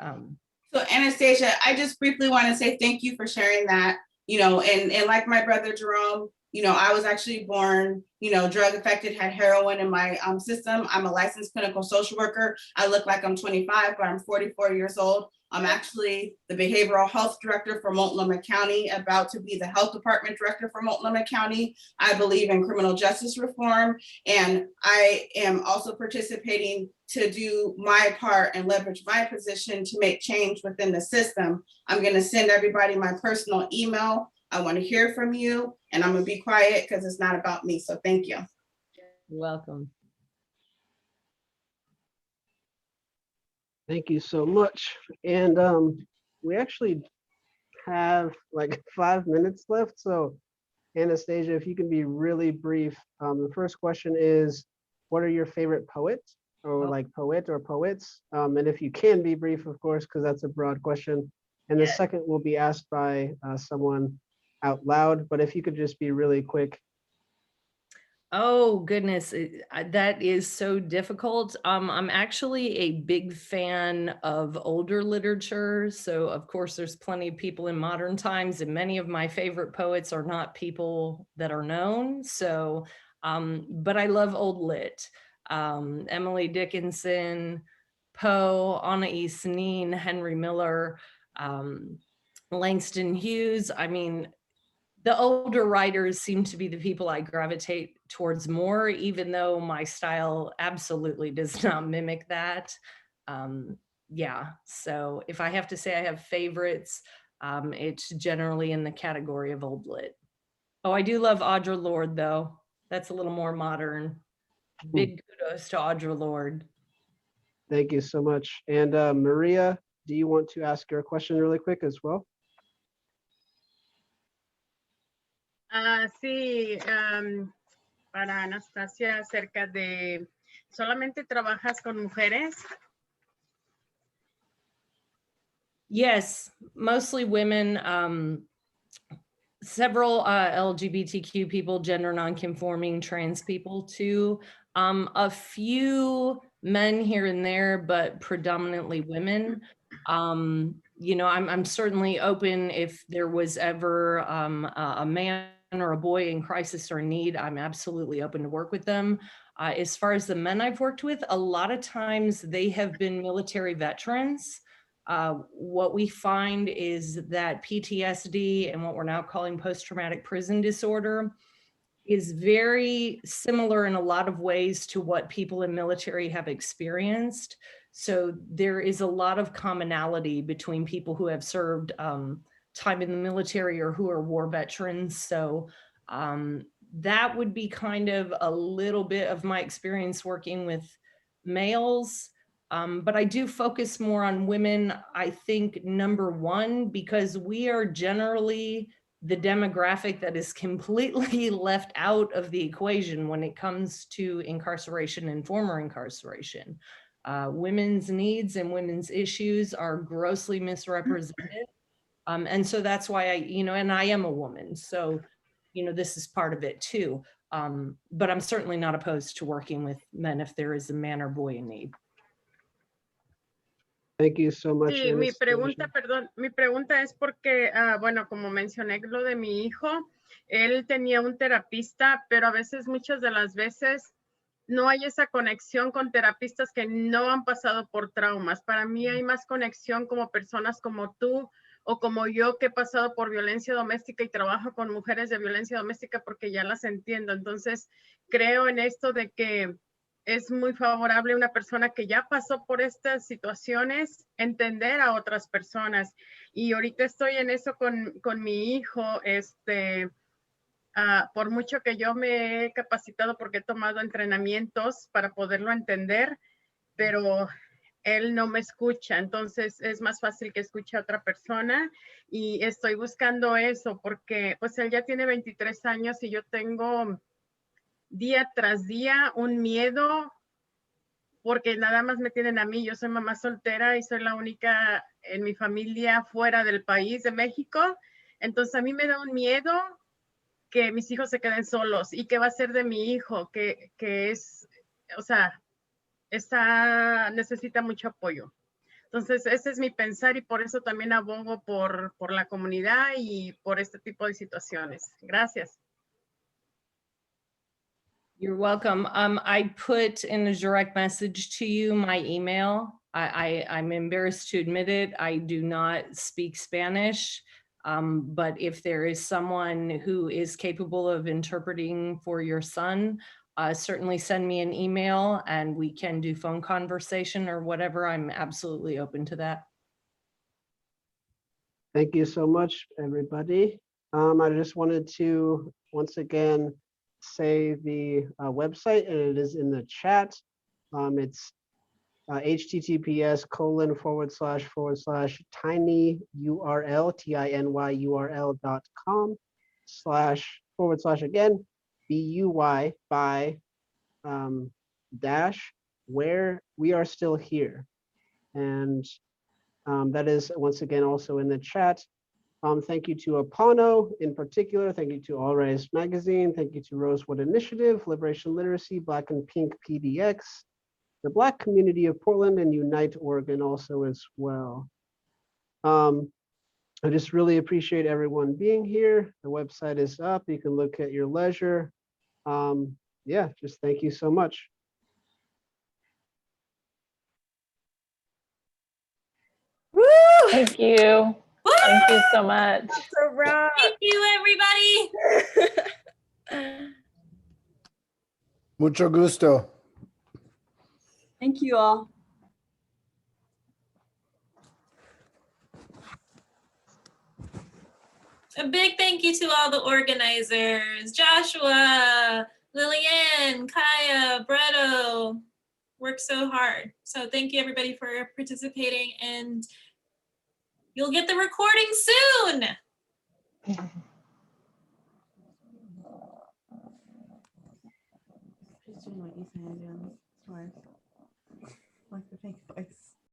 So Anastasia, I just briefly want to say thank you for sharing that, you know, and like my brother Jerome, you know, I was actually born, you know, drug affected, had heroin in my system. I'm a licensed clinical social worker. I look like I'm 25, but I'm 44 years old. I'm actually the behavioral health director for Multnomah County, about to be the health department director for Multnomah County. I believe in criminal justice reform, and I am also participating to do my part and leverage my position to make change within the system. I'm going to send everybody my personal email. I want to hear from you, and I'm going to be quiet because it's not about me. So thank you. You're welcome. Thank you so much. And we actually have like 5 minutes left. So Anastasia, if you can be really brief. The first question is, what are your favorite poets or like poet or poets? And if you can be brief, of course, because that's a broad question. And the second will be asked by someone out loud, but if you could just be really quick. Oh goodness, that is so difficult. I'm actually a big fan of older literature. So of course there's plenty of people in modern times, and many of my favorite poets are not people that are known. So, but I love old lit. Emily Dickinson, Poe, Anais Nin, Henry Miller, Langston Hughes. I mean, the older writers seem to be the people I gravitate towards more, even though my style absolutely does not mimic that. Yeah, so if I have to say I have favorites, it's generally in the category of old lit. Oh, I do love Audre Lorde though. That's a little more modern. Big kudos to Audre Lorde. Thank you so much. And Maria, do you want to ask your question really quick as well? Sí, para Anastasia acerca de, ¿solamente trabajas con mujeres? Yes, mostly women, several LGBTQ people, gender nonconforming, trans people too. A few men here and there, but predominantly women. You know, I'm certainly open if there was ever a man or a boy in crisis or need, I'm absolutely open to work with them. As far as the men I've worked with, a lot of times they have been military veterans. What we find is that PTSD and what we're now calling post-traumatic prison disorder is very similar in a lot of ways to what people in military have experienced. So there is a lot of commonality between people who have served time in the military or who are war veterans. So that would be kind of a little bit of my experience working with males. But I do focus more on women, I think, number one, because we are generally the demographic that is completely left out of the equation when it comes to incarceration and former incarceration. Women's needs and women's issues are grossly misrepresented. And so that's why and I am a woman. So, this is part of it too. But I'm certainly not opposed to working with men if there is a man or boy in need. Thank you so much. Sí, mi pregunta, perdón, mi pregunta es porque, bueno, como mencioné lo de mi hijo, él tenía un terapista, pero a veces, muchas de las veces, no hay esa conexión con terapistas que no han pasado por traumas. Para mí hay más conexión como personas como tú o como yo que he pasado por violencia doméstica y trabajo con mujeres de violencia doméstica porque ya las entiendo. Entonces, creo en esto de que es muy favorable una persona que ya pasó por estas situaciones, entender a otras personas. Y ahorita estoy en eso con mi hijo, por mucho que yo me he capacitado porque he tomado entrenamientos para poderlo entender, pero él no me escucha, entonces es más fácil que escuche a otra persona y estoy buscando eso porque pues él ya tiene 23 años y yo tengo día tras día un miedo porque nada más me tienen a mí, yo soy mamá soltera y soy la única en mi familia fuera del país de México, entonces a mí me da un miedo que mis hijos se queden solos y qué va a ser de mi hijo, que es, o sea, necesita mucho apoyo. Entonces, ese es mi pensar y por eso también abogo por la comunidad y por este tipo de situaciones. Gracias. You're welcome. I put in a direct message to you my email. I'm embarrassed to admit it. I do not speak Spanish, but if there is someone who is capable of interpreting for your son, certainly send me an email and we can do phone conversation or whatever. I'm absolutely open to that. Thank you so much, everybody. I just wanted to once again say the website, and it is in the chat. It's https://tinyurl.com// BUY by dash where we are still here. And that is once again also in the chat. Thank you to APANO in particular. Thank you to All Rise Magazine. Thank you to Rosewood Initiative, Liberation Literacy, Black and Pink PDX, the Black community of Portland, and Unite Oregon also as well. I just really appreciate everyone being here. The website is up. You can look at your leisure. Yeah, just thank you so much. Woo! Thank you. Woo! Thank you so much. Thank you, everybody. Mucho gusto. Thank you all. A big thank you to all the organizers, Joshua, Lillian, Kaya, Breto, worked so hard. So thank you everybody for participating and you'll get the recording soon. doing what you saying, doing twice. Like the pink face.